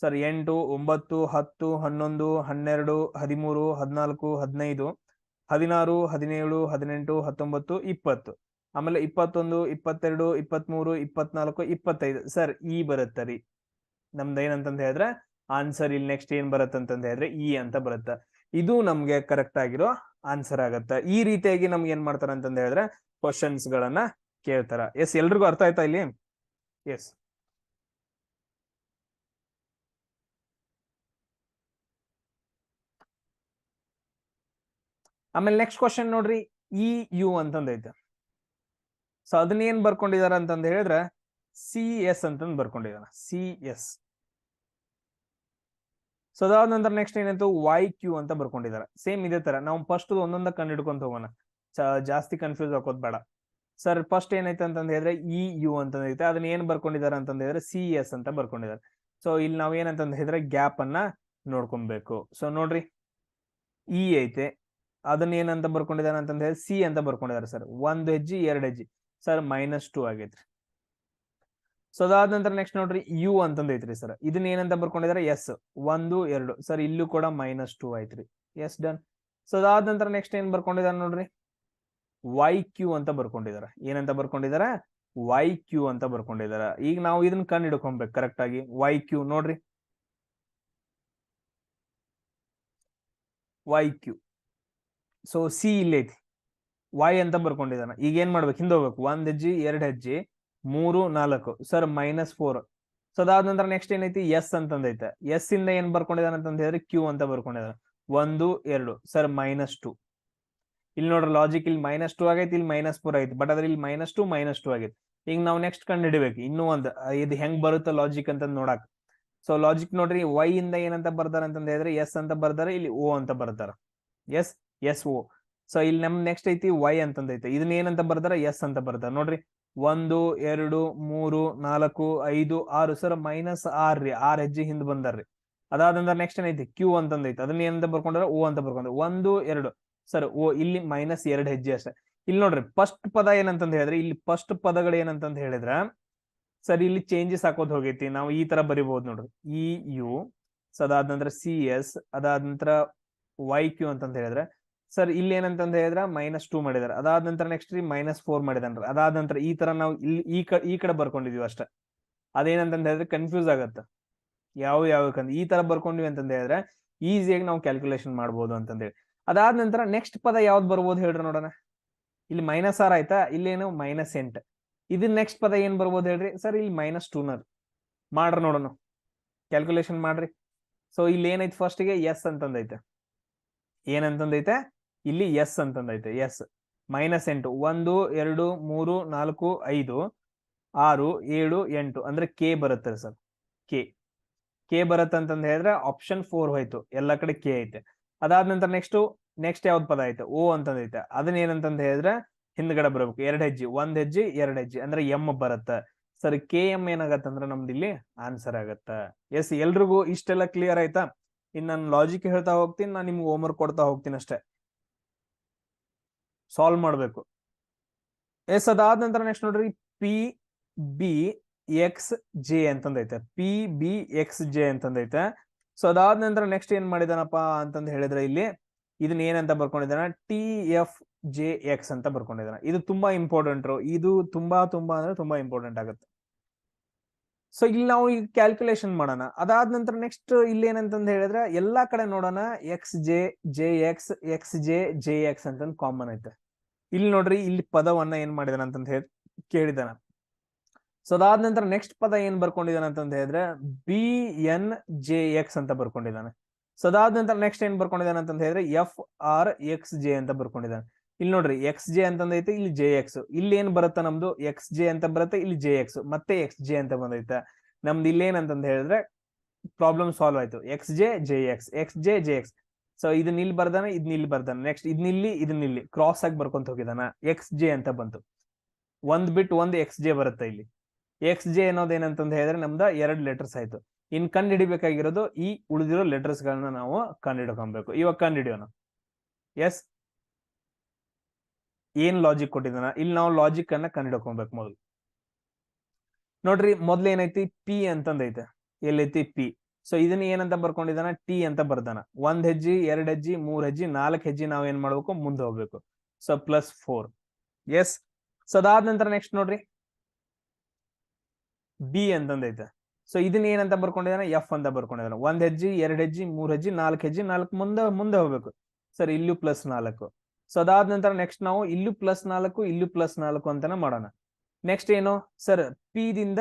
ಸರ್ 8 9 10 11 12 13 14 15 16 17 18 19 20 ಆಮೇಲೆ 21 22 23 24 25 ಸರ್ ಇ ಬರುತ್ತರಿ. ನಮ್ದು ಏನಂತಂದ ಹೇಳಿದ್ರೆ ಆನ್ಸರ್ ಇಲ್ಲಿ ನೆಕ್ಸ್ಟ್ ಏನ್ ಬರುತ್ತಂತಂದ ಹೇಳಿದ್ರೆ ಇ ಅಂತ ಬರುತ್ತೆ. ಇದು ನಮ್ಗೆ ಕರೆಕ್ಟ್ ಆಗಿರೋ ಆನ್ಸರ್ ಆಗತ್ತ. ಈ ರೀತಿಯಾಗಿ ನಮ್ಗೆ ಏನ್ ಮಾಡ್ತಾರ ಅಂತಂದ ಹೇಳಿದ್ರೆ ಕ್ವಶನ್ಸ್ ಗಳನ್ನ ಕೇಳ್ತಾರ. ಎಸ್ ಎಲ್ರಿಗೂ ಅರ್ಥ ಆಯ್ತಾ ಇಲ್ಲಿ? ಎಸ್. ಆಮೇಲೆ ನೆಕ್ಸ್ಟ್ ಕ್ವಶನ್ ನೋಡ್ರಿ, ಇ ಯು ಅಂತಂದೈತೆ. ಸೊ ಅದನ್ನ ಏನ್ ಬರ್ಕೊಂಡಿದಾರ ಅಂತಂದ ಹೇಳಿದ್ರೆ ಸಿ ಎಸ್ ಅಂತಂದ್ ಬರ್ಕೊಂಡಿದಾರ. C S. ಸೊ ಅದಾದ ನಂತರ ನೆಕ್ಸ್ಟ್ ಏನಾಯ್ತು, ವೈ ಕ್ಯೂ ಅಂತ ಬರ್ಕೊಂಡಿದ್ದಾರೆ. ಸೇಮ್ ಇದೇ ತರ ನಾವು ಫಸ್ಟ್ ಒಂದೊಂದ ಕಂಡು ಹಿಡ್ಕೊಂತ ಹೋಗೋಣ, ಜಾಸ್ತಿ ಕನ್ಫ್ಯೂಸ್ ಹಾಕೋದ್ ಬೇಡ. ಸರ್ ಫಸ್ಟ್ ಏನೈತೆ ಅಂತಂದ ಹೇಳಿದ್ರೆ ಇ ಯು ಅಂತಂದೈತೆ. ಅದನ್ನ ಏನ್ ಬರ್ಕೊಂಡಿದ್ದಾರೆ ಅಂತಂದ ಹೇಳಿದ್ರೆ ಸಿ ಎಸ್ ಅಂತ ಬರ್ಕೊಂಡಿದ್ದಾರೆ. ಸೊ ಇಲ್ಲಿ ನಾವ್ ಏನಂತಂದ ಹೇಳಿದ್ರೆ ಗ್ಯಾಪ್ ಅನ್ನ ನೋಡ್ಕೊಬೇಕು. ಸೊ ನೋಡ್ರಿ ಇ ಐತೆ, ಅದನ್ನ ಏನಂತ ಬರ್ಕೊಂಡಿದ್ದಾರೆ ಅಂತಂದ ಹೇಳಿ ಸಿ ಅಂತ ಬರ್ಕೊಂಡಿದ್ದಾರೆ. ಸರ್ 1 ಹೆಜ್ಜಿ 2 ಹೆಜ್ಜಿ ಸರ್ -2 ಆಗೈತ್ರಿ. ಸೊ ಅದಾದ ನಂತರ ನೆಕ್ಸ್ಟ್ ನೋಡ್ರಿ ಯು ಅಂತಂದ ಐತ್ರಿ. ಸರ್ ಇದನ್ನ ಏನಂತ ಬರ್ಕೊಂಡಿದ್ದಾರೆ ಎಸ್ 1 2 ಸರ್ ಇಲ್ಲೂ ಕೂಡ -2 ಆಯ್ತ್ರಿ. S done. ಸೊ ಅದಾದ ನಂತರ ನೆಕ್ಸ್ಟ್ ಏನ್ ಬರ್ಕೊಂಡಿದ್ದಾರೆ ನೋಡ್ರಿ, ವೈ ಕ್ಯೂ ಅಂತ ಬರ್ಕೊಂಡಿದ್ದಾರೆ. ಏನಂತ ಬರ್ಕೊಂಡಿದ್ದಾರೆ, ವೈ ಕ್ಯೂ ಅಂತ ಬರ್ಕೊಂಡಿದ್ದಾರೆ. ಈಗ ನಾವು ಇದನ್ನ ಕಂಡು ಹಿಡ್ಕೊಬೇಕು ಕರೆಕ್ಟ್ ಆಗಿ. ವೈ ಕ್ಯೂ ನೋಡ್ರಿ ವೈ ಕ್ಯೂ. ಸೊ ಸಿ ಇಲ್ಲಿ ಐತಿ, ವೈ ಅಂತ ಬರ್ಕೊಂಡಿದ್ದಾನ. ಈಗ ಏನ್ ಮಾಡ್ಬೇಕು, ಹಿಂದೆ ಹೋಗ್ಬೇಕು, 1 ಹೆಜ್ಜೆ 2 ಹೆಜ್ಜೆ 3 4 ಸರ್ -4. ಸೊ ಅದಾದ ನಂತರ ನೆಕ್ಸ್ಟ್ ಏನೈತಿ, ಎಸ್ ಅಂತಂದೈತೆ. ಎಸ್ ಇಂದ ಏನ್ ಬರ್ಕೊಂಡಿದಾನ ಅಂತಂದ ಹೇಳಿದ್ರೆ ಕ್ಯೂ ಅಂತ ಬರ್ಕೊಂಡಿದಾನ. 1 2 ಸರ್ -2. ಇಲ್ಲಿ ನೋಡ್ರಿ ಲಾಜಿಕ್, ಇಲ್ಲಿ -2 ಆಗೈತಿ, ಇಲ್ಲಿ -4 ಆಗೈತಿ, ಬಟ್ ಅದ್ರ ಇಲ್ಲಿ -2 ಆಗೈತಿ. ಈಗ ನಾವು ನೆಕ್ಸ್ಟ್ ಕಂಡು ಹಿಡಿಬೇಕು ಇನ್ನೂ ಒಂದು, ಇದು ಹೆಂಗ್ ಬರುತ್ತೆ ಲಾಜಿಕ್ ಅಂತ ನೋಡಕ್. ಸೊ ಲಾಜಿಕ್ ನೋಡ್ರಿ, ವೈ ಇಂದ ಏನಂತ ಬರ್ದಾರ ಅಂತಂದ ಹೇಳಿದ್ರೆ ಎಸ್ ಅಂತ ಬರ್ದಾರ, ಇಲ್ಲಿ ಓ ಅಂತ ಬರ್ದಾರ. ಎಸ್ ಓ. ಸೊ ಇಲ್ಲಿ ನಮ್ ನೆಕ್ಸ್ಟ್ ಐತಿ ವೈ ಅಂತಂದೈತೆ, ಇದನ್ನ ಏನಂತ ಬರ್ದಾರ, ಎಸ್ ಅಂತ ಬರ್ದಾರ. ನೋಡ್ರಿ 1 2 3 4 5 6 ಸರ್ -6 ರೀ, 6 ಹೆಜ್ಜೆ ಹಿಂದ್ ಬಂದಾರ್ರಿ. ಅದಾದಂದ್ರ ನೆಕ್ಸ್ಟ್ ಏನೈತಿ ಕ್ಯೂ ಅಂತಂದೈತೆ, ಅದನ್ನ ಏನಂತ ಬರ್ಕೊಂಡ್ರ ಓ ಅಂತ ಬರ್ಕೊಂಡ್ರ. 1 2 ಸರ್ ಓ, ಇಲ್ಲಿ -2 ಹೆಜ್ಜೆ ಅಷ್ಟೇ. ಇಲ್ಲಿ ನೋಡ್ರಿ ಫಸ್ಟ್ ಪದ ಏನಂತಂದ ಹೇಳಿದ್ರೆ, ಇಲ್ಲಿ ಫಸ್ಟ್ ಪದಗಳು ಏನಂತಂದ ಹೇಳಿದ್ರ ಸರ್ ಇಲ್ಲಿ ಚೇಂಜಸ್ ಹಾಕೋದ್ ಹೋಗೈತಿ. ನಾವು ಈ ತರ ಬರಿಬಹುದು ನೋಡ್ರಿ, ಇ ಯು, ಸೊ ಅದಾದ ನಂತರ ಸಿ ಎಸ್, ಅದಾದ ನಂತರ ವೈ ಕ್ಯೂ ಅಂತಂದ ಹೇಳಿದ್ರೆ ಸರ್ ಇಲ್ಲಿ ಏನಂತಂದ ಹೇಳಿದ್ರ -2 ಮಾಡಿದಾರೆ. ಅದಾದ ನಂತರ ನೆಕ್ಸ್ಟ್ ರೀ -4 ಮಾಡಿದಾನ್ರಿ. ಅದಾದ ನಂತರ ಈ ತರ ನಾವು ಇಲ್ಲಿ ಈ ಕಡೆ ಬರ್ಕೊಂಡಿದೀವಿ ಅಷ್ಟೇ. ಅದೇನಂತಂದ ಹೇಳಿದ್ರೆ ಕನ್ಫ್ಯೂಸ್ ಆಗತ್ತ, ಯಾವ್ಯಾವಕಂದ್ ಈ ತರ ಬರ್ಕೊಂಡಿವಿ ಅಂತಂದ ಹೇಳಿದ್ರೆ ಈಸಿಯಾಗಿ ನಾವು ಕ್ಯಾಲ್ಕುಲೇಷನ್ ಮಾಡ್ಬೋದು ಅಂತಂದೇಳಿ. ಅದಾದ ನಂತರ ನೆಕ್ಸ್ಟ್ ಪದ ಯಾವ್ದು ಬರ್ಬೋದು ಹೇಳ್ರಿ ನೋಡೋಣ. ಇಲ್ಲಿ -6 ಆಯ್ತಾ, ಇಲ್ಲೇನು -8. ಇದನ್ ನೆಕ್ಸ್ಟ್ ಪದ ಏನ್ ಬರ್ಬೋದು ಹೇಳ್ರಿ ಸರ್, ಇಲ್ಲಿ -2 ಮಾಡ್ರಿ ನೋಡೋಣ, ಕ್ಯಾಲ್ಕುಲೇಷನ್ ಮಾಡ್ರಿ. ಸೊ ಇಲ್ಲಿ ಏನೈತಿ ಫಸ್ಟ್ ಗೆ ಎಸ್ ಅಂತಂದೈತೆ, ಏನಂತಂದೈತೆ ಇಲ್ಲಿ ಎಸ್ ಅಂತಂದೈತೆ. ಎಸ್ -8 1 2 3 4 5 6 7 8 ಅಂದ್ರೆ ಕೆ ಬರುತ್ತೆ ಸರ್. ಕೆ ಬರುತ್ತೆ ಅಂತಂದ ಹೇಳಿದ್ರೆ ಆಪ್ಷನ್ 4 ಹೋಯ್ತು, ಎಲ್ಲ ಕಡೆ ಕೆ ಐತೆ. ಅದಾದ ನಂತರ ನೆಕ್ಸ್ಟ್ ಯಾವ್ದು ಪದ ಐತೆ, ಓ ಅಂತಂದೈತೆ. ಅದನ್ನ ಏನಂತಂದ ಹೇಳಿದ್ರೆ ಹಿಂದ್ಗಡೆ ಬರ್ಬೇಕು, 2 ಹೆಜ್ಜೆ 1 ಹೆಜ್ಜೆ 2 ಹೆಜ್ಜೆ ಅಂದ್ರೆ ಎಂ ಬರುತ್ತೆ ಸರ್. ಕೆ ಎಂ ಏನಾಗತ್ತ ಅಂದ್ರೆ ನಮ್ದು ಇಲ್ಲಿ ಆನ್ಸರ್ ಆಗತ್ತ. ಎಸ್, ಎಲ್ರಿಗೂ ಇಷ್ಟೆಲ್ಲ ಕ್ಲಿಯರ್ ಆಯ್ತಾ? ಇನ್ ನಾನು ಲಾಜಿಕ್ ಹೇಳ್ತಾ ಹೋಗ್ತೀನಿ, ನಾನು ನಿಮ್ಗೆ ಹೋಮ್ವರ್ಕ್ ಕೊಡ್ತಾ ಹೋಗ್ತೀನಿ ಅಷ್ಟೇ, ಸಾಲ್ವ್ ಮಾಡ್ಬೇಕು. ಎಸ್, ಅದಾದ ನಂತರ ನೆಕ್ಸ್ಟ್ ನೋಡ್ರಿ, ಪಿ ಬಿ ಎಕ್ಸ್ ಜೆ ಅಂತಂದೈತೆ, ಪಿ ಬಿ ಎಕ್ಸ್ ಜೆ ಅಂತಂದೈತೆ. ಸೊ ಅದಾದ ನಂತರ ನೆಕ್ಸ್ಟ್ ಏನ್ ಮಾಡಿದಾನಪ್ಪ ಅಂತಂದ ಹೇಳಿದ್ರೆ ಇಲ್ಲಿ ಇದನ್ನ ಏನಂತ ಬರ್ಕೊಂಡಿದ್ದಾನ, ಟಿ ಎಫ್ ಜೆ ಎಕ್ಸ್ ಅಂತ ಬರ್ಕೊಂಡಿದ್ದಾನ. ಇದು ತುಂಬಾ ಇಂಪಾರ್ಟೆಂಟ್, ಇದು ತುಂಬಾ ಅಂದ್ರೆ ತುಂಬಾ ಇಂಪಾರ್ಟೆಂಟ್ ಆಗುತ್ತೆ. ಸೊ ಇಲ್ಲಿ ನಾವು ಈಗ ಕ್ಯಾಲ್ಕುಲೇಷನ್ ಮಾಡೋಣ. ಅದಾದ ನಂತರ ನೆಕ್ಸ್ಟ್ ಇಲ್ಲಿ ಏನಂತಂದ ಹೇಳಿದ್ರೆ ಎಲ್ಲಾ ಕಡೆ ನೋಡೋಣ, X J J X X J J X ಅಂತಂದ್ ಕಾಮನ್ ಐತೆ. ಇಲ್ಲಿ ನೋಡ್ರಿ, ಇಲ್ಲಿ ಪದವನ್ನ ಏನ್ ಮಾಡಿದಾನ ಅಂತಂದ ಹೇಳಿ ಕೇಳಿದಾನ. ಸೊ ಅದಾದ ನಂತರ ನೆಕ್ಸ್ಟ್ ಪದ ಏನ್ ಬರ್ಕೊಂಡಿದ್ದಾನೆ ಅಂತಂದ ಹೇಳಿದ್ರೆ ಬಿ ಎನ್ ಜೆ ಎಕ್ಸ್ ಅಂತ ಬರ್ಕೊಂಡಿದ್ದಾನೆ. ಸೊ ಅದಾದ ನಂತರ ನೆಕ್ಸ್ಟ್ ಏನ್ ಬರ್ಕೊಂಡಿದ್ದಾನೆ ಅಂತಂದ ಹೇಳಿದ್ರೆ ಎಫ್ ಆರ್ ಎಕ್ಸ್ ಜೆ ಅಂತ ಬರ್ಕೊಂಡಿದ್ದಾನೆ. ಇಲ್ಲಿ ನೋಡ್ರಿ ಎಕ್ಸ್ ಜೆ ಅಂತಂದೈತೆ, ಇಲ್ಲಿ ಜೆ ಎಕ್ಸ್, ಇಲ್ಲಿ ಏನ್ ಬರುತ್ತೆ ನಮ್ದು ಎಕ್ಸ್ ಜೆ ಅಂತ ಬರುತ್ತೆ, ಇಲ್ಲಿ ಜೆ ಎಕ್ಸ್ ಮತ್ತೆ ಎಕ್ಸ್ ಜೆ ಅಂತ ಬಂದೈತೆ. ನಮ್ದು ಇಲ್ಲಿ ಏನಂತಂದ ಹೇಳಿದ್ರೆ ಪ್ರಾಬ್ಲಮ್ ಸಾಲ್ವ್ ಆಯ್ತು. X J J X, X J J X. So ಇದನ್ನ ಇಲ್ಲಿ ಬರ್ದಾನೆ, ಇದನ್ನ ಇಲ್ಲಿ ಬರ್ದಾನೆ, ನೆಕ್ಸ್ಟ್ ಇದನ್ನ ಇಲ್ಲಿ ಕ್ರಾಸ್ ಆಗಿ ಬರ್ಕೊಂತ ಹೋಗಿದಾನ, ಎಕ್ಸ್ ಜೆ ಅಂತ ಬಂತು. ಒಂದ್ ಬಿಟ್ಟು ಒಂದು ಎಕ್ಸ್ ಜೆ ಬರುತ್ತೆ. ಇಲ್ಲಿ ಎಕ್ಸ್ ಜೆ ಅನ್ನೋದು ಏನಂತಂದ ಹೇಳಿದ್ರೆ ನಮ್ದ 2 ಲೆಟರ್ಸ್ ಆಯ್ತು. ಇನ್ ಕಂಡು ಹಿಡಿಬೇಕಾಗಿರೋದು ಈ ಉಳಿದಿರೋ ಲೆಟರ್ಸ್ ಗಳನ್ನ ನಾವು ಕಂಡು ಹಿಡ್ಕೊಬೇಕು. ಇವಾಗ ಕಂಡು ಹಿಡಿಯೋಣ. ಎಸ್, ಏನ್ ಲಾಜಿಕ್ ಕೊಟ್ಟಿದ್ದಾನ, ಇಲ್ಲಿ ನಾವು ಲಾಜಿಕ್ ಅನ್ನ ಕಂಡು ಹಿಡ್ಕೊಬೇಕು. ಮೊದಲು ನೋಡ್ರಿ, ಮೊದ್ಲು ಏನೈತಿ ಪಿ ಅಂತಂದೈತೆ, ಎಲ್ಲೈತಿ ಪಿ. ಸೊ ಇದನ್ನ ಏನಂತ ಬರ್ಕೊಂಡಿದ್ದಾನ, ಟಿ ಅಂತ ಬರ್ದಾನ. 1 ಹೆಜ್ಜೆ 2 ಹೆಜ್ಜೆ 3 ಹೆಜ್ಜೆ 4 ಹೆಜ್ಜೆ ನಾವ್ ಏನ್ ಮಾಡ್ಬೇಕು, ಮುಂದೆ ಹೋಗ್ಬೇಕು. ಸೊ +4. ಎಸ್, ಸೊ ಅದಾದ ನಂತರ ನೆಕ್ಸ್ಟ್ ನೋಡ್ರಿ ಬಿ ಅಂತಂದೈತೆ. ಸೊ ಇದನ್ನ ಏನಂತ ಬರ್ಕೊಂಡಿದ್ದಾನೆ, ಎಫ್ ಅಂತ ಬರ್ಕೊಂಡಿದ್ದಾನೆ. 1 ಹೆಜ್ಜೆ 2 ಹೆಜ್ಜೆ 3 ಹೆಜ್ಜೆ 4 ಹೆಜ್ಜೆ 4 ಮುಂದೆ ಹೋಗ್ಬೇಕು. ಸರ್ ಇಲ್ಲೂ +4. ಸೊ ಅದಾದ ನಂತರ ನೆಕ್ಸ್ಟ್ ನಾವು ಇಲ್ಲೂ +4 ಇಲ್ಲೂ +4 ಅಂತಾನೆ ಮಾಡೋಣ. ನೆಕ್ಸ್ಟ್ ಏನು ಸರ್, ಪಿ ದಿಂದ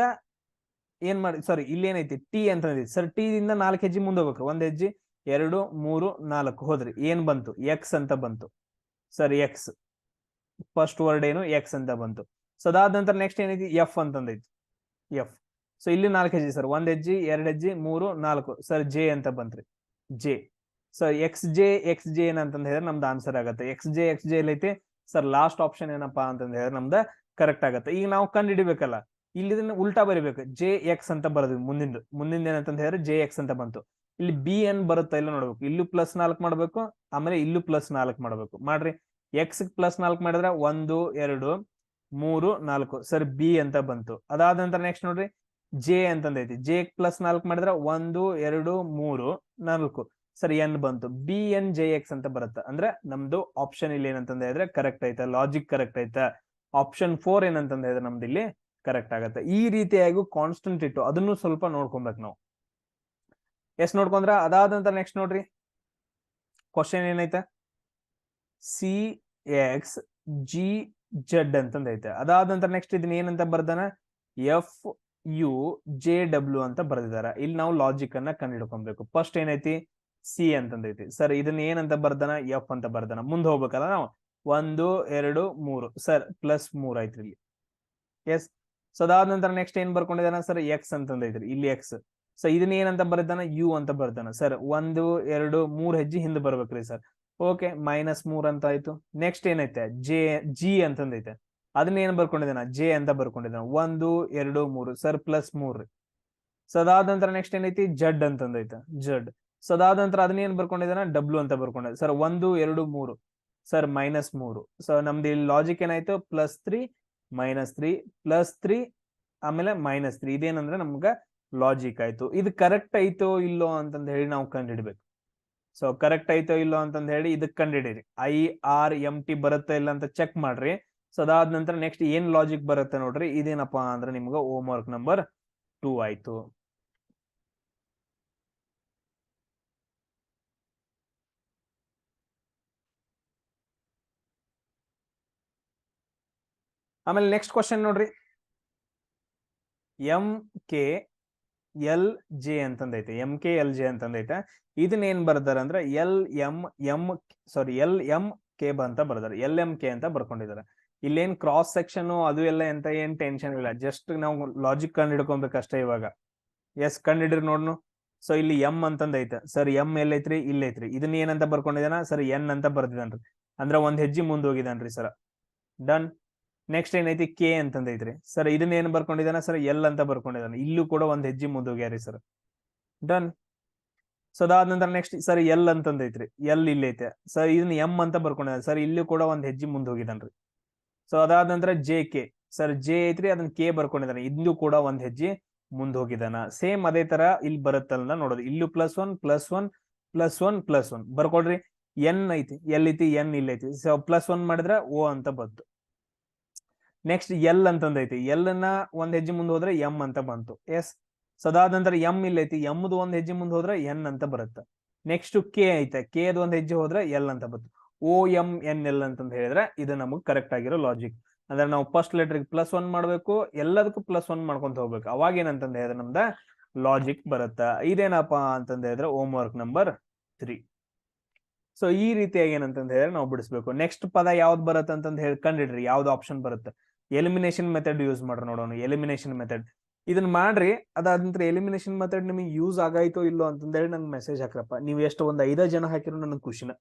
ಏನ್ ಮಾಡಿ, ಸಾರಿ ಇಲ್ಲಿ ಏನೈತಿ ಟಿ ಅಂತಂದೈತಿ. ಸರ್ ಟಿ ದಿಂದ 4 ಹೆಜ್ಜೆ ಮುಂದೆ ಹೋಗ್ಬೇಕು. 1 ಹೆಜ್ಜೆ 2 3 4 ಹೋದ್ರಿ, ಏನ್ ಬಂತು, ಎಕ್ಸ್ ಅಂತ ಬಂತು. ಸರ್ ಎಕ್ಸ್ ಫಸ್ಟ್ ವರ್ಡ್ ಏನು, ಎಕ್ಸ್ ಅಂತ ಬಂತು. ಸೊ ಅದಾದ ನಂತರ ನೆಕ್ಸ್ಟ್ ಏನೈತಿ, ಎಫ್ ಅಂತಂದೈತಿ, ಎಫ್. ಸೊ ಇಲ್ಲಿ 4 ಹೆಜ್ಜೆ ಸರ್, 1 ಹೆಜ್ಜೆ 2 ಹೆಜ್ಜೆ 3 4. ಸರ್ ಜೆ ಅಂತ ಬಂತ್ರಿ, ಜೆ. ಸೊ ಎಕ್ಸ್ ಜೆ ಏನಂತಂದ ಹೇಳಿದ್ರೆ ನಮ್ದು ಆನ್ಸರ್ ಆಗತ್ತೆ. ಎಕ್ಸ್ ಜೆ ಎಲ್ಲೈತಿ ಸರ್, ಲಾಸ್ಟ್ ಆಪ್ಷನ್ ಏನಪ್ಪಾ ಅಂತಂದ ಹೇಳಿದ್ರೆ ನಮ್ದ ಕರೆಕ್ಟ್ ಆಗತ್ತೆ. ಈಗ ನಾವು ಕಂಡು ಹಿಡಿಬೇಕಲ್ಲ, ಇಲ್ಲಿ ಇದನ್ನ ಉಲ್ಟಾ ಬರಿಬೇಕು, ಜೆ ಎಕ್ಸ್ ಅಂತ ಬರದ್ವಿ. ಮುಂದಿಂದ ಏನಂತಂದ ಹೇಳಿದ್ರೆ ಜೆ ಎಕ್ಸ್ ಅಂತ ಬಂತು. ಇಲ್ಲಿ ಬಿ ಎನ್ ಬರುತ್ತಾ ಇಲ್ಲ ನೋಡ್ಬೇಕು. ಇಲ್ಲೂ +4 ಮಾಡ್ಬೇಕು, ಆಮೇಲೆ ಇಲ್ಲೂ +4 ಮಾಡ್ಬೇಕು. ಮಾಡ್ರಿ, ಎಕ್ಸ್ +4 ಮಾಡಿದ್ರೆ 1 2 3 4. ಸರ್ ಬಿ ಅಂತ ಬಂತು. ಅದಾದ ನಂತರ ನೆಕ್ಸ್ಟ್ ನೋಡ್ರಿ ಜೆ ಅಂತಂದೈತಿ, ಜೆ +4 ಮಾಡಿದ್ರೆ 1 2 3 4. ಸರ್ ಎನ್ ಬಂತು, ಬಿ ಎನ್ ಜೆ ಎಕ್ಸ್ ಅಂತ ಬರುತ್ತೆ. ಅಂದ್ರೆ ನಮ್ದು ಆಪ್ಷನ್ ಇಲ್ಲಿ ಏನಂತಂದ ಹೇಳಿದ್ರೆ ಕರೆಕ್ಟ್ ಐತೆ, ಲಾಜಿಕ್ ಕರೆಕ್ಟ್ ಐತೆ. ಆಪ್ಷನ್ 4 ಏನಂತಂದ ಹೇಳಿದ್ರೆ ನಮ್ದು ಇಲ್ಲಿ ಕರೆಕ್ಟ್ ಆಗತ್ತೆ. ಈ ರೀತಿಯಾಗಿ ಕಾನ್ಸ್ಟೆಂಟ್ ಇಟ್ಟು ಅದನ್ನು ಸ್ವಲ್ಪ ನೋಡ್ಕೊಬೇಕು ನಾವು. ಎಷ್ಟ್ ನೋಡ್ಕೊಂಡ್ರ. ಅದಾದ ನಂತರ ನೆಕ್ಸ್ಟ್ ನೋಡ್ರಿ ಕ್ವಶನ್ ಏನೈತೆ ಸಿ ಎಕ್ಸ್ ಜಿ ಜೆಡ್ ಅಂತಂದ ಐತೆ. ಅದಾದ ನಂತರ ನೆಕ್ಸ್ಟ್ ಇದನ್ನ ಏನಂತ ಬರ್ದಾನ ಎಫ್ ಯು ಜೆ ಡಬ್ಲ್ಯೂ ಅಂತ ಬರ್ದಿದಾರ. ಇಲ್ಲಿ ನಾವು ಲಾಜಿಕ್ ಅನ್ನ ಕಂಡುಹಿಡ್ಕೊಬೇಕು. ಫಸ್ಟ್ ಏನೈತಿ ಸಿ ಅಂತಂದೈತಿ. ಸರ್ ಇದನ್ನ ಏನಂತ ಬರ್ದಾನ ಎಫ್ ಅಂತ ಬರ್ದಾನ. ಮುಂದೆ ಹೋಗ್ಬೇಕಲ್ಲ ನಾವು 1 2 3 ಸರ್ +3 ಐತ್ರಿ ಇಲ್ಲಿ. ಎಸ್. ಸೊ ಅದಾದ ನಂತರ ನೆಕ್ಸ್ಟ್ ಏನ್ ಬರ್ಕೊಂಡಿದಾನ ಸರ್ ಎಕ್ಸ್ ಅಂತಂದೈತ್ರಿ ಇಲ್ಲಿ ಎಕ್ಸ್. ಸೊ ಇದನ್ನ ಏನಂತ ಬರ್ದಾನ ಯು ಅಂತ ಬರ್ದಾನ. ಸರ್ 1 2 3 ಹೆಜ್ಜೆ ಹಿಂದೆ ಬರ್ಬೇಕ್ರಿ ಸರ್. ಓಕೆ -3 ಅಂತ ಆಯ್ತು. ನೆಕ್ಸ್ಟ್ ಏನೈತೆ ಜಿ ಅಂತಂದೈತೆ. ಅದನ್ನ ಏನ್ ಬರ್ಕೊಂಡಿದ್ದಾನ ಜೆ ಅಂತ ಬರ್ಕೊಂಡಿದ್ದಾನ. 1 2 3 ಸರ್ +3. ಸೊ ಅದಾದ ನಂತರ ನೆಕ್ಸ್ಟ್ ಏನೈತಿ ಜಡ್ ಅಂತಂದೈತೆ ಜಡ್. ಸೊ ಅದಾದ ನಂತರ ಅದನ್ನ ಏನ್ ಬರ್ಕೊಂಡಿದ್ದಾನ ಡಬ್ಲ್ಯೂ ಅಂತ ಬರ್ಕೊಂಡಿದ್ದ. Sir 1 2 3 sir -3. ಸೊ ನಮ್ದು ಇಲ್ಲಿ ಲಾಜಿಕ್ ಏನಾಯ್ತು +3 -3 +3 ಆಮೇಲೆ -3. ಇದೇನಂದ್ರೆ ನಮ್ಗ ಲಾಜಿಕ್ ಆಯ್ತು. ಇದು ಕರೆಕ್ಟ್ ಐತೋ ಇಲ್ಲೋ ಅಂತಂದ ಹೇಳಿ ನಾವು ಕಂಡುಹಿಡ್ಬೇಕು. ಸೊ ಕರೆಕ್ಟ್ ಐತೋ ಇಲ್ಲೋ ಅಂತಂದ ಹೇಳಿ ಇದಕ್ ಕಂಡುಹಿಡೀರಿ. IRMT ಬರುತ್ತೆ ಇಲ್ಲ ಅಂತ ಚೆಕ್ ಮಾಡ್ರಿ. ಸೊ ಅದಾದ ನಂತರ ನೆಕ್ಸ್ಟ್ ಏನ್ ಲಾಜಿಕ್ ಬರುತ್ತೆ ನೋಡ್ರಿ. ಇದೇನಪ್ಪಾ ಅಂದ್ರೆ ನಿಮ್ಗ ಹೋಮ್ ವರ್ಕ್ ನಂಬರ್ 2 ಆಯ್ತು. ಆಮೇಲೆ ನೆಕ್ಸ್ಟ್ ಕ್ವಶನ್ ನೋಡ್ರಿ MKLJ ಅಂತಂದೈತೆ. MKLJ ಅಂತಂದೈತೆ. ಇದನ್ನ ಏನ್ ಬರ್ದಾರ ಅಂದ್ರೆ LMK ಅಂತ ಬರ್ದಾರ. LMK ಅಂತ ಬರ್ಕೊಂಡಿದಾರೆ. ಇಲ್ಲೇನ್ ಕ್ರಾಸ್ ಸೆಕ್ಷನ್ ಅದು ಎಲ್ಲ ಎಂತ ಏನ್ ಟೆನ್ಷನ್ ಇಲ್ಲ. ಜಸ್ಟ್ ನಾವು ಲಾಜಿಕ್ ಕಂಡು ಹಿಡ್ಕೊಬೇಕಷ್ಟೇ ಇವಾಗ. ಎಸ್ ಕಂಡಿಡ್ರಿ ನೋಡ್ನು. ಸೊ ಇಲ್ಲಿ ಎಂ ಅಂತಂದೈತೆ. ಸರ್ ಎಂ ಎಲ್ಲೈತ್ರಿ ಇಲ್ಲೈತ್ರಿ. ಇದನ್ನ ಏನಂತ ಬರ್ಕೊಂಡಿದಾನ ಸರ್ ಎನ್ ಅಂತ ಬರ್ದಿದಾನ್ರಿ. ಅಂದ್ರ ಒಂದ್ ಹೆಜ್ಜೆ ಮುಂದೆ ಹೋಗಿದಾನ್ರಿ ಸರ್. ಡನ್. ನೆಕ್ಸ್ಟ್ ಏನೈತಿ ಕೆ ಅಂತಂದೈತ್ರಿ. ಸರ್ ಇದನ್ನ ಏನ್ ಬರ್ಕೊಂಡಿದಾನ ಸರ್ ಎಲ್ ಅಂತ ಬರ್ಕೊಂಡಿದಾನ. ಇಲ್ಲೂ ಕೂಡ ಒಂದ್ ಹೆಜ್ಜೆ ಮುಂದೆ ಹೋಗ್ಯಾರಿ ಸರ್. ಡನ್. ಸೊ ಅದಾದ ನಂತರ ನೆಕ್ಸ್ಟ್ ಸರ್ ಎಲ್ ಅಂತಂದೈತ್ರಿ. ಎಲ್ ಇಲ್ಲೈತೆ. ಸರ್ ಇದನ್ನ ಎಂ ಅಂತ ಬರ್ಕೊಂಡಿದಾನ. ಸರ್ ಇಲ್ಲೂ ಕೂಡ ಒಂದ್ ಹೆಜ್ಜೆ ಮುಂದೆ ಹೋಗಿದಾನ್ರಿ. ಸೊ ಅದಾದ ನಂತರ JK. ಸರ್ ಜೆ ಐತ್ರಿ ಅದನ್ನ ಕೆ ಬರ್ಕೊಂಡಿದಾನೆ. ಇಲ್ಲೂ ಕೂಡ ಒಂದ್ ಹೆಜ್ಜೆ ಮುಂದೆ ಹೋಗಿದಾನ. ಸೇಮ್ ಅದೇ ತರ ಇಲ್ಲಿ ಬರುತ್ತಲ್ಲ ನೋಡೋದು. ಇಲ್ಲೂ +1 +1 +1 +1 ಬರ್ಕೊಡ್ರಿ. ಎನ್ ಐತಿ ಎಲ್ ಐತಿ ಎನ್ ಇಲ್ಲೈತಿ. ಸೊ +1 ಮಾಡಿದ್ರೆ ಓ ಅಂತ ಬಂತು. Next L ಅಂತಂದೈತಿ. ಎಲ್ ನ ಒಂದ್ ಹೆಜ್ಜೆ ಮುಂದೆ ಹೋದ್ರೆ ಎಂ ಅಂತ ಬಂತು. ಎಸ್. ಸೊ ಅದಾದ ನಂತರ ಎಂ ಇಲ್ಲೈತಿ. ಎಮ್ದು ಒಂದ್ ಹೆಜ್ಜೆ ಮುಂದೆ ಹೋದ್ರೆ ಎನ್ ಅಂತ ಬರುತ್ತೆ. ನೆಕ್ಸ್ಟ್ ಕೆ ಐತೆ. ಕೆ ದ ಒಂದ್ ಹೆಜ್ಜೆ ಹೋದ್ರೆ ಎಲ್ ಅಂತ ಬಂತು. OMNL ಅಂತಂದ ಹೇಳಿದ್ರೆ ಇದು ನಮಗ್ ಕರೆಕ್ಟ್ ಆಗಿರೋ ಲಾಜಿಕ್. ಅಂದ್ರೆ ನಾವು ಫಸ್ಟ್ ಲೆಟರ್ +1 ಮಾಡ್ಬೇಕು. ಎಲ್ಲದಕ್ಕೂ +1 ಮಾಡ್ಕೊಂತ ಹೋಗ್ಬೇಕು. ಅವಾಗ ಏನಂತಂದ ಹೇಳಿದ್ರೆ ನಮ್ದ ಲಾಜಿಕ್ ಬರುತ್ತ. ಇದೇನಪ್ಪಾ ಅಂತಂದ ಹೇಳಿದ್ರೆ ಹೋಮ್ ವರ್ಕ್ ನಂಬರ್ 3. ಸೊ ಈ ರೀತಿಯಾಗಿ ಏನಂತಂದ ಹೇಳಿದ್ರೆ ನಾವು ಬಿಡಿಸ್ಬೇಕು. ನೆಕ್ಸ್ಟ್ ಪದ ಯಾವ್ದು ಬರುತ್ತೆ ಅಂತಂದ ಹೇಳಿ ಕಂಡಿಡ್ರಿ. ಯಾವ್ದು ಆಪ್ಷನ್ ಬರುತ್ತೆ. ಎಲಿಮಿನೇಷನ್ ಮೆಥಡ್ ಯೂಸ್ ಮಾಡ್ರಿ ನೋಡೋಣ. ಎಲಿಮಿನೇಷನ್ ಮೆಥಡ್ ಇದನ್ನ ಮಾಡ್ರಿ. ಅದಾದ ನಂತರ ಎಲಿಮಿನೇಷನ್ ಮೆಥಡ್ ನಿಮಗೆ ಯೂಸ್ ಆಗಾಯ್ತೋ ಇಲ್ಲೋ ಅಂತಂದ ಹೇಳಿ ನಂಗೆ ಮೆಸೇಜ್ ಹಾಕ್ರಪ್ಪ. ನೀವು ಎಷ್ಟು ಒಂದ್ 5 ಜನ ಹಾಕಿರೋ ನನಗೆ ಖುಷಿನ,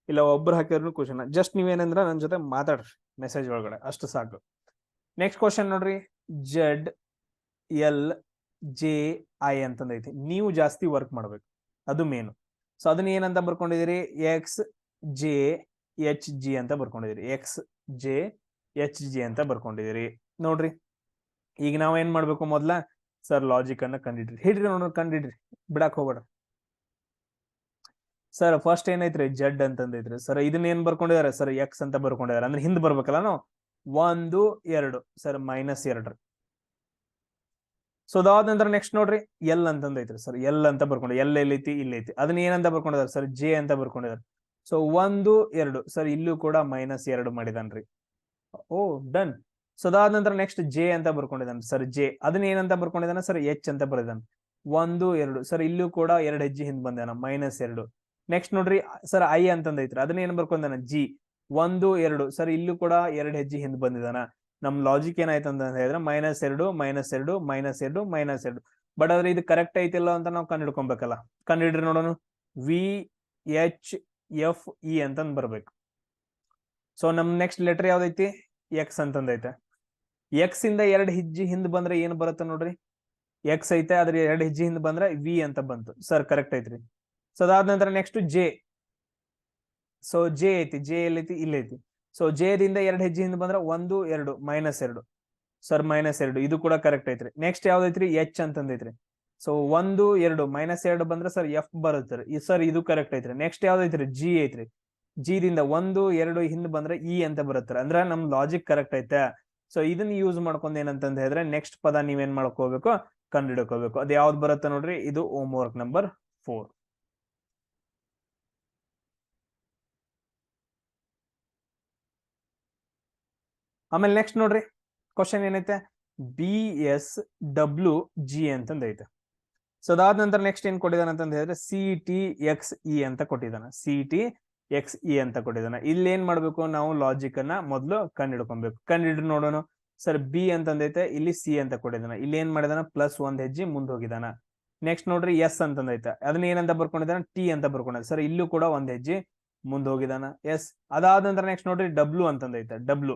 ಇಲ್ಲ ಒಬ್ರು ಹಾಕಿದ್ರು ಖುಷಿನ. ಜಸ್ಟ್ ನೀವೇನಂದ್ರ ನನ್ನ ಜೊತೆ ಮಾತಾಡ್ರಿ ಮೆಸೇಜ್ ಒಳಗಡೆ, ಅಷ್ಟು ಸಾಕು. ನೆಕ್ಸ್ಟ್ ಕ್ವಶನ್ ನೋಡ್ರಿ ZLJI ಅಂತಂದೈತಿ. ನೀವು ಜಾಸ್ತಿ ವರ್ಕ್ ಮಾಡ್ಬೇಕು, ಅದು ಮೇನು. ಸೊ ಅದನ್ನ ಏನಂತ ಬರ್ಕೊಂಡಿದ್ದೀರಿ XJHG ಅಂತ ಬರ್ಕೊಂಡಿದ್ದೀರಿ. XJHG ಅಂತ ಬರ್ಕೊಂಡಿದ್ದೀರಿ ನೋಡ್ರಿ. ಈಗ ನಾವ್ ಏನ್ ಮಾಡ್ಬೇಕು ಮೊದ್ಲ ಸರ್ ಲಾಜಿಕ್ ಅನ್ನ ಕಂಡಿಡ್ರಿ. ಹಿಡ್ರಿ ನೋಡ್ರಿ ಕಂಡಿಡ್ರಿ, ಬಿಡಾಕ್ ಹೋಗ್ಬೇಡ. ಸರ್ ಫಸ್ಟ್ ಏನೈತ್ರಿ ಜಡ್ ಅಂತಂದೈತ್ರಿ. ಸರ್ ಇದನ್ನ ಏನ್ ಬರ್ಕೊಂಡಿದಾರೆ ಸರ್ ಎಕ್ಸ್ ಅಂತ ಬರ್ಕೊಂಡಿದಾರೆ. ಅಂದ್ರೆ ಹಿಂದ್ ಬರ್ಬೇಕಲ್ಲ ನಾವು 1 2 ಸರ್ -2. ಸೊ ಅದಾದ ನಂತರ ನೆಕ್ಸ್ಟ್ ನೋಡ್ರಿ ಎಲ್ ಅಂತಂದೈತ್ರಿ. ಸರ್ ಎಲ್ ಅಂತ ಬರ್ಕೊಂಡು ಎಲ್ ಎಲ್ಲೈತಿ ಇಲ್ಲೈತಿ. ಅದನ್ನ ಏನಂತ ಬರ್ಕೊಂಡಿದಾರೆ ಸರ್ ಜೆ ಅಂತ ಬರ್ಕೊಂಡಿದಾರೆ. ಸೊ 1 2 ಸರ್ ಇಲ್ಲೂ ಕೂಡ -2 ಮಾಡಿದಾನ್ರಿ. ಓ ಡನ್. ಸೊ ಅದಾದ ನಂತರ ನೆಕ್ಸ್ಟ್ ಜೆ ಅಂತ ಬರ್ಕೊಂಡಿದ್ದಾನೆ ಸರ್ ಜೆ. ಅದನ್ನ ಏನಂತ ಬರ್ಕೊಂಡಿದ್ದಾನೆ ಸರ್ ಎಚ್ ಅಂತ ಬರ್ದಿದ್ದಾನೆ. 1 2 ಸರ್ ಇಲ್ಲೂ ಕೂಡ 2 ಹೆಜ್ಜೆ ಹಿಂದ್ ಬಂದಾನ -2. ನೆಕ್ಸ್ಟ್ ನೋಡ್ರಿ ಸರ್ ಐ ಅಂತಂದೈತ್ರಿ. ಅದನ್ನ ಏನ್ ಬರ್ಕೊಂಡಾನ ಜಿ. 1 2 ಸರ್ ಇಲ್ಲೂ ಕೂಡ 2 ಹೆಜ್ಜೆ ಹಿಂದ್ ಬಂದಿದಾನ. ನಮ್ ಲಾಜಿಕ್ ಏನಾಯ್ತು ಅಂತ ಹೇಳಿದ್ರೆ -2 -2 -2 -2. ಬಟ್ ಆದ್ರೆ ಇದು ಕರೆಕ್ಟ್ ಐತಿಲ್ಲ ಅಂತ ನಾವು ಕಂಡುಹಿಡ್ಕೊಬೇಕಲ್ಲ. ಕಂಡುಹಿಡ್ರಿ ನೋಡೋಣ. VHFE ಅಂತಂದ್ ಬರ್ಬೇಕು. ಸೊ ನಮ್ ನೆಕ್ಸ್ಟ್ ಲೆಟರ್ ಯಾವ್ದೈತಿ ಎಕ್ಸ್ ಅಂತಂದೈತೆ. ಎಕ್ಸ್ ಇಂದ 2 ಹೆಜ್ಜೆ ಹಿಂದ್ ಬಂದ್ರೆ ಏನ್ ಬರುತ್ತೆ ನೋಡ್ರಿ. ಎಕ್ಸ್ ಐತೆ ಅದ್ರ 2 ಹೆಜ್ಜೆ ಹಿಂದ್ ಬಂದ್ರೆ ವಿ ಅಂತ ಬಂತು. ಸರ್ ಕರೆಕ್ಟ್ ಐತ್ರಿ. ಸೊ ಅದಾದ ನಂತರ ನೆಕ್ಸ್ಟ್ ಜೆ. ಸೊ ಜೆ ಐತಿ. ಜೆ ಎಲ್ಲೈತಿ ಇಲ್ಲೈತಿ. ಸೊ ಜೆ ದಿಂದ 2 ಹೆಜ್ಜೆ ಹಿಂದ್ ಬಂದ್ರೆ 1 2 -2 ಸರ್ -2. ಇದು ಕೂಡ ಕರೆಕ್ಟ್ ಐತ್ರಿ. ನೆಕ್ಸ್ಟ್ ಯಾವ್ದೈತ್ರಿ ಎಚ್ ಅಂತಂದೈತ್ರಿ. ಸೊ 1 2 -2 ಬಂದ್ರೆ ಸರ್ ಎಫ್ ಬರುತ್ತೆ ಸರ್. ಇದು ಕರೆಕ್ಟ್ ಐತ್ರಿ. ನೆಕ್ಸ್ಟ್ ಯಾವ್ದೈತ್ರಿ ಜಿ ಐತ್ರಿ. ಜಿ ದಿಂದ 1 2 ಹಿಂದ್ ಬಂದ್ರೆ ಇ ಅಂತ ಬರುತ್ತೆ. ಅಂದ್ರೆ ನಮ್ ಲಾಜಿಕ್ ಕರೆಕ್ಟ್ ಐತೆ. ಸೊ ಇದನ್ನ ಯೂಸ್ ಮಾಡ್ಕೊಂಡ್ ಏನಂತಂದ ಹೇಳಿದ್ರೆ ನೆಕ್ಸ್ಟ್ ಪದ ನೀವೇನ್ ಮಾಡ್ಕೋಬೇಕು ಕಂಡುಹಿಡ್ಕೋಬೇಕು. ಅದ್ ಯಾವ್ದು ಬರುತ್ತೆ ನೋಡ್ರಿ. ಇದು ಹೋಮ್ ವರ್ಕ್ ನಂಬರ್ 4. ಆಮೇಲೆ ನೆಕ್ಸ್ಟ್ ನೋಡ್ರಿ ಕ್ವಶನ್ ಏನೈತೆ BSWG ಅಂತಂದೈತೆ. ಸೊ ಅದಾದ ನಂತರ ನೆಕ್ಸ್ಟ್ ಏನ್ ಕೊಟ್ಟಿದ್ದಾನೆ ಅಂತ ಹೇಳಿದ್ರೆ CTXE ಅಂತ ಕೊಟ್ಟಿದ್ದಾನೆ. CTXE ಅಂತ ಕೊಟ್ಟಿದ್ದಾನೆ. ಇಲ್ಲಿ ಏನ್ ಮಾಡ್ಬೇಕು ನಾವು ಲಾಜಿಕ್ ಅನ್ನ ಮೊದಲು ಕಂಡಿಡ್ಕೊಬೇಕು. ಕಂಡಿಡ್ದು ನೋಡೋಣ. ಸರ್ ಬಿ ಅಂತಂದೈತೆ, ಇಲ್ಲಿ ಸಿ ಅಂತ ಕೊಟ್ಟಿದ್ದಾನೆ. ಇಲ್ಲಿ ಏನ್ ಮಾಡಿದಾನ ಪ್ಲಸ್ ಒಂದ್ ಹೆಜ್ಜೆ ಮುಂದೆ ಹೋಗಿದಾನ. ನೆಕ್ಸ್ಟ್ ನೋಡ್ರಿ ಎಸ್ ಅಂತಂದೈತೆ, ಅದನ್ನ ಏನಂತ ಬರ್ಕೊಂಡಿದ್ದಾನ ಟಿ ಅಂತ ಬರ್ಕೊಂಡಿದ್ದಾನೆ. ಸರ್ ಇಲ್ಲೂ ಕೂಡ ಒಂದ್ ಹೆಜ್ಜೆ ಮುಂದೆ ಹೋಗಿದಾನ. ಎಸ್. ಅದಾದ ನಂತರ ನೆಕ್ಸ್ಟ್ ನೋಡ್ರಿ ಡಬ್ಲ್ಯೂ ಅಂತಂದೈತೆ, ಡಬ್ಲ್ಯೂ.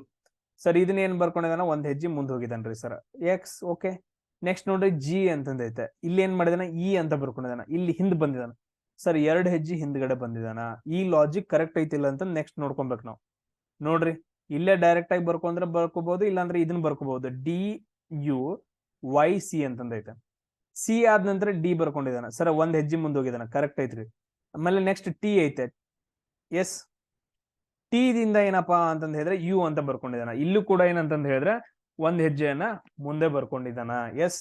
ಸರ್ ಇದನ್ನ ಏನ್ ಬರ್ಕೊಂಡಿದಾನ ಒಂದ್ ಹೆಜ್ಜೆ ಮುಂದೆ ಹೋಗಿದಾನ್ರಿ ಸರ್ ಎಕ್ಸ್. ಓಕೆ. ನೆಕ್ಸ್ಟ್ ನೋಡ್ರಿ ಜಿ ಅಂತಂದೈತೆ, ಇಲ್ಲಿ ಏನ್ ಮಾಡಿದಾನ ಇ ಅಂತ ಬರ್ಕೊಂಡಿದಾನ, ಇಲ್ಲಿ ಹಿಂದ್ ಬಂದಿದಾನ. ಸರ್ ಎರಡ್ ಹೆಜ್ಜೆ ಹಿಂದ್ಗಡೆ ಬಂದಿದಾನ. ಈ ಲಾಜಿಕ್ ಕರೆಕ್ಟ್ ಐತಿಲ್ಲ ಅಂತ ನೆಕ್ಸ್ಟ್ ನೋಡ್ಕೊಬೇಕು ನಾವು. ನೋಡ್ರಿ ಇಲ್ಲೇ ಡೈರೆಕ್ಟ್ ಆಗಿ ಬರ್ಕೊಂಡ್ರೆ ಬರ್ಕೋಬಹುದು, ಇಲ್ಲಾಂದ್ರೆ ಇದನ್ನ ಬರ್ಕೋಬಹುದು. DUYC ಅಂತಂದೈತೆ. ಸಿ ಆದ ನಂತರ ಡಿ ಬರ್ಕೊಂಡಿದಾನ. ಸರ್ ಒಂದ್ ಹೆಜ್ಜೆ ಮುಂದೆ ಹೋಗಿದಾನ, ಕರೆಕ್ಟ್ ಐತ್ರಿ. ಆಮೇಲೆ ನೆಕ್ಸ್ಟ್ ಟಿ ಐತೆ. ಎಸ್. ಟಿ ದಿಂದ ಏನಪ್ಪಾ ಅಂತಂದ ಹೇಳಿದ್ರೆ ಯು ಅಂತ ಬರ್ಕೊಂಡಿದಾನ. ಇಲ್ಲೂ ಕೂಡ ಏನಂತಂದ ಹೇಳಿದ್ರೆ ಒಂದ್ ಹೆಜ್ಜೆಯನ್ನ ಮುಂದೆ ಬರ್ಕೊಂಡಿದ್ದಾನ. ಎಸ್.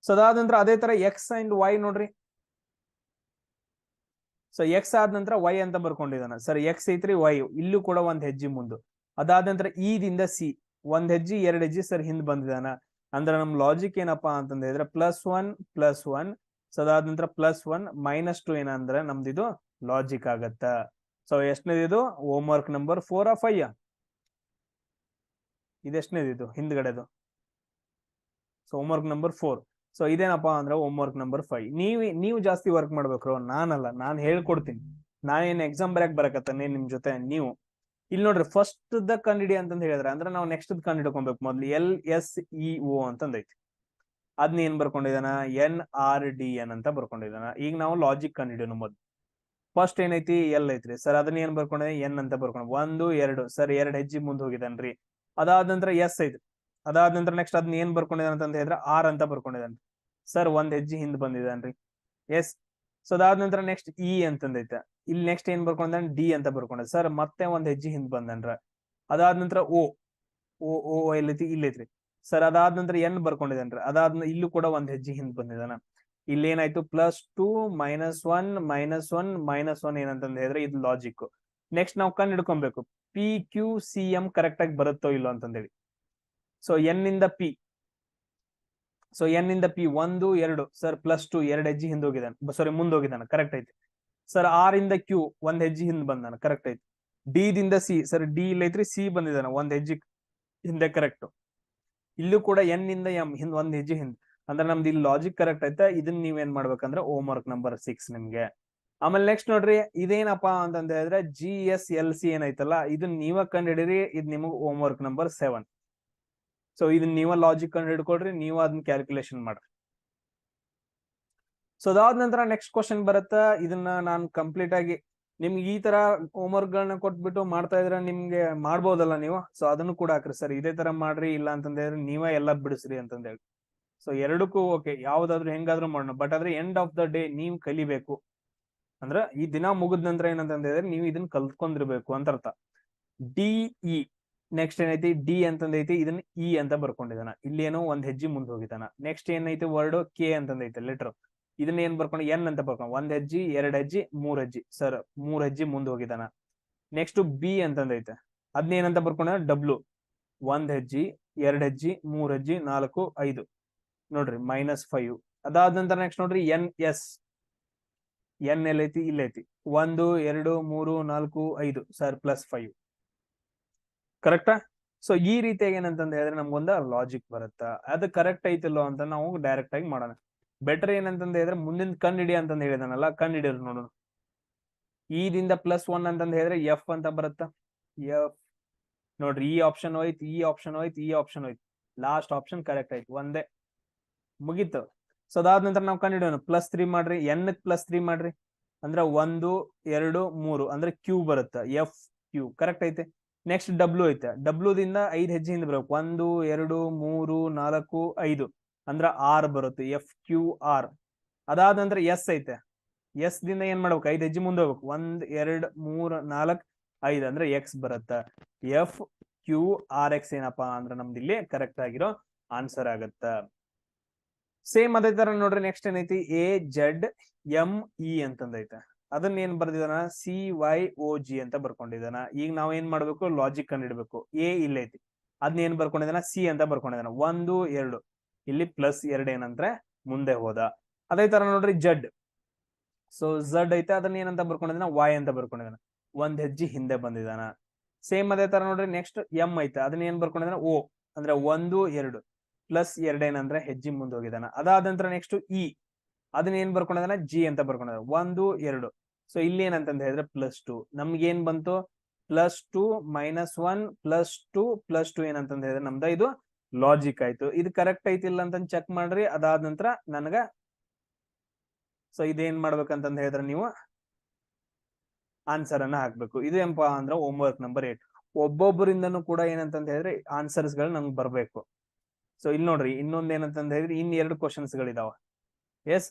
ಸೊ ಅದಾದ ನಂತರ ಅದೇ ತರ ಎಕ್ಸ್ ಅಂಡ್ ವೈ ನೋಡ್ರಿ. ಸೊ ಎಕ್ಸ್ ಆದ ನಂತರ ವೈ ಅಂತ ಬರ್ಕೊಂಡಿದ್ದಾನ. ಸರ್ ಎಕ್ಸ್ ಐತ್ರಿ, ವೈ ಇಲ್ಲೂ ಕೂಡ ಒಂದ್ ಹೆಜ್ಜೆ ಮುಂದೆ. ಅದಾದ ನಂತರ ಇ ದಿಂದ ಸಿ ಒಂದ್ ಹೆಜ್ಜೆ ಎರಡ್ ಹೆಜ್ಜೆ ಸರ್ ಹಿಂದ್ ಬಂದಿದ್ದಾನ. ಅಂದ್ರೆ ನಮ್ ಲಾಜಿಕ್ ಏನಪ್ಪಾ ಅಂತಂದ ಹೇಳಿದ್ರೆ +1 ಸೊ ಅದಾದ ನಂತರ +1 -2 ಏನಂದ್ರೆ ನಮ್ದು ಇದು ಲಾಜಿಕ್ ಆಗತ್ತ. ಸೊ ಎಷ್ಟನೇದಿದು ಹೋಮ್ ವರ್ಕ್ ನಂಬರ್ 4 ಆ 5 ಇದೆಷ್ಟನೇದಿದು ಹಿಂದ್ಗಡೆದು. So homework number 4. So ಇದೇನಪ್ಪಾ ಅಂದ್ರೆ ಹೋಮ್ ವರ್ಕ್ ನಂಬರ್ 5. ನೀವು ಜಾಸ್ತಿ ವರ್ಕ್ ಮಾಡ್ಬೇಕ್ರು, ನಾನಲ್ಲ. ನಾನ್ ಹೇಳ್ಕೊಡ್ತೀನಿ. ನಾನೇನ್ ಎಕ್ಸಾಮ್ ಬರಕತ್ತಾನೆ ನಿಮ್ ಜೊತೆ. ನೀವು ಇಲ್ಲಿ ನೋಡ್ರಿ ಫಸ್ಟ್ ದ ಕಂಡಿಡಿ ಅಂತಂದ ಹೇಳಿದ್ರೆ ಅಂದ್ರೆ ನಾವು ನೆಕ್ಸ್ಟ್ ಕಂಡು ಹಿಡ್ಕೊಬೇಕು. ಮೊದ್ಲು LSEO ಅಂತಂದೈತಿ, ಅದ್ನ ಏನ್ ಬರ್ಕೊಂಡಿದಾನ NRDN ಅಂತ ಬರ್ಕೊಂಡಿದಾನ. ಈಗ ನಾವು ಲಾಜಿಕ್ ಕಂಡಿಡಿಯೋಣ. ಮೊದ್ಲು ಫಸ್ಟ್ ಏನೈತಿ ಎಲ್ ಐತ್ರಿ. ಸರ್ ಅದನ್ನ ಏನ್ ಬರ್ಕೊಂಡಿದೆ ಎನ್ ಅಂತ ಬರ್ಕೊಂಡ್ 1 2 ಸರ್ ಎರಡ್ ಹೆಜ್ಜೆ ಮುಂದೆ ಹೋಗಿದಾನ್ರಿ. ಅದಾದ ನಂತರ ಎಸ್ ಐತ್ರಿ. ಅದಾದ ನಂತರ ನೆಕ್ಸ್ಟ್ ಅದನ್ನ ಏನ್ ಬರ್ಕೊಂಡಿದಾನ ಅಂತ ಹೇಳಿದ್ರೆ ಆರ್ ಅಂತ ಬರ್ಕೊಂಡಿದಾನ್ರಿ. ಸರ್ ಒಂದ್ ಹೆಜ್ಜೆ ಹಿಂದ್ ಬಂದಿದಾನ್ರಿ. ಎಸ್. ಸೊ ಅದಾದ ನಂತರ ನೆಕ್ಸ್ಟ್ ಇ ಅಂತಂದೈತೆ. ಇಲ್ಲಿ ನೆಕ್ಸ್ಟ್ ಏನ್ ಬರ್ಕೊಂಡ ಡಿ ಅಂತ ಬರ್ಕೊಂಡ. ಸರ್ ಮತ್ತೆ ಒಂದ್ ಹೆಜ್ಜೆ ಹಿಂದ್ ಬಂದನ್ರ. ಅದಾದ ನಂತರ ಓ ಎಲ್ಲೈತಿ ಇಲ್ಲೈತ್ರಿ. ಸರ್ ಅದಾದ ನಂತರ ಎನ್ ಬರ್ಕೊಂಡಿದ್ದಾನ್ರಿ. ಅದಾದ ಇಲ್ಲೂ ಕೂಡ ಒಂದ್ ಹೆಜ್ಜೆ ಹಿಂದ್ ಬಂದಿದಾನ. ಇಲ್ಲಿ ಏನಾಯ್ತು +2 -1 ಏನಂತಂದ ಹೇಳಿದ್ರೆ ಇದು ಲಾಜಿಕ್. ನೆಕ್ಸ್ಟ್ ನಾವು ಕಂಡು ಹಿಡ್ಕೊಬೇಕು PQCM ಕರೆಕ್ಟ್ ಆಗಿ ಬರುತ್ತೋ ಇಲ್ಲೋ ಅಂತಂದೇಳಿ. ಸೊ ಎನ್ ಇಂದ ಪಿ. ಸೊ ಎನ್ ಇಂದ ಪಿ 1 2 ಸರ್ +2 ಎರಡ್ ಹೆಜ್ಜೆ ಹಿಂದ್ ಹೋಗಿದಾನ, ಸಾರಿ ಮುಂದ್ ಹೋಗಿದಾನ, ಕರೆಕ್ಟ್ ಐತಿ. ಸರ್ ಆರ್ ಇಂದ ಕ್ಯೂ ಒಂದ್ ಹೆಜ್ಜೆ ಹಿಂದ್ ಬಂದಾನ, ಕರೆಕ್ಟ್ ಐತಿ. ಡಿ ದಿಂದ ಸಿ, ಸರ್ ಡಿ ಇಲ್ಲ ಐತ್ರಿ, ಸಿ ಬಂದಿದಾನ ಒಂದ್ ಹೆಜ್ಜೆ ಹಿಂದೆ, ಕರೆಕ್ಟ್. ಇಲ್ಲೂ ಕೂಡ ಎನ್ ಇಂದ ಎಂ ಹಿಂದ್ ಒಂದ್ ಹೆಜ್ಜೆ ಹಿಂದ್. ಅಂದ್ರೆ ನಮ್ದು ಇಲ್ಲಿ ಲಾಜಿಕ್ ಕರೆಕ್ಟ್ ಐತೆ. ಇದನ್ನ ನೀವೇನ್ ಮಾಡ್ಬೇಕಂದ್ರೆ ಹೋಮ್ ವರ್ಕ್ ನಂಬರ್ 6 ನಿಮ್ಗೆ. ಆಮೇಲೆ ನೆಕ್ಸ್ಟ್ ನೋಡ್ರಿ ಇದೇನಪ್ಪಾ ಅಂತಂದ ಹೇಳಿದ್ರೆ GSLC ಏನೈತಲ್ಲ ಇದನ್ನ ನೀವ ಕಂಡು ಹಿಡೀರಿ. ಇದು ನಿಮಗ್ ಹೋಮ್ ವರ್ಕ್ ನಂಬರ್ 7. ಸೊ ಇದನ್ನ ನೀವ ಲಾಜಿಕ್ ಕಂಡು ಹಿಡ್ಕೊಡ್ರಿ, ನೀವು ಅದನ್ನ ಕ್ಯಾಲ್ಕುಲೇಷನ್ ಮಾಡ್ರಿ. ಸೊ ಅದಾದ ನಂತರ ನೆಕ್ಸ್ಟ್ ಕ್ವಶನ್ ಬರುತ್ತಾ. ಇದನ್ನ ನಾನು ಕಂಪ್ಲೀಟ್ ಆಗಿ ನಿಮ್ಗೆ ಈ ತರ ಹೋಮ್ ವರ್ಕ್ ಗಳನ್ನ ಕೊಟ್ಬಿಟ್ಟು ಮಾಡ್ತಾ ಇದ್ರೆ ನಿಮ್ಗೆ ಮಾಡ್ಬೋದಲ್ಲ ನೀವು. ಸೊ ಅದನ್ನು ಕೂಡ ಹಾಕ್ರಿ. ಸರ್ ಇದೇ ತರ ಮಾಡ್ರಿ, ಇಲ್ಲ ಅಂತಂದ ಹೇಳಿದ್ರೆ ನೀವೇ ಎಲ್ಲ ಬಿಡಿಸ್ರಿ ಅಂತಂದ ಹೇಳಿ. ಸೊ ಎರಡಕ್ಕೂ ಓಕೆ, ಯಾವ್ದಾದ್ರು ಹೆಂಗಾದ್ರೂ ಮಾಡೋಣ. ಬಟ್ ಆದ್ರೆ ಎಂಡ್ ಆಫ್ ದ ಡೇ ನೀವು ಕಲಿಬೇಕು. ಅಂದ್ರ ಈ ದಿನ ಮುಗಿದ ನಂತರ ಏನಂತಂದ ಹೇಳಿದ್ರೆ ನೀವು ಇದನ್ನ ಕಲ್ತ್ಕೊಂಡಿರ್ಬೇಕು ಅಂತ ಅರ್ಥ. DE ನೆಕ್ಸ್ಟ್ ಏನೈತಿ ಡಿ ಅಂತಂದೈತಿ, ಇದನ್ನ ಇ ಅಂತ ಬರ್ಕೊಂಡಿದಾನ. ಇಲ್ಲಿ ಏನೋ ಒಂದ್ ಹೆಜ್ಜೆ ಮುಂದೆ ಹೋಗಿದಾನ. ನೆಕ್ಸ್ಟ್ ಏನೈತಿ ವರ್ಡ್ ಕೆ ಅಂತಂದೈತೆ ಲೆಟರ್. ಇದನ್ನ ಏನ್ ಬರ್ಕೊಂಡು ಎನ್ ಅಂತ ಬರ್ಕೊಂಡು ಒಂದ್ ಹೆಜ್ಜೆ ಎರಡ್ ಹೆಜ್ಜೆ ಮೂರ್ ಹೆಜ್ಜೆ, ಸರ್ ಮೂರ್ ಹೆಜ್ಜೆ ಮುಂದೆ ಹೋಗಿದಾನ. ನೆಕ್ಸ್ಟ್ ಬಿ ಅಂತಂದೈತೆ, ಅದನ್ನೇನಂತ ಬರ್ಕೊಂಡ ಡಬ್ಲ್ಯೂ. ಒಂದ್ ಹೆಜ್ಜೆ ಎರಡ್ ಹೆಜ್ಜೆ ಮೂರ್ ಹೆಜ್ಜೆ 4 5 ನೋಡ್ರಿ -5. ಅದಾದ ನಂತರ ನೆಕ್ಸ್ಟ್ ನೋಡ್ರಿ NS. ಎನ್ ಎಲ್ಲೈತಿ ಇಲ್ಲೈತಿ 1 2 3 4 5 ಸರ್ +5, ಕರೆಕ್ಟಾ. ಸೊ ಈ ರೀತಿಯಾಗಿ ಏನಂತಂದ ಹೇಳಿದ್ರೆ ನಮ್ಗೊಂದ ಲಾಜಿಕ್ ಬರುತ್ತ. ಅದು ಕರೆಕ್ಟ್ ಐತಿಲ್ಲೋ ಅಂತ ನಾವು ಡೈರೆಕ್ಟ್ ಆಗಿ ಮಾಡೋಣ. ಬೆಟರ್ ಏನಂತಂದ ಹೇಳಿದ್ರೆ ಮುಂದಿನ ಕಂಡು ಹಿಡಿ ಅಂತಂದ ಹೇಳಿದಾನಲ್ಲ, ಕಂಡು ಹಿಡಿಯೋದು ನೋಡೋಣ. ಇದಿಂದ +1 ಅಂತಂದ ಹೇಳಿದ್ರೆ ಎಫ್ ಅಂತ ಬರುತ್ತ. ಎಫ್ ನೋಡ್ರಿ, ಈ ಆಪ್ಷನ್ ಹೋಯ್ತು, ಈ ಆಪ್ಷನ್ ಹೋಯ್ತು, ಈ ಆಪ್ಷನ್ ಹೋಯ್ತು. ಲಾಸ್ಟ್ ಆಪ್ಷನ್ ಕರೆಕ್ಟ್ ಆಯ್ತು, ಒಂದೇ ಮುಗೀತು. ಸೊ ಅದಾದ ನಂತರ ನಾವು ಕಂಡು ಹಿಡಿಯೋಣ. +3 ಮಾಡ್ರಿ, ಎನ್ +3 ಮಾಡ್ರಿ. ಅಂದ್ರೆ 1 2 3 ಅಂದ್ರೆ ಕ್ಯೂ ಬರುತ್ತೆ, ಎಫ್ ಕ್ಯೂ ಕರೆಕ್ಟ್ ಐತೆ. ನೆಕ್ಸ್ಟ್ ಡಬ್ಲ್ಯೂ ಐತೆ. ಡಬ್ಲ್ಯೂ ದಿಂದ 5 ಹೆಜ್ಜೆ ಹಿಂದೆ ಬರ್ಬೇಕು. 1 2 3 4 5 ಅಂದ್ರೆ ಆರ್ ಬರುತ್ತೆ, FQR. ಅದಾದ ನಂತರ ಎಸ್ ಐತೆ. ಎಸ್ ದಿಂದ ಏನ್ ಮಾಡ್ಬೇಕು 5 ಹೆಜ್ಜೆ ಮುಂದೆ ಹೋಗ್ಬೇಕು. 1 2 3 4 5 ಅಂದ್ರೆ ಎಕ್ಸ್ ಬರುತ್ತ. FQRX ಏನಪ್ಪಾ ಅಂದ್ರೆ ನಮ್ದು ಇಲ್ಲಿ ಕರೆಕ್ಟ್ ಆಗಿರೋ ಆನ್ಸರ್ ಆಗತ್ತ. ಸೇಮ್ ಅದೇ ತರ ನೋಡ್ರಿ ನೆಕ್ಸ್ಟ್ ಏನೈತಿ AZME ಅಂತಂದೈತೆ. ಅದನ್ನ ಏನ್ ಬರ್ದಿದಾನ CYOG ಅಂತ ಬರ್ಕೊಂಡಿದಾನ. ಈಗ ನಾವ್ ಏನ್ ಮಾಡ್ಬೇಕು, ಲಾಜಿಕ್ ಕಂಡು ಹಿಡ್ಬೇಕು. ಎ ಇಲ್ಲ ಐತಿ, ಅದನ್ನ ಏನ್ ಬರ್ಕೊಂಡಿದಾನ, ಸಿ ಅಂತ ಬರ್ಕೊಂಡಿದಾನ. 1 2 ಇಲ್ಲಿ ಪ್ಲಸ್ 2 ಏನಂದ್ರೆ ಮುಂದೆ ಹೋದ. ಅದೇ ತರ ನೋಡ್ರಿ ಜಡ್. ಸೊ ಝಡ್ ಐತೆ, ಅದನ್ನ ಏನಂತ ಬರ್ಕೊಂಡಿದಾನ, Y ಅಂತ ಬರ್ಕೊಂಡಿದಾನ. ಒಂದ್ ಹೆಜ್ಜೆ ಹಿಂದೆ ಬಂದಿದಾನ. ಸೇಮ್ ಅದೇ ತರ ನೋಡ್ರಿ ನೆಕ್ಸ್ಟ್ ಎಂ ಐತೆ, ಅದನ್ನ ಏನ್ ಬರ್ಕೊಂಡಿದಾನ, O ಅಂದ್ರೆ 1 2 ಪ್ಲಸ್ 2 ಏನಂದ್ರೆ ಹೆಜ್ಜೆ ಮುಂದೆ ಹೋಗಿದಾನ. ಅದಾದ ನಂತರ ನೆಕ್ಸ್ಟ್ ಇ, ಅದನ್ನ ಏನ್ ಬರ್ಕೊಂಡಿದಾನ, G ಅಂತ ಬರ್ಕೊಂಡಿದಾನ. 1 2 ಸೊ ಇಲ್ಲಿ ಏನಂತಂದ ಹೇಳಿದ್ರೆ +2. ನಮ್ಗೆ ಏನ್ ಬಂತು, +2 -1 +2 +2 ಏನಂತಂದ ಹೇಳಿದ್ರೆ ನಮ್ದ ಇದು ಲಾಜಿಕ್ ಆಯ್ತು. ಇದು ಕರೆಕ್ಟ್ ಐತಿಲ್ಲ ಅಂತ ಚೆಕ್ ಮಾಡ್ರಿ. ಅದಾದ ನಂತರ ನನಗ ಸೊ ಇದೇನ್ ಮಾಡ್ಬೇಕಂತಂದ ಹೇಳಿದ್ರೆ ನೀವು ಆನ್ಸರ್ ಅನ್ನ ಹಾಕ್ಬೇಕು. ಇದು ಏನಪ್ಪಾ ಅಂದ್ರೆ ಹೋಮ್ ವರ್ಕ್ ನಂಬರ್ 8. ಒಬ್ಬೊಬ್ಬರಿಂದನೂ ಕೂಡ ಏನಂತಂದ ಹೇಳಿದ್ರೆ ಆನ್ಸರ್ಸ್ ಗಳು ನಮ್ಗೆ ಬರ್ಬೇಕು. ಸೊ ಇಲ್ಲಿ ನೋಡ್ರಿ ಇನ್ನೊಂದ್ ಏನಂತಂದ ಹೇಳಿದ್ರೆ ಇನ್ 2 ಕ್ವಶನ್ಸ್ ಗಳಿದಾವ. ಎಸ್,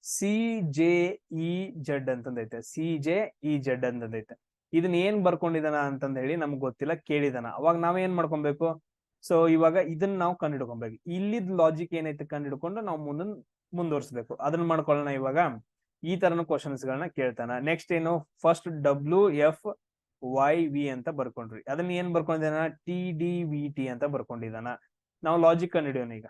CJEZ ಅಂತಂದೈತೆ, CJEZ ಅಂತಂದೈತೆ. ಇದನ್ನ ಏನ್ ಬರ್ಕೊಂಡಿದಾನ ಅಂತಂದ ಹೇಳಿ ನಮ್ಗೆ ಗೊತ್ತಿಲ್ಲ, ಕೇಳಿದಾನ. ಅವಾಗ ನಾವ್ ಏನ್ ಮಾಡ್ಕೊಬೇಕು, ಸೊ ಇವಾಗ ಇದನ್ನ ನಾವು ಕಂಡು ಹಿಡ್ಕೊಬೇಕು. ಇಲ್ಲಿದ್ ಲಾಜಿಕ್ ಏನೈತೆ ಕಂಡು ಹಿಡ್ಕೊಂಡು ನಾವು ಮುಂದುವರ್ಸ್ಬೇಕು. ಅದನ್ನ ಮಾಡ್ಕೊಳ್ಳೋಣ. ಇವಾಗ ಈ ತರನು ಕ್ವಶನ್ಸ್ ಗಳನ್ನ ಕೇಳ್ತಾನ. ನೆಕ್ಸ್ಟ್ ಏನು, ಫಸ್ಟ್ WFYV ಅಂತ ಬರ್ಕೊಂಡ್ರಿ. ಅದನ್ನ ಏನ್ ಬರ್ಕೊಂಡಿದಾನ, TDVT ಅಂತ ಬರ್ಕೊಂಡಿದಾನ. ನಾವು ಲಾಜಿಕ್ ಕಂಡು ಹಿಡಿಯೋಣ. ಈಗ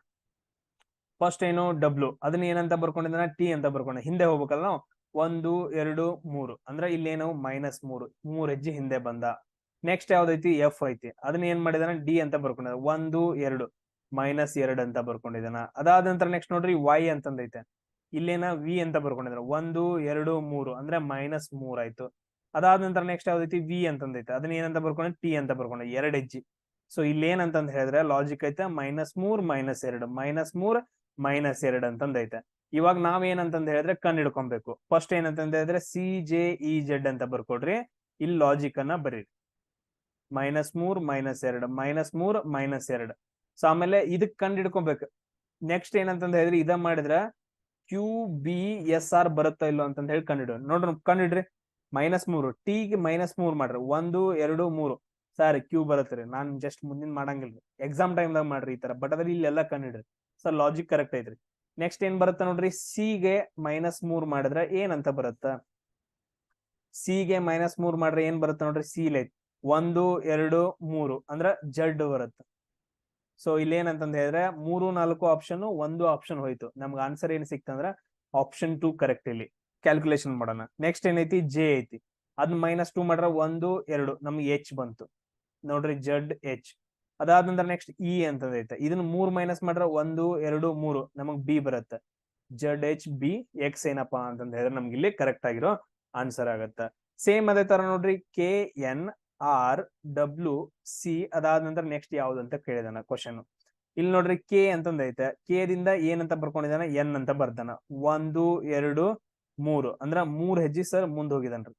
ಫಸ್ಟ್ ಏನು W, ಅದನ್ನ ಏನಂತ ಬರ್ಕೊಂಡಿದಾನ, T ಅಂತ ಬರ್ಕೊಂಡ. ಹಿಂದೆ ಹೋಗ್ಬೇಕಲ್ಲ ನಾವು, 1 2 3 ಅಂದ್ರೆ ಇಲ್ಲೇನು -3, 3 ಹೆಜ್ಜೆ ಹಿಂದೆ ಬಂದ. ನೆಕ್ಸ್ಟ್ ಯಾವ್ದೈತಿ, F ಐತಿ, ಅದನ್ನ ಏನ್ ಮಾಡಿದಾನ, D ಅಂತ ಬರ್ಕೊಂಡಿದಾನ. 1 2 -2 ಅಂತ ಬರ್ಕೊಂಡಿದಾನ. ಅದಾದ ನಂತರ ನೆಕ್ಸ್ಟ್ ನೋಡ್ರಿ Y ಅಂತಂದೈತೆ, ಇಲ್ಲೇನ V ಅಂತ ಬರ್ಕೊಂಡಿದಾನ. 1 2 3 ಅಂದ್ರೆ -3 ಆಯ್ತು. ಅದಾದ ನಂತರ ನೆಕ್ಸ್ಟ್ ಯಾವ್ದೈತಿ, V ಅಂತಂದೈತೆ, ಅದನ್ನ ಏನಂತ ಬರ್ಕೊಂಡ, T ಅಂತ ಬರ್ಕೊಂಡ, 2 ಹೆಜ್ಜೆ. ಸೊ ಇಲ್ಲಿ ಏನಂತಂದ ಹೇಳಿದ್ರೆ ಲಾಜಿಕ್ ಐತೆ, -3 -2 -3 -2 ಅಂತಂದೈತೆ. ಇವಾಗ ನಾವ್ ಏನಂತಂದ ಹೇಳಿದ್ರೆ ಕಂಡು ಹಿಡ್ಕೊಬೇಕು. ಫಸ್ಟ್ ಏನಂತಂದ ಹೇಳಿದ್ರೆ CJEZ ಅಂತ ಬರ್ಕೊಡ್ರಿ. ಇಲ್ಲಿ ಲಾಜಿಕ್ ಅನ್ನ ಬರೀರಿ, -3 -2 -3 -2. ಸೊ ಆಮೇಲೆ ಇದಕ್ ಕಂಡು ಹಿಡ್ಕೊಬೇಕು. ನೆಕ್ಸ್ಟ್ ಏನಂತಂದ ಹೇಳಿದ್ರೆ ಇದ ಮಾಡಿದ್ರ QBSR ಬರುತ್ತಾ ಇಲ್ಲೋ ಅಂತಂದ ಹೇಳಿ ಕಂಡಿಡ್ರಿ. ನೋಡ್ರಿ ಕಂಡಿಡ್ರಿ, -3 ಟಿಗೆ -3 ಮಾಡ್ರಿ. 1 2 3 ಸರ್ ಕ್ಯೂ ಬರತ್ರಿ. ನಾನ್ ಜಸ್ಟ್ ಮುಂದಿನ ಮಾಡಂಗಿಲ್ರಿ, ಎಕ್ಸಾಮ್ ಟೈಮ್ದಾಗ ಮಾಡ್ರಿ ಈ ತರ. ಬಟ್ ಅದ್ರ ಇಲ್ಲೆಲ್ಲ ಕಂಡಿಡ್ರಿ. ಸರ್ ಲಾಜಿಕ್ ಕರೆಕ್ಟ್ ಐತ್ರಿ. ನೆಕ್ಸ್ಟ್ ಏನ್ ಬರುತ್ತ ನೋಡ್ರಿ, ಗೆ -3 ಮಾಡಿದ್ರೆ ಏನಂತ ಬರುತ್ತ, ಗೆ -3 ಮಾಡ್ರೆ ಏನ್ ಬರುತ್ತೆ ನೋಡ್ರಿ, ಸಿ ಲೈಟ್ 1 2 3 ಅಂದ್ರ ಜಡ್ ಬರುತ್ತೆ. ಸೊ ಇಲ್ಲಿ ಏನಂತಂದ ಹೇಳಿದ್ರೆ 3 4 ಆಪ್ಷನ್, 1 ಆಪ್ಷನ್ ಹೋಯ್ತು. ನಮ್ಗೆ ಆನ್ಸರ್ ಏನ್ ಸಿಕ್ತಂದ್ರ ಆಪ್ಷನ್ 2 ಕರೆಕ್ಟ್. ಇಲ್ಲಿ ಕ್ಯಾಲ್ಕುಲೇಷನ್ ಮಾಡೋಣ. ನೆಕ್ಸ್ಟ್ ಏನೈತಿ, ಜೆ ಐತಿ, ಅದ್ -2 ಮಾಡ್ರೆ 1 2 ನಮ್ಗೆ H ಬಂತು ನೋಡ್ರಿ, ಜಡ್ H. ಅದಾದ ನಂತರ ನೆಕ್ಸ್ಟ್ ಇ ಅಂತದೈತೆ, ಇದನ್ನ 3 ಮೈನಸ್ ಮಾಡ್ರೆ 1 2 3 ನಮಗ್ ಬಿ ಬರುತ್ತೆ. ZHB X ಏನಪ್ಪಾ ಅಂತಂದ ಹೇಳಿದ್ರೆ ನಮ್ಗೆ ಇಲ್ಲಿ ಕರೆಕ್ಟ್ ಆಗಿರೋ ಆನ್ಸರ್ ಆಗತ್ತ. ಸೇಮ್ ಅದೇ ತರ ನೋಡ್ರಿ KNRWC. ಅದಾದ ನಂತರ ನೆಕ್ಸ್ಟ್ ಯಾವ್ದು ಅಂತ ಕೇಳಿದಾನ ಕ್ವಶನ್. ಇಲ್ಲಿ ನೋಡ್ರಿ ಕೆ ಅಂತಂದೈತೆ, ಕೆ ದಿಂದ ಏನಂತ ಬರ್ಕೊಂಡಿದಾನ, ಎನ್ ಅಂತ ಬರ್ದಾನ. 1 2 3 ಅಂದ್ರ 3 ಹೆಜ್ಜೆ ಸರ್ ಮುಂದ್ ಹೋಗಿದಾನ್ರಿ.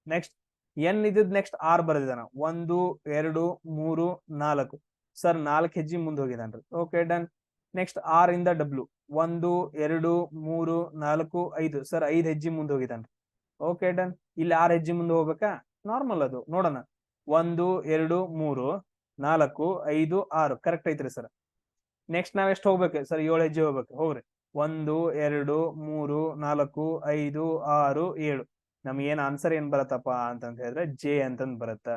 ನೆಕ್ಸ್ಟ್ ಎನ್ ಇದ್ದಿದ್ ನೆಕ್ಸ್ಟ್ ಆರ್ ಬರ್ದಿದಾನ. 1 2 3 4 ಸರ್ 4 ಹೆಜ್ಜೆ ಮುಂದ್ ಹೋಗಿದಾನ್ರಿ. Okay done. ನೆಕ್ಸ್ಟ್ ಆರ್ ಇಂದ ಡಬ್ಲ್ಯೂ 1 2 3 4 5 ಸರ್ 5 ಹೆಜ್ಜೆ ಮುಂದೆ ಹೋಗಿದ್ದಾನ್ರಿ. Okay done. ಇಲ್ಲಿ 6 ಹೆಜ್ಜೆ ಮುಂದೆ ಹೋಗ್ಬೇಕಾ, ನಾರ್ಮಲ್ ಅದು ನೋಡೋಣ. 1 2 3 4 5 6 ಕರೆಕ್ಟ್ ಐತ್ರಿ ಸರ್. ನೆಕ್ಸ್ಟ್ ನಾವ್ ಎಷ್ಟು ಹೋಗ್ಬೇಕು ಸರ್, 7 ಹೆಜ್ಜೆ ಹೋಗ್ಬೇಕು. ಹೋಗ್ರಿ 1 2 3 4 5 6 7 ನಮ್ಗೆ ಏನ್ ಆನ್ಸರ್ ಏನ್ ಬರತ್ತಪ್ಪ ಅಂತಂತ ಹೇಳಿದ್ರೆ ಜೆ ಅಂತಂದ್ ಬರುತ್ತ.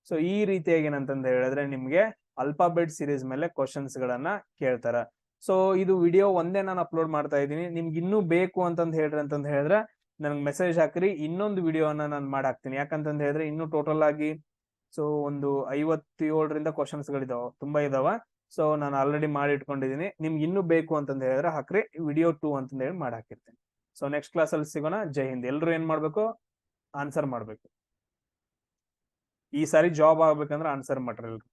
ಸೊ ಈ ರೀತಿಯಾಗಿ ಏನಂತಂದ ಹೇಳಿದ್ರೆ ನಿಮ್ಗೆ ಅಲ್ಫಾಬೆಟ್ ಸೀರೀಸ್ ಮೇಲೆ ಕ್ವಶನ್ಸ್ ಗಳನ್ನ ಕೇಳ್ತಾರ. ಸೊ ಇದು ವಿಡಿಯೋ ಒಂದೇ ನಾನು ಅಪ್ಲೋಡ್ ಮಾಡ್ತಾ ಇದ್ದೀನಿ. ನಿಮ್ಗೆ ಇನ್ನೂ ಬೇಕು ಅಂತಂದ್ ಹೇಳ್ರಿ ಅಂತಂದ್ ಹೇಳಿದ್ರೆ ನನ್ಗೆ ಮೆಸೇಜ್ ಹಾಕ್ರಿ, ಇನ್ನೊಂದು ವಿಡಿಯೋನ ನಾನು ಮಾಡಾಕ್ತೀನಿ. ಯಾಕಂತಂದ್ ಹೇಳಿದ್ರೆ ಇನ್ನು ಟೋಟಲ್ ಆಗಿ ಸೊ ಒಂದು 57ರಿಂದ ಕ್ವಶನ್ಸ್ ಗಳಿದಾವ, ತುಂಬಾ ಇದಾವ. ಸೊ ನಾನು ಆಲ್ರೆಡಿ ಮಾಡಿ ಇಟ್ಕೊಂಡಿದ್ದೀನಿ. ನಿಮ್ಗೆ ಇನ್ನೂ ಬೇಕು ಅಂತಂದ್ ಹೇಳಿದ್ರೆ ಹಾಕ್ರಿ, ವಿಡಿಯೋ 2 ಅಂತಂದ್ ಹೇಳಿ ಮಾಡಿ ಹಾಕಿರ್ತೀನಿ. ಸೊ ನೆಕ್ಸ್ಟ್ ಕ್ಲಾಸ್ ಅಲ್ಲಿ ಸಿಗೋಣ. ಜೈ ಹಿಂದ್. ಎಲ್ರು ಏನ್ ಮಾಡ್ಬೇಕು, ಆನ್ಸರ್ ಮಾಡ್ಬೇಕು. ಈ ಸಾರಿ ಜಾಬ್ ಆಗ್ಬೇಕಂದ್ರೆ ಆನ್ಸರ್ ಮಾಡ್ರಿ ಎಲ್ರು.